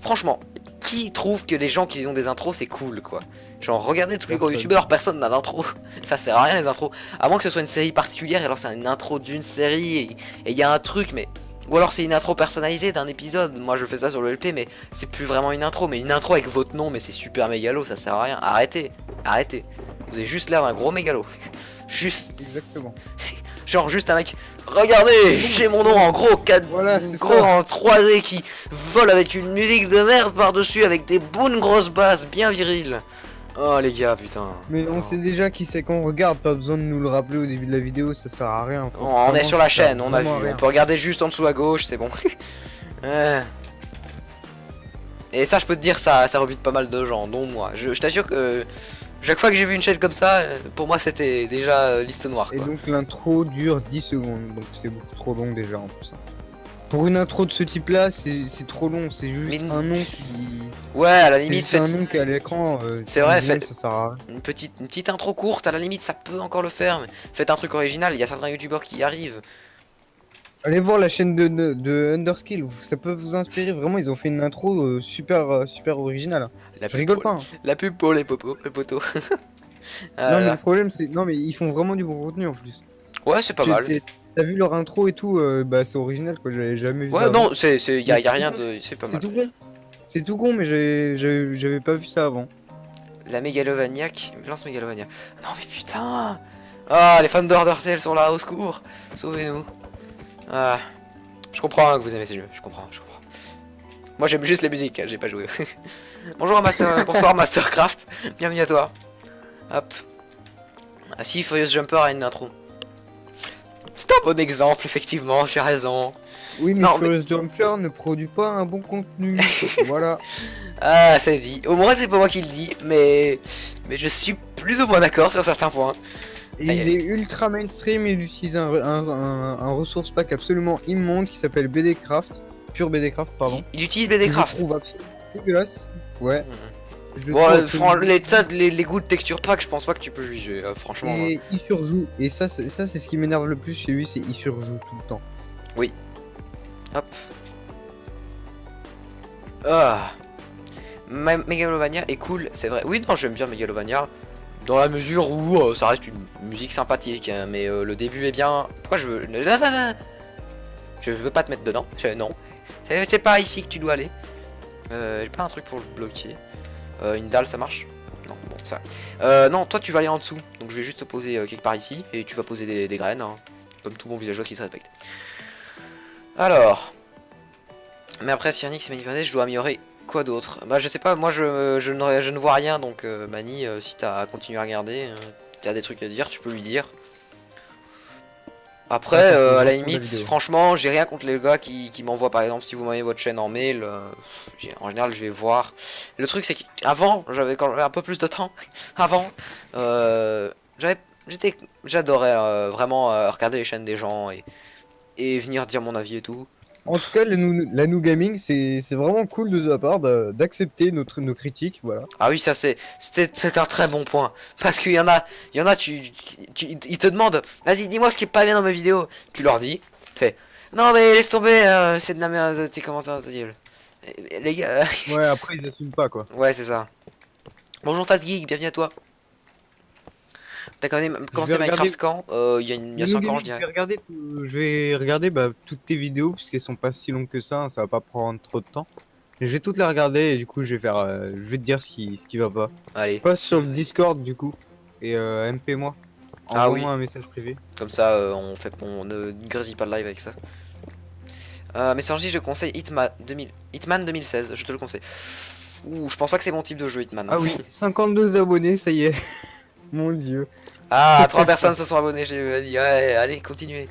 Franchement, qui trouve que les gens qui ont des intros c'est cool quoi? Genre regardez tous les gros youtubeurs, personne n'a d'intro. Ça sert à rien les intros. À moins que ce soit une série particulière, et alors c'est une intro d'une série et il y a un truc, mais... Ou alors c'est une intro personnalisée d'un épisode. Moi je fais ça sur le LP, mais c'est plus vraiment une intro. Mais une intro avec votre nom, mais c'est super mégalo, ça sert à rien. Arrêtez, arrêtez. Vous avez juste l'air d'un gros mégalo. Juste... Exactement. Genre juste un mec, regardez, j'ai mon nom en gros 4, Voilà, gros en 3D qui vole avec une musique de merde par-dessus avec des bonnes grosses basses bien viriles. Oh les gars, putain. Mais on sait déjà qui c'est qu'on regarde, pas besoin de nous le rappeler au début de la vidéo, ça sert à rien. On est sur la chaîne, on a vu, on peut regarder juste en dessous à gauche, c'est bon. Et ça je peux te dire, ça rebute pas mal de gens, dont moi. Je t'assure que... Chaque fois que j'ai vu une chaîne comme ça, pour moi c'était déjà liste noire quoi. Et donc l'intro dure 10 secondes, donc c'est beaucoup trop long déjà en plus. Pour une intro de ce type là, c'est trop long, c'est juste un nom qui... Ouais, à la limite, c'est un nom qui est à l'écran, c'est vrai, ça sert à rien. une petite intro courte, à la limite ça peut encore le faire, mais faites un truc original, il y a certains youtubeurs qui y arrivent. Allez voir la chaîne de Underskill, ça peut vous inspirer, vraiment ils ont fait une intro super originale. Je rigole pas. Hein. La pub pour les potos. Non mais le problème c'est... Non mais ils font vraiment du bon contenu en plus. Ouais c'est pas mal. T'as vu leur intro et tout, bah c'est original quoi, j'avais jamais vu ça. Ouais non, y a rien de... C'est pas mal. C'est tout con. C'est tout con mais j'avais pas vu ça avant. La Mégalovaniac, lance Mégalovania. Non mais putain. Ah les fans d'Ordercell sont là, au secours. Sauvez-nous. Ah, je comprends que vous aimez ces jeux, je comprends. Moi j'aime juste les musiques, j'ai pas joué. Bonjour Master, bonsoir Mastercraft, bienvenue à toi. Hop. Ah si, Furious Jumper a une intro. C'est un bon exemple, effectivement, j'ai raison. Oui, mais Non, Furious Jumper ne produit pas un bon contenu. Voilà. Ah, c'est dit. Au moins c'est pas moi qui le dis, mais je suis plus ou moins d'accord sur certains points. Et il est ultra mainstream, il utilise un resource pack absolument immonde qui s'appelle BDcraft. Pure BDcraft, pardon. Il utilise Que je BDcraft. trouve absolument dégueulasse. Ouais. Je le Bon, trouve absolument les goûts de texture pack, je pense pas que tu peux juger, franchement. Et il surjoue. Et ça, c'est ce qui m'énerve le plus chez lui, c'est il surjoue tout le temps. Oui. Hop. Ah. Megalovania est cool, c'est vrai. Oui, non, j'aime bien Megalovania. Dans la mesure où ça reste une musique sympathique, hein, mais le début est bien. Pourquoi je veux. Je veux pas te mettre dedans. Non. C'est pas ici que tu dois aller. J'ai pas un truc pour le bloquer. Une dalle, ça marche? Non, bon, ça. Non, toi tu vas aller en dessous. Donc je vais juste te poser quelque part ici. Et tu vas poser des graines. Hein, comme tout bon villageois qui se respecte. Alors. Mais après, si Yannick c'est manipulé, je dois améliorer quoi d'autre? Bah, je sais pas, moi je ne vois rien. Donc, Mani, si t'as continué à regarder, t'as des trucs à dire, tu peux lui dire. Après, à la limite, franchement, j'ai rien contre les gars qui m'envoient, par exemple, si vous m'envoyez votre chaîne en mail, en général, je vais voir. Le truc, c'est qu'avant, quand j'avais un peu plus de temps, avant, j'adorais vraiment regarder les chaînes des gens et venir dire mon avis et tout. En tout cas, la Nou Gaming, c'est vraiment cool de ta part d'accepter nos critiques, voilà. Ah oui, ça c'est un très bon point. Parce qu'il y en a, ils te demandent, vas-y, dis-moi ce qui est pas bien dans mes vidéos. Tu leur dis, fais, non mais laisse tomber, c'est de la merde, tes commentaires, ta gueule. Les gars. Ouais, après ils assument pas quoi. Ouais, c'est ça. Bonjour Fast Geek, bienvenue à toi. T'as commencé Minecraft quand? Il y a 5 ans, je dirais. Je vais regarder toutes tes vidéos, puisqu'elles sont pas si longues que ça, hein, ça va pas prendre trop de temps. Et je vais toutes les regarder et du coup je vais te dire ce qui va pas. Allez. Passe sur le Discord du coup et MP moi. Ah oui. Envoie-moi un message privé. Comme ça, on ne grésille pas le live avec ça. Mais sans je conseille Hitman 2016, je te le conseille. Ouh, je pense pas que c'est mon type de jeu Hitman. Ah oui, 52 abonnés, ça y est. Mon dieu. Ah, 3 personnes se sont abonnées, j'ai dit, ouais, allez, continuez.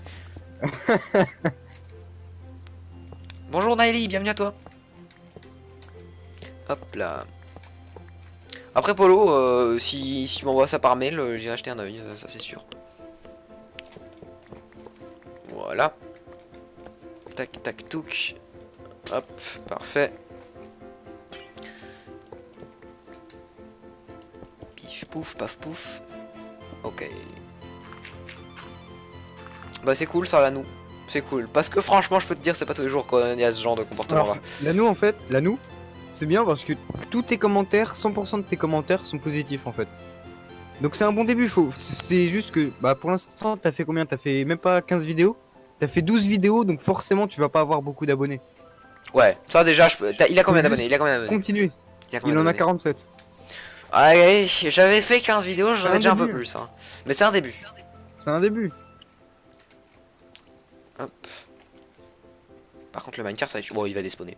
Bonjour Naëli, bienvenue à toi. Hop là. Après Polo, si tu m'envoies ça par mail, j'irai acheter un œil, ça c'est sûr. Voilà. Tac, tac, touc. Hop, parfait. Pif, pouf, paf, pouf. Ok. Bah c'est cool ça, la nous. C'est cool. Parce que franchement, je peux te dire, c'est pas tous les jours qu'on y a ce genre de comportement là. L'anou en fait, l'anou, c'est bien parce que tous tes commentaires, 100% de tes commentaires sont positifs en fait. Donc c'est un bon début, c'est juste que pour l'instant t'as fait combien? T'as fait même pas 15 vidéos? T'as fait 12 vidéos, donc forcément tu vas pas avoir beaucoup d'abonnés. Ouais, ça déjà, il a combien d'abonnés? Il a combien d'abonnés? Continuez. Il en a 47. Allez, j'avais fait 15 vidéos, j'en avais déjà un peu plus. Hein. Mais c'est un début. C'est un début. Hop. Par contre, le Minecraft, ça va être... Bon, il va despawner.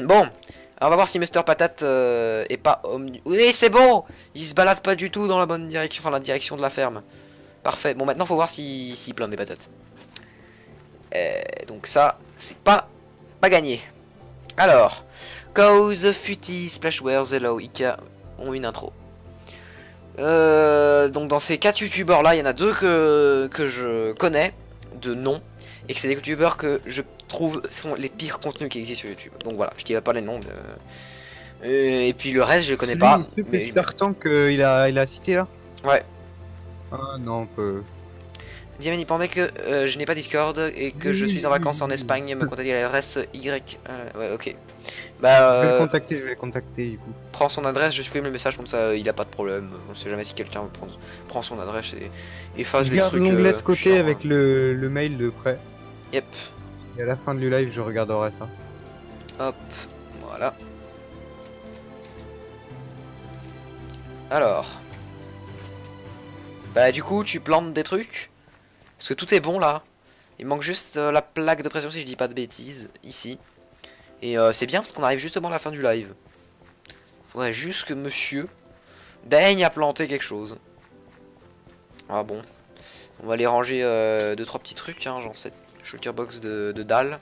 Bon, alors on va voir si Mister Patate est pas omni... Oui, c'est bon. Il se balade pas du tout dans la bonne direction, enfin la direction de la ferme. Parfait. Bon, maintenant, faut voir s'il plante des patates. Donc ça, c'est pas gagné. Alors, Cause, Futi, Splashware, Zello, Ika ont une intro. Donc dans ces 4 youtubeurs là, il y en a 2 que je connais de nom. Et que c'est des youtubeurs que je trouve sont les pires contenus qui existent sur YouTube. Donc voilà, je dirai pas les noms. Et puis le reste, je les connais pas. Mais Super Tank il a cité là. Ouais. Ah non, on peut. Diamond il pendait que je n'ai pas Discord et que je suis en vacances en Espagne. Me contacter à l'adresse Y. Ouais, ok. Bah. Je vais le contacter du coup. Prends son adresse, je supprime le message comme ça, il a pas de problème. On sait jamais si quelqu'un prend son adresse et efface des trucs. Je garde l'onglet de côté avec le mail de près. Yep. Et à la fin du live, je regarderai ça. Hop, voilà. Alors. Bah du coup, tu plantes des trucs. Parce que tout est bon là. Il manque juste la plaque de pression si je dis pas de bêtises, ici. Et c'est bien parce qu'on arrive justement à la fin du live. Faudrait juste que monsieur daigne à planter quelque chose. Ah bon. On va aller ranger 2-3 petits trucs, hein, genre cette shulker box de dalles.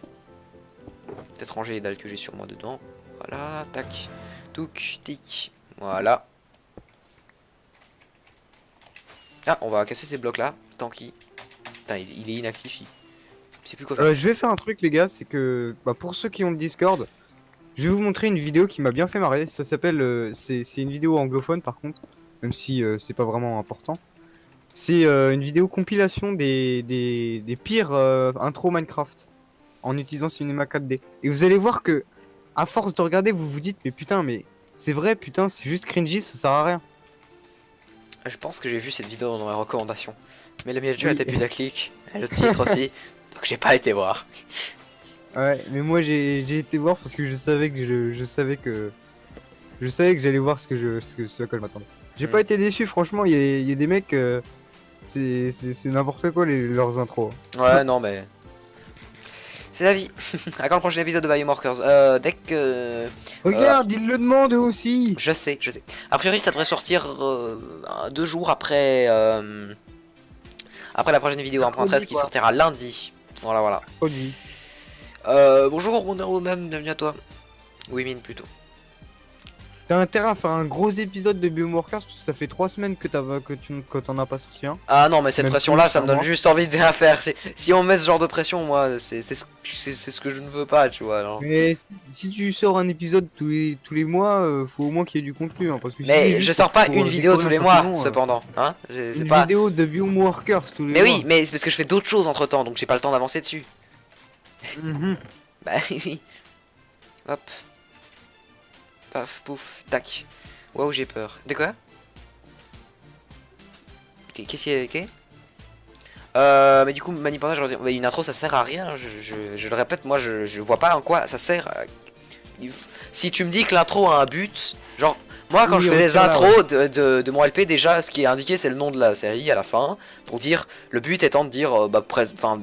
Peut-être ranger les dalles que j'ai sur moi dedans. Voilà, tac, touc, tic. Voilà. Ah, on va casser ces blocs là. Tant qu'il... Putain, il est inactif. Je sais plus quoi faire. Je vais faire un truc les gars, c'est que bah, pour ceux qui ont le Discord, je vais vous montrer une vidéo qui m'a bien fait marrer. Ça s'appelle, c'est une vidéo anglophone par contre, même si c'est pas vraiment important. C'est une vidéo compilation des pires intro Minecraft en utilisant Cinema 4D. Et vous allez voir que à force de regarder, vous vous dites mais putain, mais c'est vrai, putain, c'est juste cringy, ça sert à rien. Je pense que j'ai vu cette vidéo dans mes recommandations. Mais la miniature Oui. était putaclic. Et le titre aussi. Donc j'ai pas été voir. Ouais, mais moi j'ai été voir parce que je savais que je savais que j'allais voir ce à quoi je m'attendais. J'ai pas été déçu, franchement, il y a des mecs, c'est n'importe quoi leurs intros. Ouais, non, mais. C'est la vie. À quand le prochain épisode de Biomarkers dès que. Regarde, il le demande eux aussi. Je sais, je sais. A priori, ça devrait sortir 2 jours après. Après la prochaine vidéo 1.13 qui quoi. sortira lundi. Voilà, voilà. Produit. Bonjour Wonder Woman, bienvenue à toi. Women plutôt. T'as intérêt à faire un gros épisode de Bioworkers parce que ça fait 3 semaines que t'en as pas sorti un. Ah non, mais cette Même pression là, plus, ça me donne sûrement. juste envie de rien faire. Si on met ce genre de pression, moi, c'est ce que je ne veux pas, tu vois. Alors. Mais si tu sors un épisode tous les mois, faut au moins qu'il y ait du contenu. Hein, parce que si c'est Mais juste je sors pas pour une vidéo tous décorer les un mois, champignon, cependant. Hein, c'est une pas. vidéo de Bioworkers tous les Mais mois. oui, mais c'est parce que je fais d'autres choses entre temps, donc j'ai pas le temps d'avancer dessus. Mhm. Bah oui. Hop. Paf, pouf, tac. Waouh, j'ai peur. De quoi? Qu'est-ce qu'il y a? Mais du coup, Manipanda, une intro ça sert à rien. Je le répète, moi je vois pas en quoi ça sert. Si tu me dis que l'intro a un but, genre, moi quand Oui, je fais on les tient là, intros de mon LP, déjà ce qui est indiqué c'est le nom de la série à la fin. Pour dire, le but étant de dire, enfin,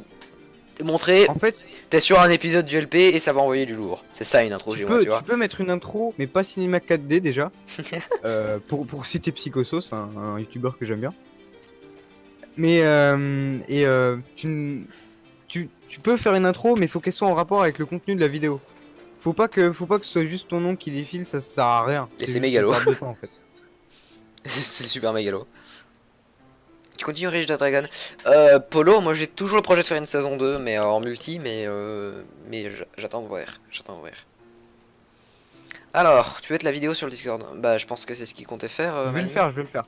montrer. En fait, T'es sur un épisode du LP et ça va envoyer du lourd. C'est ça une intro, tu tu vois. peux mettre une intro, mais pas Cinéma 4D déjà. Pour citer Psychosos, un youtubeur que j'aime bien. Mais tu peux faire une intro, mais il faut qu'elle soit en rapport avec le contenu de la vidéo. Faut pas que ce soit juste ton nom qui défile, ça sert à rien. Et c'est juste mégalo. une perte de temps, en fait. C'est super mégalo. Tu continues Rage the Dragon. Polo, moi j'ai toujours le projet de faire une saison 2, mais en multi, mais j'attends de voir. J'attends de voir. Alors, tu veux être la vidéo sur le Discord? Bah, je pense que c'est ce qu'il comptait faire. Je vais Manu. le faire, je vais le faire.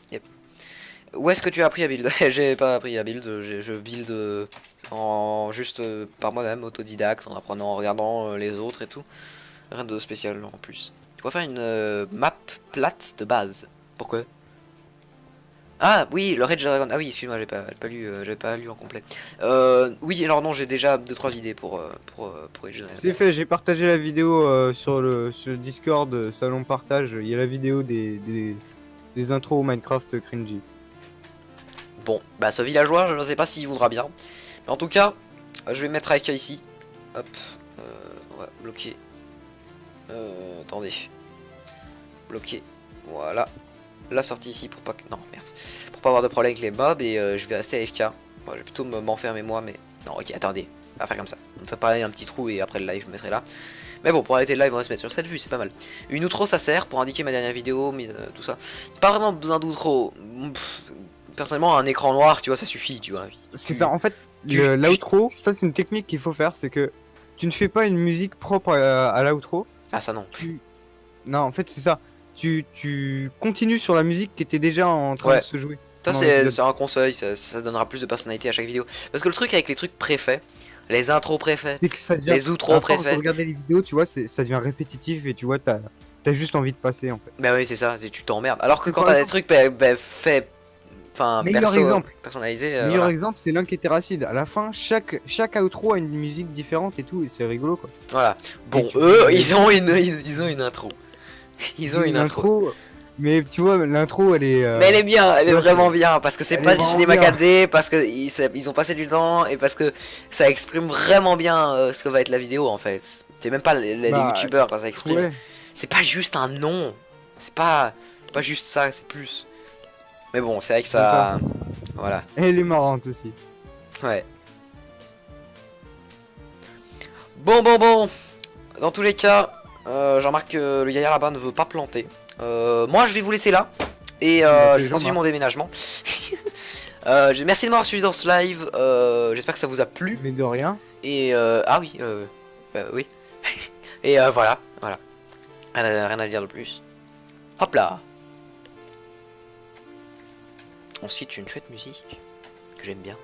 Où est-ce que tu as appris à build? J'ai pas appris à build, je build en juste par moi-même, autodidacte, en apprenant, en regardant les autres et tout. Rien de spécial en plus. Tu pourrais faire une map plate de base. Pourquoi? Ah oui, le Rage Dragon. Ah oui, excuse-moi, j'avais pas lu en complet. Oui, alors non, j'ai déjà 2-3 idées pour Rage Dragon. C'est fait, j'ai partagé la vidéo sur le Discord, salon partage. Il y a la vidéo des intros Minecraft cringy. Bon, bah ce villageois, je ne sais pas s'il voudra bien. Mais en tout cas, je vais mettre AFK ici. Hop, ouais, bloqué. Attendez. Bloqué. Voilà. La sortie ici pour pas que... Non, merde. Pour pas avoir de problème avec les mobs et je vais rester AFK. Bon, je vais plutôt m'enfermer moi, mais... Non, ok, attendez. On va faire comme ça. On fait pas un petit trou et après le live, je me mettrai là. Mais bon, pour arrêter le live, on va se mettre sur cette vue, c'est pas mal. Une outro, ça sert pour indiquer ma dernière vidéo, mais tout ça. Pas vraiment besoin d'outro. Personnellement, un écran noir, tu vois, ça suffit, tu vois. C'est ça, en fait, tu- l'outro, ça c'est une technique qu'il faut faire, c'est que tu ne fais pas une musique propre à l'outro. Ah, ça non. Non, en fait, c'est ça. Tu continues sur la musique qui était déjà en train Ouais. de se jouer. Ça, pendant c'est l'épisode. un conseil, ça donnera plus de personnalité à chaque vidéo. Parce que le truc avec les trucs préfaits, les intros préfaites, C'est que ça devient, les outros à force de préfets. regarder les vidéos, tu vois, ça devient répétitif et tu vois, t'as juste envie de passer en fait. Bah oui, c'est ça, tu t'emmerdes. Alors que quand Par t'as des exemple- trucs faits, enfin, Meilleur exemple. personnalisés, Meilleur voilà. exemple, c'est l'Unk et Terracide. À la fin, chaque outro a une musique différente et tout, et c'est rigolo quoi. Voilà. Bon, tu- eux, ils ont une intro. Ils ont une intro. Mais tu vois, l'intro elle est. Mais elle est bien, elle est ouais, vraiment bien, parce que c'est elle pas est du vraiment cinéma bien. 4D, parce que ils ont passé du temps, et parce que ça exprime vraiment bien ce que va être la vidéo en fait. C'est même pas les Bah, youtubeurs quand ça exprime. Ouais, C'est pas juste un nom. C'est pas juste ça, c'est plus. Mais bon, c'est vrai que c'est ça. ça. Voilà. Elle est marrante aussi. Ouais. Bon. Dans tous les cas, je remarque que le Yaya là-bas ne veut pas planter. Moi, je vais vous laisser là. Et je vais continuer mon déménagement. Merci de m'avoir suivi dans ce live. J'espère que ça vous a plu. Mais de rien. Et ah oui, oui. Et voilà. Rien à dire de plus. Hop là. Ensuite, une chouette musique que j'aime bien.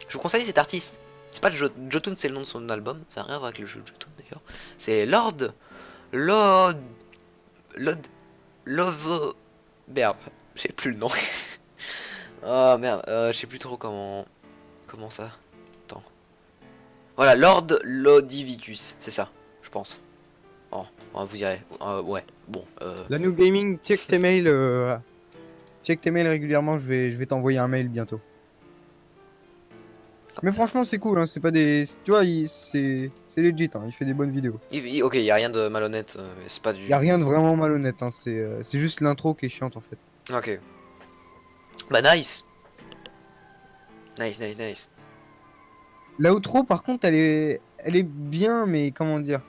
Je vous conseille cet artiste. C'est pas Jotun, c'est le nom de son album. Ça n'a rien à voir avec le jeu de Jotun d'ailleurs. C'est Lord. Love. Merde, j'ai plus le nom. Oh merde, je sais plus trop comment ça. Attends. Voilà, Lord Lodivicus, c'est ça, je pense. Oh, vous direz. Ouais, bon. La New Gaming, check tes mails. Check tes mails régulièrement. Je vais t'envoyer un mail bientôt. Mais franchement, c'est cool. Hein, c'est pas des. Tu vois, c'est legit. Hein, il fait des bonnes vidéos. Ok, y a rien de malhonnête, c'est pas du. Y a rien de vraiment malhonnête. Hein, c'est juste l'intro qui est chiante en fait. Ok. Bah nice. Nice. L'outro, par contre, elle est bien, mais comment dire.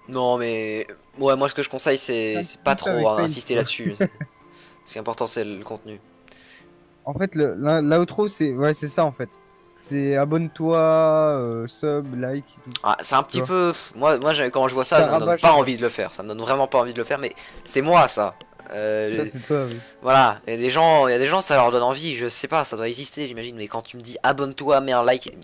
Non mais ouais, moi ce que je conseille c'est pas Avec trop Paint, insister quoi. là-dessus. Ce qui est important c'est le contenu. En fait, l'outro, c'est ça en fait. C'est abonne-toi, sub, like et tout. Ah, c'est un Tu petit vois. peu. Quand je vois ça, Ça ça me donne rabâche pas un peu. envie de le faire. Ça me donne vraiment pas envie de le faire, mais c'est moi ça. Ça, c'est toi, oui. Voilà, il y a des gens, ça leur donne envie. Je sais pas, ça doit exister, j'imagine. Mais quand tu me dis abonne-toi, mets un like,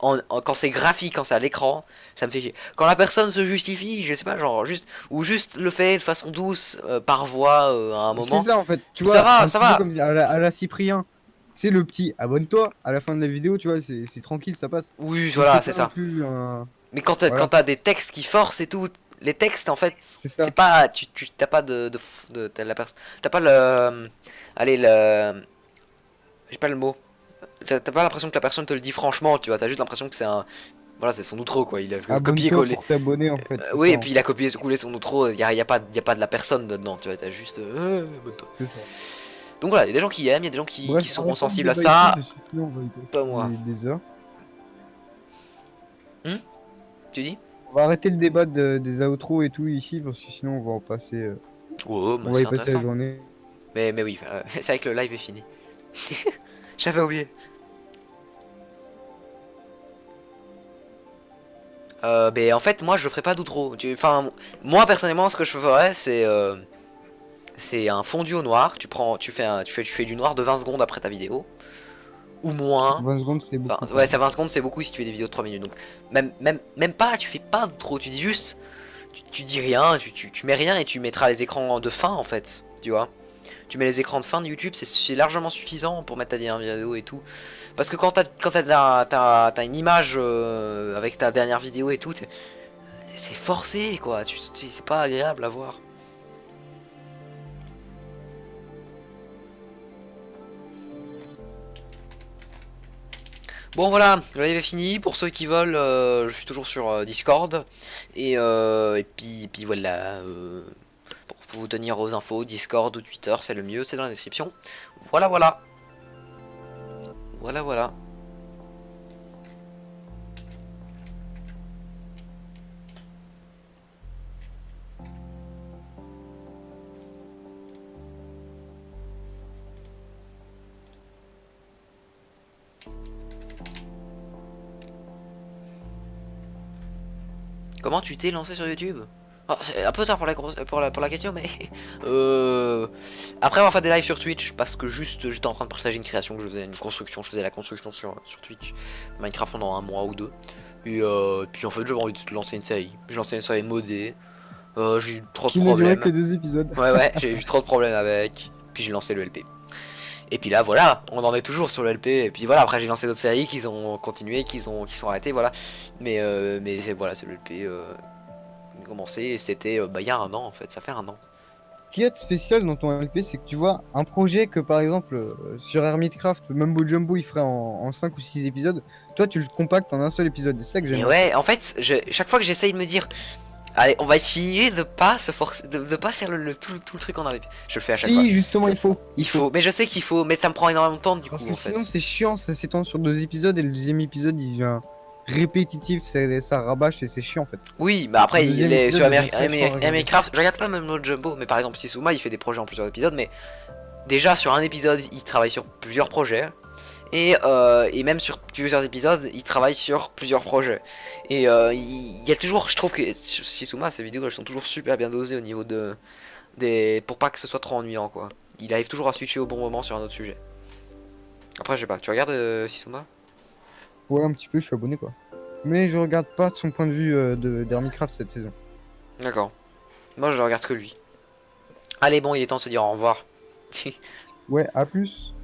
quand c'est graphique, quand c'est à l'écran, ça me fait chier. Quand la personne se justifie, je sais pas, genre juste le fait de façon douce, par voix, à un C'est moment. ça en fait. Tu Ça vois, va, un ça petit peu va. comme à la Cyprien. C'est le petit abonne-toi à la fin de la vidéo, tu vois, c'est tranquille, ça passe. Oui, Mais c'est voilà, c'est pas non ça. plus un. Mais quand Voilà, t'as des textes qui forcent et tout, les textes en fait, c'est c'est ça. pas, t'as pas t'as t'as pas le, allez le, j'ai pas le mot. T'as pas l'impression que la personne te le dit franchement, tu vois. T'as juste l'impression que c'est un, voilà, c'est son outro quoi. Il a Abonne-toi copié-collé. pour t'abonner en fait, c'est Oui, ça. et puis il a copié-collé son outro. Y a pas de la personne dedans, tu vois. T'as juste, abonne-toi. C'est ça. Donc voilà, il y a des gens qui aiment, il y a des gens qui Bref, seront arrêtons le sensibles à débat ici ça. parce que sinon on va y passer Pas moi. des heures. Tu dis? On va arrêter le débat des outros et tout ici parce que sinon on va en passer. Oh, mais On va c'est y passer la intéressant. journée. Mais oui, c'est vrai que le live est fini. J'avais oublié. Ben en fait moi je ferai pas d'outro. Enfin moi personnellement ce que je ferais c'est un fondu au noir. Tu fais du noir de 20 secondes après ta vidéo ou moins. 20 secondes, c'est Enfin beaucoup. ouais, ça 20 secondes c'est beaucoup si tu fais des vidéos de 3 minutes. Donc même pas, tu fais pas d'outro, tu dis juste tu dis rien, tu mets rien et tu mettras les écrans de fin en fait, tu vois. Tu mets les écrans de fin de YouTube, c'est largement suffisant pour mettre ta dernière vidéo et tout. Parce que quand t'as une image avec ta dernière vidéo et tout, c'est forcé quoi, c'est pas agréable à voir. Bon voilà, le live est fini. Pour ceux qui veulent, je suis toujours sur Discord. Et puis voilà. Pour vous tenir aux infos, Discord ou Twitter, c'est le mieux, c'est dans la description. Voilà. Comment tu t'es lancé sur YouTube? Oh, c'est un peu tard pour la question, mais après on va faire des lives sur Twitch parce que juste j'étais en train de partager une création que je faisais, une construction, je faisais la construction sur Twitch, Minecraft pendant un mois ou deux. Et puis en fait j'avais envie de lancer une série. J'ai lancé une série modée. J'ai eu trop de Qui n'a duré problèmes. que 2 épisodes. Ouais, j'ai eu trop de problèmes avec. Puis j'ai lancé le LP. Et puis là voilà, on en est toujours sur le LP. Et puis voilà, après j'ai lancé d'autres séries qui ont continué, qui sont arrêtées, voilà. Mais voilà, c'est le LP. Commencé et c'était bah, il y a un an en fait, ça fait un an. qu'il y a de spécial dans ton LP, c'est que tu vois un projet que par exemple sur Hermitcraft, Mumbo Jumbo il ferait en 5 ou 6 épisodes, toi tu le compactes en un seul épisode, et c'est ça que Mais j'aime. ouais, en fait, chaque fois que j'essaye de me dire, allez, on va essayer de pas se forcer, de pas faire tout le truc en un. Je le fais à chaque fois. Si, justement, il faut. Il faut, mais je sais qu'il faut, mais ça me prend énormément de temps du Parce coup que en fait. sinon, c'est chiant, ça s'étend sur 2 épisodes et le deuxième épisode il devient répétitif, ça rabâche et c'est chiant en fait. Oui, mais après, Le deuxième sur épisode devient très chiant à regarder. Minecraft, je regarde pas même mode Jumbo, mais par exemple, Sisuma il fait des projets en plusieurs épisodes, mais déjà sur un épisode, il travaille sur plusieurs projets. Et même sur plusieurs épisodes, il travaille sur plusieurs projets. Et il y a toujours, je trouve que sur Sisuma, ses vidéos elles sont toujours super bien dosées au niveau pour pas que ce soit trop ennuyant quoi. Il arrive toujours à switcher au bon moment sur un autre sujet. Après, je sais pas, tu regardes Sisuma? Ouais, un petit peu, je suis abonné quoi. Mais je regarde pas de son point de vue d'Hermitcraft cette saison. D'accord. Moi, je regarde que lui. Allez, bon, il est temps de se dire au revoir. Ouais, à plus.